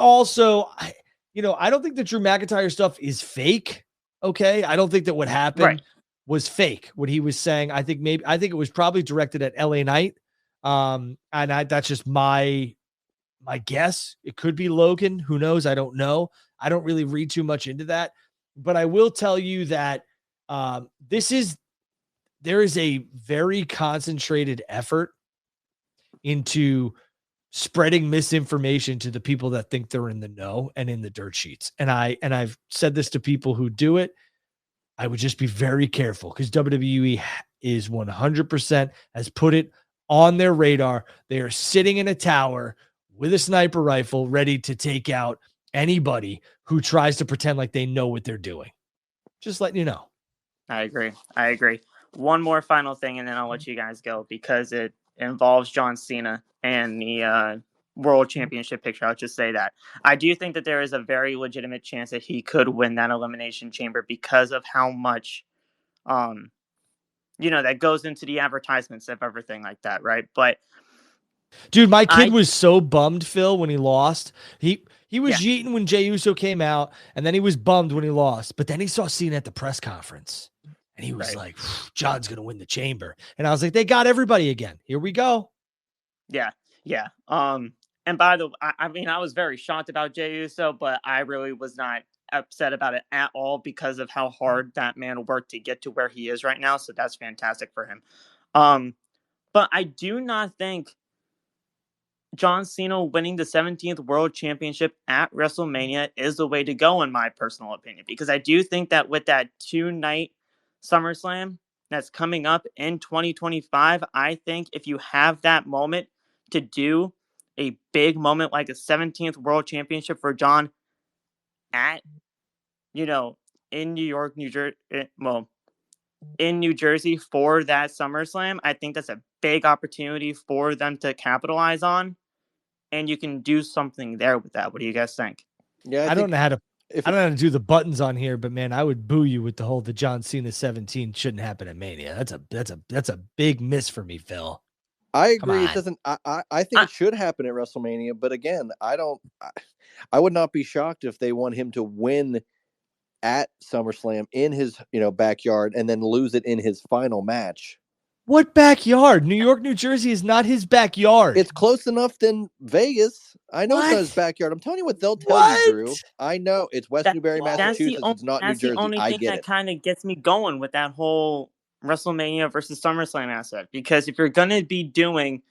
don't think the Drew McIntyre stuff is fake. Okay. I don't think that what happened was fake. What he was saying, I think it was probably directed at LA Knight. And that's just my guess. It could be Logan. Who knows? I don't know. I don't really read too much into that, but I will tell you that there is a very concentrated effort into spreading misinformation to the people that think they're in the know and in the dirt sheets. And I've said this to people who do it. I would just be very careful, because WWE is 100% has put it on their radar. They are sitting in a tower with a sniper rifle ready to take out anybody who tries to pretend like they know what they're doing. Just letting you know. I agree. One more final thing, and then I'll let you guys go, because it involves John Cena and the World Championship picture. I'll just say that I do think that there is a very legitimate chance that he could win that Elimination Chamber because of how much, that goes into the advertisements of everything like that, right? But dude, my kid was so bummed, Phil, when he lost. He was yeeting when Jey Uso came out, and then he was bummed when he lost. But then he saw Cena at the press conference, and he was like, John's going to win the Chamber. And I was like, they got everybody again. Here we go. Yeah. And by the way, I was very shocked about Jey Uso, but I really was not upset about it at all because of how hard that man worked to get to where he is right now. So that's fantastic for him. But I do not think John Cena winning the 17th World Championship at WrestleMania is the way to go, in my personal opinion, because I do think that with that 2-night SummerSlam that's coming up in 2025, I think if you have that moment to do a big moment like a 17th World Championship for John at, in New York, in New Jersey for that SummerSlam, I think that's a big opportunity for them to capitalize on, and you can do something there with that. What do you guys think? Yeah, I don't know how to. if I don't know how to do the buttons on here, but man, I would boo you with the John Cena 17 shouldn't happen at Mania. That's a big miss for me, Phil. I Come agree. It on. doesn't. I think it should happen at WrestleMania, but again, I would not be shocked if they want him to win at SummerSlam in his backyard and then lose it in his final match. What backyard? New York, New Jersey is not his backyard. It's close enough than Vegas. I know it's not his What? backyard. I'm telling you what they'll tell you, Drew. What? I know it's West Newbury, Massachusetts. It's not New That's the Jersey. only I thing get that it. kind of gets me going with that whole WrestleMania versus SummerSlam aspect. Because if you're gonna be doing,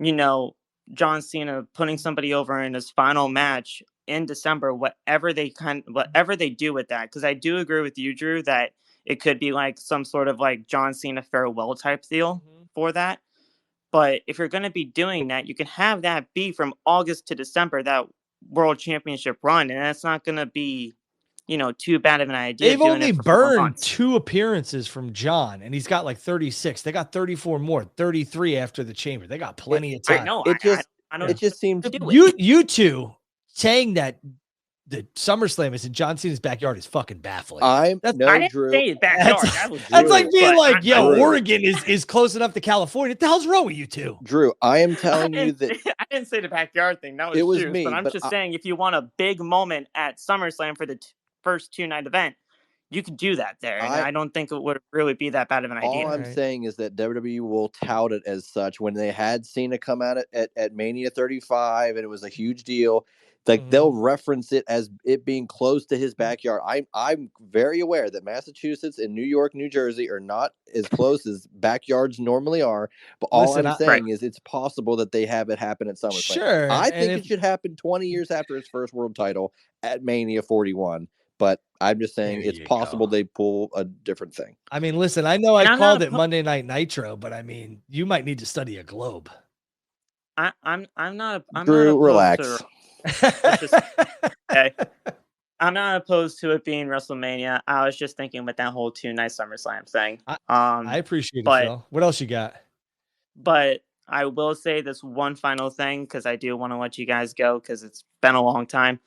John Cena putting somebody over in his final match in December, whatever they do with that, because I do agree with you, Drew, that it could be like some sort of like John Cena farewell type deal for that. But if you're going to be doing that, you can have that be from August to December, that World Championship run, and that's not going to be, too bad of an idea. They've doing only it for 4 burned months. 2 appearances from John, and he's got like 36. They got 34 more, 33 after the chamber. They got plenty of time. I know. It just I don't. it just seems You two saying that the SummerSlam is in John Cena's backyard is fucking baffling. I didn't Drew. say it backyard. That was That's like being but like, Drew. Oregon is close enough to California. What the hell's wrong with you two? Drew, I am telling you that I didn't say the backyard thing. That was it was Juice, me, but I'm but just saying, if you want a big moment at SummerSlam for the first 2-night event, you could do that there. And I don't think it would really be that bad of an idea. All I'm saying is that WWE will tout it as such. When they had Cena come out at Mania 35, and it was a huge deal, like they'll reference it as it being close to his backyard. I'm very aware that Massachusetts and New York, New Jersey are not as close as backyards normally are. But all I'm saying is it's possible that they have it happen at SummerSlam. Sure, I think it should happen 20 years after his first world title at Mania 41. But I'm just saying it's possible they pull a different thing. I mean, listen, I know I called it Monday Night Nitro, but I mean, you might need to study a globe. I'm not. Drew, relax. Okay. I'm not opposed to it being WrestleMania. I was just thinking with that whole 2-night SummerSlam thing. I appreciate it, Phil. What else you got? But I will say this one final thing, because I do want to let you guys go because it's been a long time.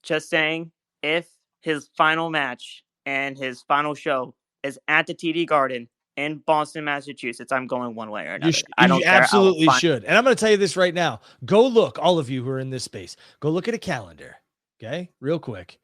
Just saying, if his final match and his final show is at the TD Garden in Boston, Massachusetts, I'm going one way or another. I don't care. Absolutely should. And I'm going to tell you this right now. Go look, all of you who are in this space, go look at a calendar. Okay, real quick.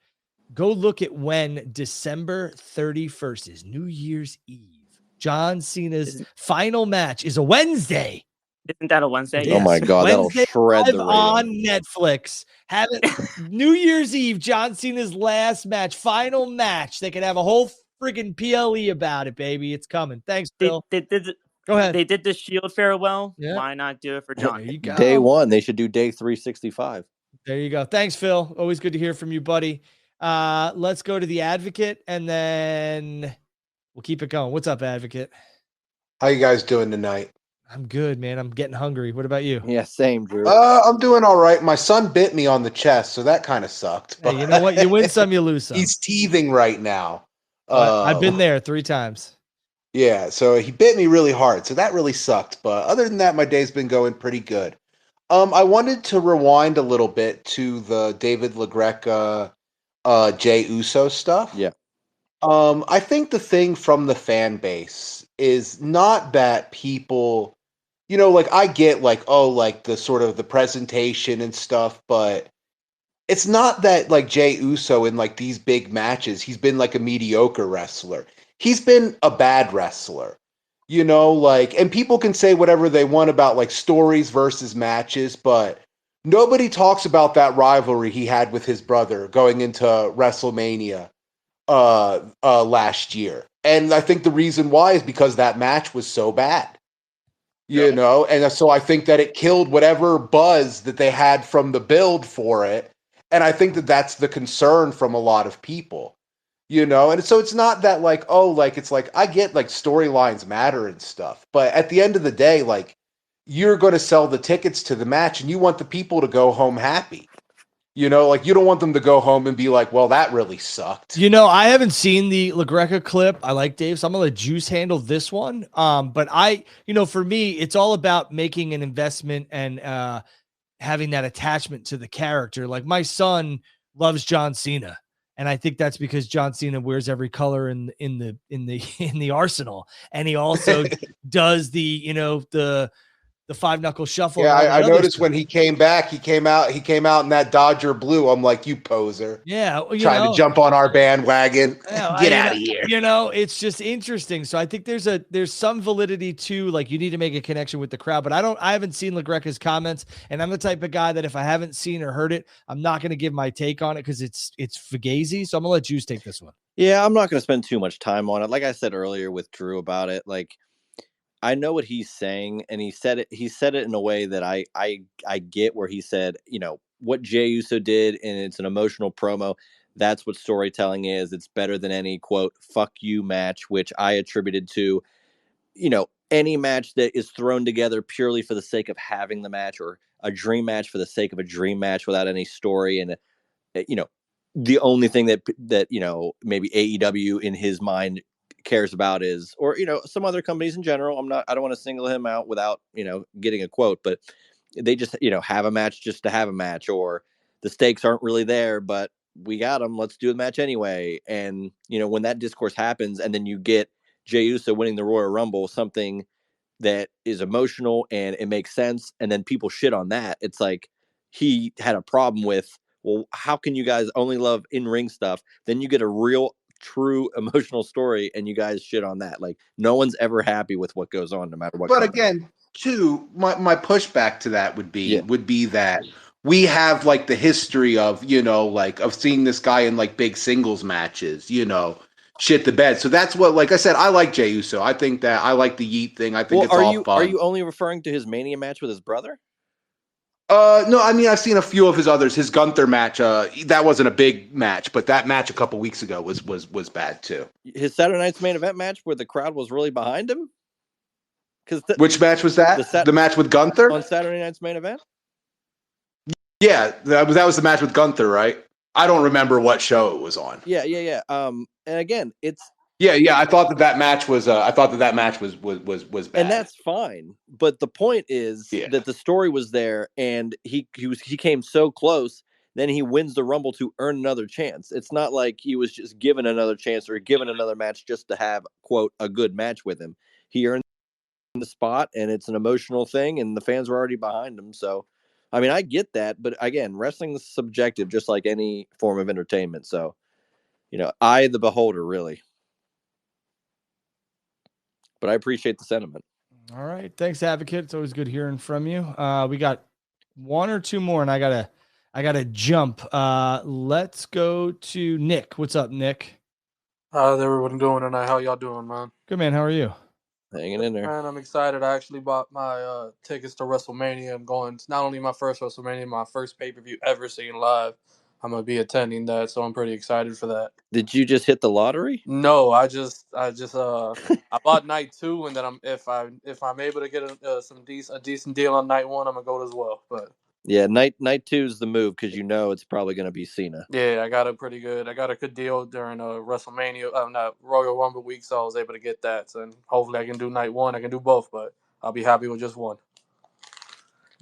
Go look at when December 31st is, New Year's Eve. John Cena's final match is a Wednesday. Isn't that a Wednesday? Yes. Oh my God, Wednesday that'll shred the rating. On Netflix. Have it New Year's Eve, John Cena's last match, final match. They can have a whole friggin' PLE about it, baby. It's coming. Thanks, Bill. Go ahead. They did the Shield farewell. Yeah. Why not do it for John? There you go. Day 1, they should do day 365. There you go. Thanks, Phil. Always good to hear from you, buddy. Let's go to the Advocate, and then we'll keep it going. What's up, Advocate? How you guys doing tonight? I'm good, man. I'm getting hungry. What about you? Yeah, same, Drew. I'm doing all right. My son bit me on the chest, so that kind of sucked. But hey, you know what? You win some, you lose some. He's teething right now. I've been there 3 times. Yeah, so he bit me really hard, so that really sucked. But other than that, my day's been going pretty good. I wanted to rewind a little bit to the David LaGreca, Jey Uso stuff. Yeah. I think the thing from the fan base is not that people, like I get like, like the sort of the presentation and stuff, but it's not that like Jey Uso in like these big matches, he's been like a mediocre wrestler. He's been a bad wrestler, and people can say whatever they want about like stories versus matches, but nobody talks about that rivalry he had with his brother going into WrestleMania last year. And I think the reason why is because that match was so bad, and so I think that it killed whatever buzz that they had from the build for it. And I think that that's the concern from a lot of people, and so it's not that like, it's like, I get like storylines matter and stuff, but at the end of the day, like you're going to sell the tickets to the match and you want the people to go home happy. You know, like you don't want them to go home and be like, well, that really sucked. You know, I haven't seen the LaGreca clip. I like Dave, so I'm gonna let Juice handle this one. But for me, it's all about making an investment and having that attachment to the character. Like my son loves John Cena, and I think that's because John Cena wears every color in the arsenal, and he also does the five knuckle shuffle. Yeah, I noticed stuff. when he came back, he came out in that Dodger blue. I'm like, you poser. Yeah, trying to jump on our bandwagon. Get out of here. It's just interesting. So I think there's some validity to, like, you need to make a connection with the crowd. But I haven't seen LaGreca's comments, and I'm the type of guy that if I haven't seen or heard it, I'm not going to give my take on it because it's fugazi. So I'm gonna let Juice take this one. Yeah, I'm not going to spend too much time on it. Like I said earlier with Drew about it, like, I know what he's saying, and he said it in a way that I get, where he said, what Jey Uso did, and it's an emotional promo. That's what storytelling is. It's better than any, quote, fuck you match, which I attributed to, any match that is thrown together purely for the sake of having the match, or a dream match for the sake of a dream match without any story. And, the only thing that maybe AEW in his mind cares about is, or some other companies in general, I don't want to single him out without getting a quote, but they just have a match just to have a match, or the stakes aren't really there, but we got them, let's do the match anyway. And when that discourse happens, and then you get Jey Uso winning the Royal Rumble, something that is emotional and it makes sense, and then people shit on that, it's like he had a problem with, well, how can you guys only love in-ring stuff? Then you get a real true emotional story and you guys shit on that. Like, no one's ever happy with what goes on, no matter what. But again, too, my pushback to that would be that we have like the history of, of seeing this guy in like big singles matches, shit the bed. So that's what, like I said, I like Jey Uso. I think that I like the Yeet thing. I think it's all fun. Are you only referring to his Mania match with his brother? No, I mean, I've seen a few of his others. His Gunther match, that wasn't a big match, but that match a couple weeks ago was bad too. His Saturday Night's Main Event match where the crowd was really behind him? Which match was that? The match with Gunther? On Saturday Night's Main Event? Yeah, that was the match with Gunther, right? I don't remember what show it was on. Yeah. And again, it's... Yeah. I thought that match was. Was bad, and that's fine. But the point is that the story was there, and he came so close. Then he wins the Rumble to earn another chance. It's not like he was just given another chance or given another match just to have, quote, a good match with him. He earned the spot, and it's an emotional thing, and the fans were already behind him. So, I mean, I get that, but again, wrestling is subjective, just like any form of entertainment. So, I, the beholder, really. But I appreciate the sentiment. All right. Thanks, Advocate. It's always good hearing from you. We got one or two more, and I gotta jump. Let's go to Nick. What's up, Nick? How's everyone doing tonight? How y'all doing, man? Good, man. How are you? Hanging in there. Man, I'm excited. I actually bought my tickets to WrestleMania. I'm going. It's not only my first WrestleMania, my first pay-per-view ever seen live. I'm gonna be attending that, so I'm pretty excited for that. Did you just hit the lottery? No, I bought night 2, and then if I'm able to get a decent deal on night 1, I'm gonna go as well. But yeah, night 2 is the move, because it's probably gonna be Cena. Yeah, I got a good deal during WrestleMania, not Royal Rumble week, so I was able to get that. So, and hopefully I can do night 1. I can do both, but I'll be happy with just one.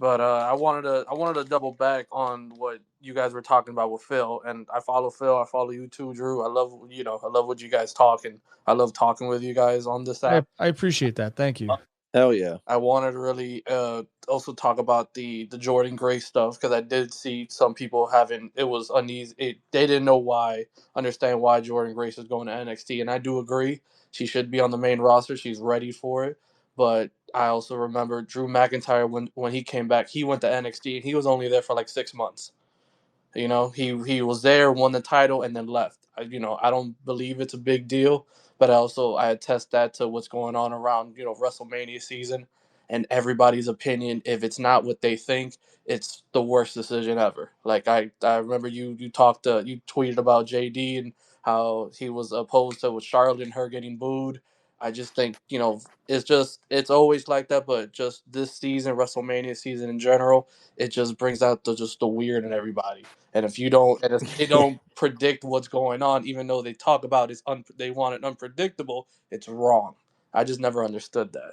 But I wanted to double back on what you guys were talking about with Phil, and I follow Phil. I follow you too, Drew. I love what you guys talk, and I love talking with you guys on this app. I appreciate that. Thank you. Hell yeah. I wanted to really also talk about the Jordynne Grace stuff, because I did see some people it was uneasy. They didn't understand why Jordynne Grace is going to NXT, and I do agree. She should be on the main roster. She's ready for it. But I also remember Drew McIntyre when he came back, he went to NXT, and he was only there for like 6 months. He was there, won the title, and then left. I don't believe it's a big deal, but I attest that to what's going on around WrestleMania season, and everybody's opinion. If it's not what they think, it's the worst decision ever. Like I remember you tweeted about JD and how he was opposed to with Charlotte and her getting booed. I just think, it's always like that, but just this season, WrestleMania season in general, it just brings out the weird in everybody. And if they don't predict what's going on, even though they talk about they want it unpredictable, it's wrong. I just never understood that.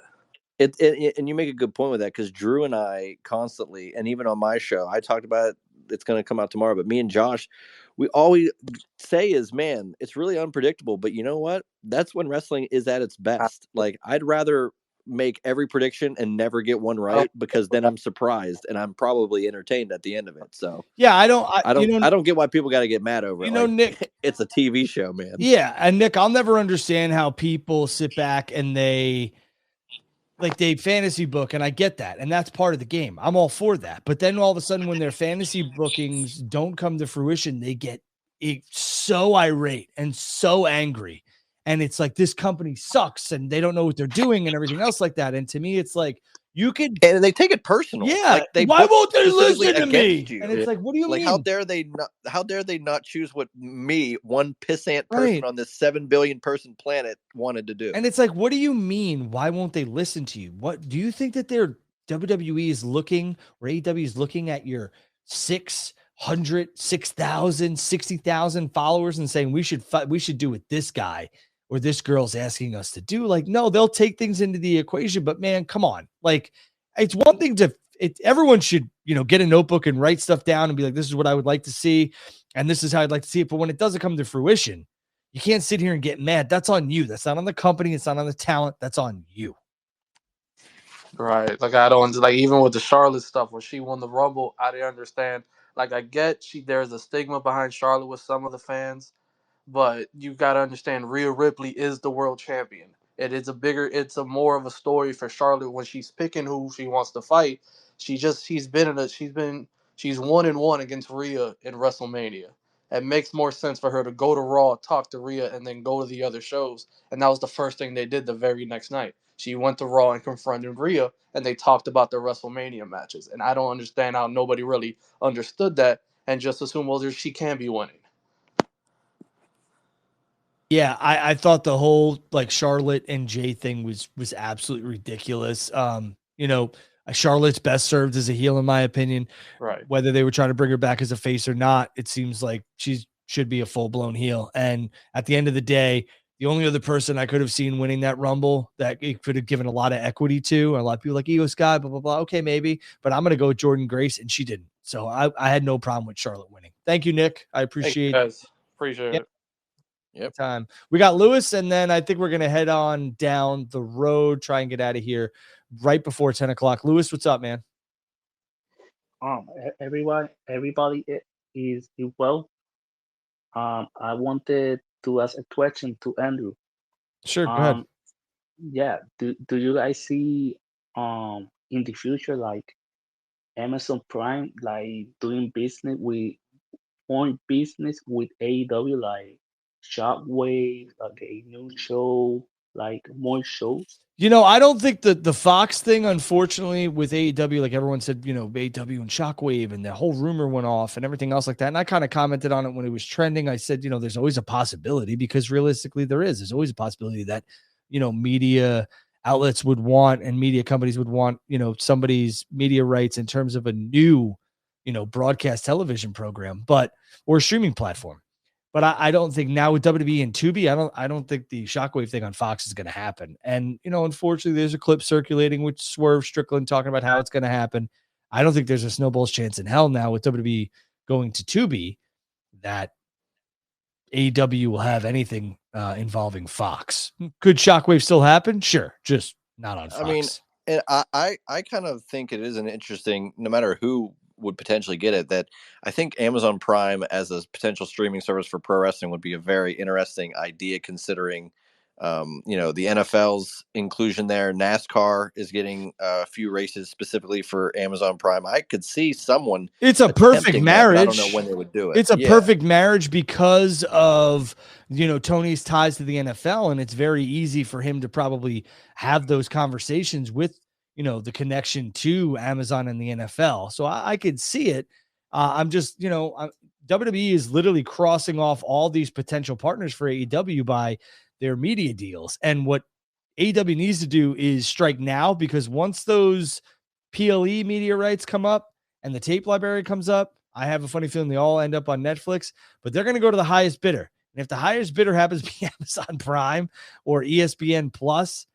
And you make a good point with that, because Drew and I constantly, and even on my show, I talked about it, it's going to come out tomorrow, but me and Josh, we always say is, man, it's really unpredictable. But you know what? That's when wrestling is at its best. Like, I'd rather make every prediction and never get one right, because then I'm surprised and I'm probably entertained at the end of it. So yeah, I don't get why people got to get mad over it. Like, Nick, it's a TV show, man. Yeah, and Nick, I'll never understand how people sit back and they fantasy book, and I get that, and that's part of the game. I'm all for that. But then all of a sudden, when their fantasy bookings don't come to fruition, they get so irate and so angry. And it's like, this company sucks and they don't know what they're doing and everything else like that. And to me, it's like, and they take it personal. Yeah. Like, why won't they listen to me? You. And it's like, what do you mean? How dare they not choose what me, one pissant person on this 7 billion person planet, wanted to do? And it's like, what do you mean? Why won't they listen to you? What do you think that their WWE is looking, or AEW is looking at your 600, 6,000, 60,000 followers and saying we should do what this guy or this girl's asking us to do? Like, no, they'll take things into the equation, but man, come on. Like, it's one thing everyone should, get a notebook and write stuff down and be like, this is what I would like to see, and this is how I'd like to see it. But when it doesn't come to fruition, you can't sit here and get mad. That's on you. That's not on the company. It's not on the talent. That's on you. Right. Like, I don't, like, even with the Charlotte stuff, when she won the Rumble, I didn't understand. Like, I get there's a stigma behind Charlotte with some of the fans, but you got to understand, Rhea Ripley is the world champion. It's a more of a story for Charlotte when she's picking who she wants to fight. She's 1-1 against Rhea in WrestleMania. It makes more sense for her to go to Raw, talk to Rhea, and then go to the other shows. And that was the first thing they did the very next night. She went to Raw and confronted Rhea, and they talked about the WrestleMania matches. And I don't understand how nobody really understood that and just assumed, well, she can be winning. Yeah, I thought the whole like Charlotte and Jay thing was absolutely ridiculous. Charlotte's best served as a heel, in my opinion. Right. Whether they were trying to bring her back as a face or not, it seems like she should be a full-blown heel. And at the end of the day, the only other person I could have seen winning that Rumble that it could have given a lot of equity to, a lot of people like Io Sky, blah, blah, blah. Okay, maybe. But I'm going to go with Jordynne Grace, and she didn't. So I had no problem with Charlotte winning. Thank you, Nick. I appreciate it. Appreciate it. Yep. Time. We got Lewis, and then I think we're going to head on down the road, try and get out of here right before 10 o'clock. Lewis, what's up, man? Everybody is well. I wanted to ask a question to Andrew. Sure, go ahead. Yeah, do you guys see in the future, like, Amazon Prime, like, doing business with AEW, like Shockwave, like a new show, like more shows? I don't think that the Fox thing, unfortunately, with AEW, like everyone said, AEW and Shockwave, and the whole rumor went off and everything else like that. And I kind of commented on it when it was trending. I said, there's always a possibility, because realistically there's always a possibility that, media outlets would want, and media companies would want, somebody's media rights in terms of a new, broadcast television program, or streaming platform. But I don't think now with WWE and Tubi, I don't think the Shockwave thing on Fox is going to happen. And, unfortunately, there's a clip circulating with Swerve Strickland talking about how it's going to happen. I don't think there's a snowball's chance in hell now with WWE going to Tubi that AEW will have anything involving Fox. Could Shockwave still happen? Sure. Just not on Fox. I mean, and I kind of think it is an interesting, no matter who would potentially get it, that I think Amazon Prime as a potential streaming service for pro wrestling would be a very interesting idea, considering the NFL's inclusion there. NASCAR is getting a few races specifically for Amazon Prime. I could see someone. It's a perfect marriage. I don't know when they would do it. It's a perfect marriage because of, Tony's ties to the NFL, and it's very easy for him to probably have those conversations with, the connection to Amazon and the NFL. So I could see it. I'm just, WWE is literally crossing off all these potential partners for AEW by their media deals. And what AEW needs to do is strike now, because once those PLE media rights come up and the tape library comes up, I have a funny feeling they all end up on Netflix, but they're going to go to the highest bidder. And if the highest bidder happens to be Amazon Prime or ESPN Plus,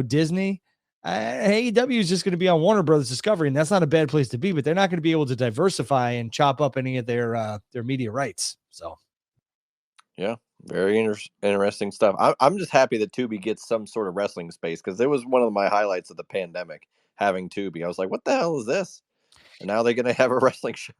Disney, AEW is just going to be on Warner Brothers Discovery, and that's not a bad place to be, but they're not going to be able to diversify and chop up any of their media rights. So, yeah, very interesting stuff. I'm just happy that Tubi gets some sort of wrestling space, because it was one of my highlights of the pandemic, having Tubi. I was like, what the hell is this? And now they're going to have a wrestling show.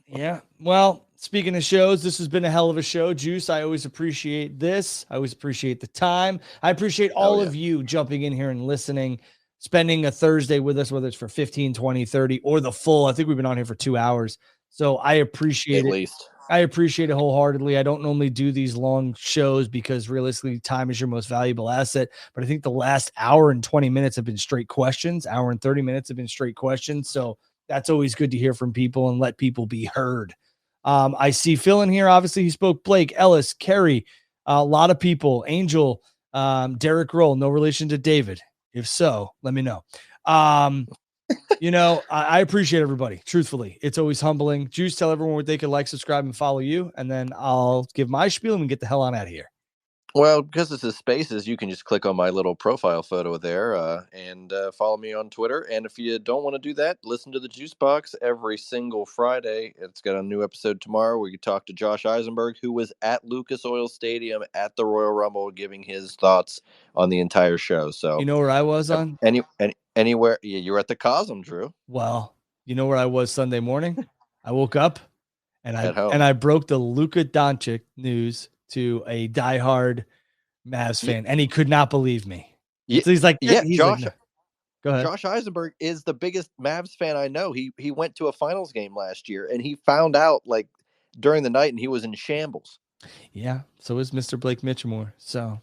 Yeah. Well, speaking of shows, this has been a hell of a show, Juice. I always appreciate this. I always appreciate the time. I appreciate all of you jumping in here and listening, spending a Thursday with us, whether it's for 15, 20, 30, or the full. I think we've been on here for 2 hours. So I appreciate it. At least. I appreciate it wholeheartedly. I don't normally do these long shows because realistically, time is your most valuable asset. But I think the last hour and 20 minutes have been straight questions. Hour and 30 minutes have been straight questions. So that's always good to hear from people and let people be heard. I see Phil in here. Obviously, he spoke. Blake, Ellis, Kerry, a lot of people. Angel, Derek Roll, no relation to David. If so, let me know. I appreciate everybody. Truthfully, it's always humbling. Juice, tell everyone where they can like, subscribe, and follow you, and then I'll give my spiel and we get the hell on out of here. Well, because this is Spaces, you can just click on my little profile photo there and follow me on Twitter. And if you don't want to do that, listen to the Juice Box every single Friday. It's got a new episode tomorrow where you talk to Josh Eisenberg, who was at Lucas Oil Stadium at the Royal Rumble, giving his thoughts on the entire show. So you know where I was on? Anywhere. Yeah, you were at the Cosm, Drew. Well, you know where I was Sunday morning? I woke up and I broke the Luka Doncic news to a diehard Mavs fan, and he could not believe me. So he's like, Josh. Like, no. Go ahead. Josh Eisenberg is the biggest Mavs fan I know. He went to a finals game last year, and he found out like during the night, and he was in shambles. Yeah, so is Mr. Blake Mitchmore. So,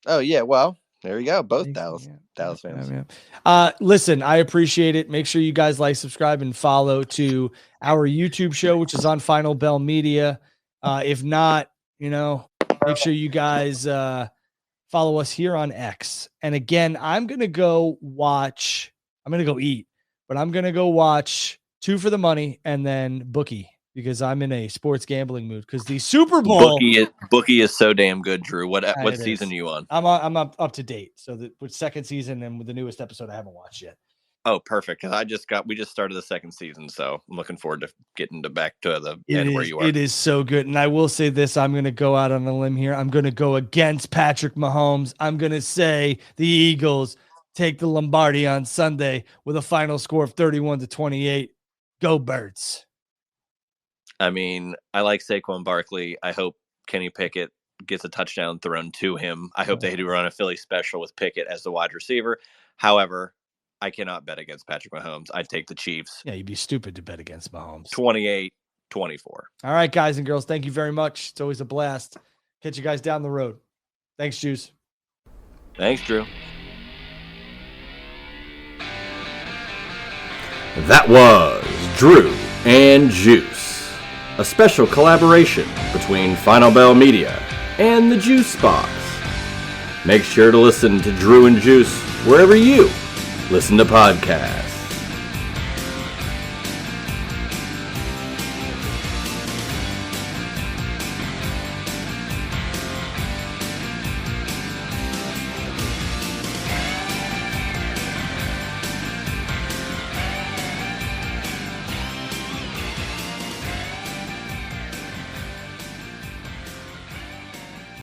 oh yeah, well, there you go. Both Dallas fans. Yeah. Listen, I appreciate it. Make sure you guys like, subscribe, and follow to our YouTube show, which is on Final Bell Media. If not, make sure you guys follow us here on X. And again, I'm going to go eat, but I'm going to go watch Two for the Money and then Bookie, because I'm in a sports gambling mood, because the Super Bowl Bookie is so damn good, Drew. What season are you on? I'm up to date. So with second season and with the newest episode I haven't watched yet. Oh, perfect. Because we just started the second season, so I'm looking forward to getting back to the end where you are. It is so good. And I will say this, I'm going to go out on a limb here. I'm going to go against Patrick Mahomes. I'm going to say the Eagles take the Lombardi on Sunday with a final score of 31-28. Go Birds. I mean, I like Saquon Barkley. I hope Kenny Pickett gets a touchdown thrown to him. I hope they do run a Philly special with Pickett as the wide receiver. However, I cannot bet against Patrick Mahomes. I'd take the Chiefs. Yeah, you'd be stupid to bet against Mahomes. 28-24. All right, guys and girls, thank you very much. It's always a blast. Catch you guys down the road. Thanks, Juice. Thanks, Drew. That was Drew and Juice, a special collaboration between Final Bell Media and the Juice Box. Make sure to listen to Drew and Juice wherever you listen to podcasts.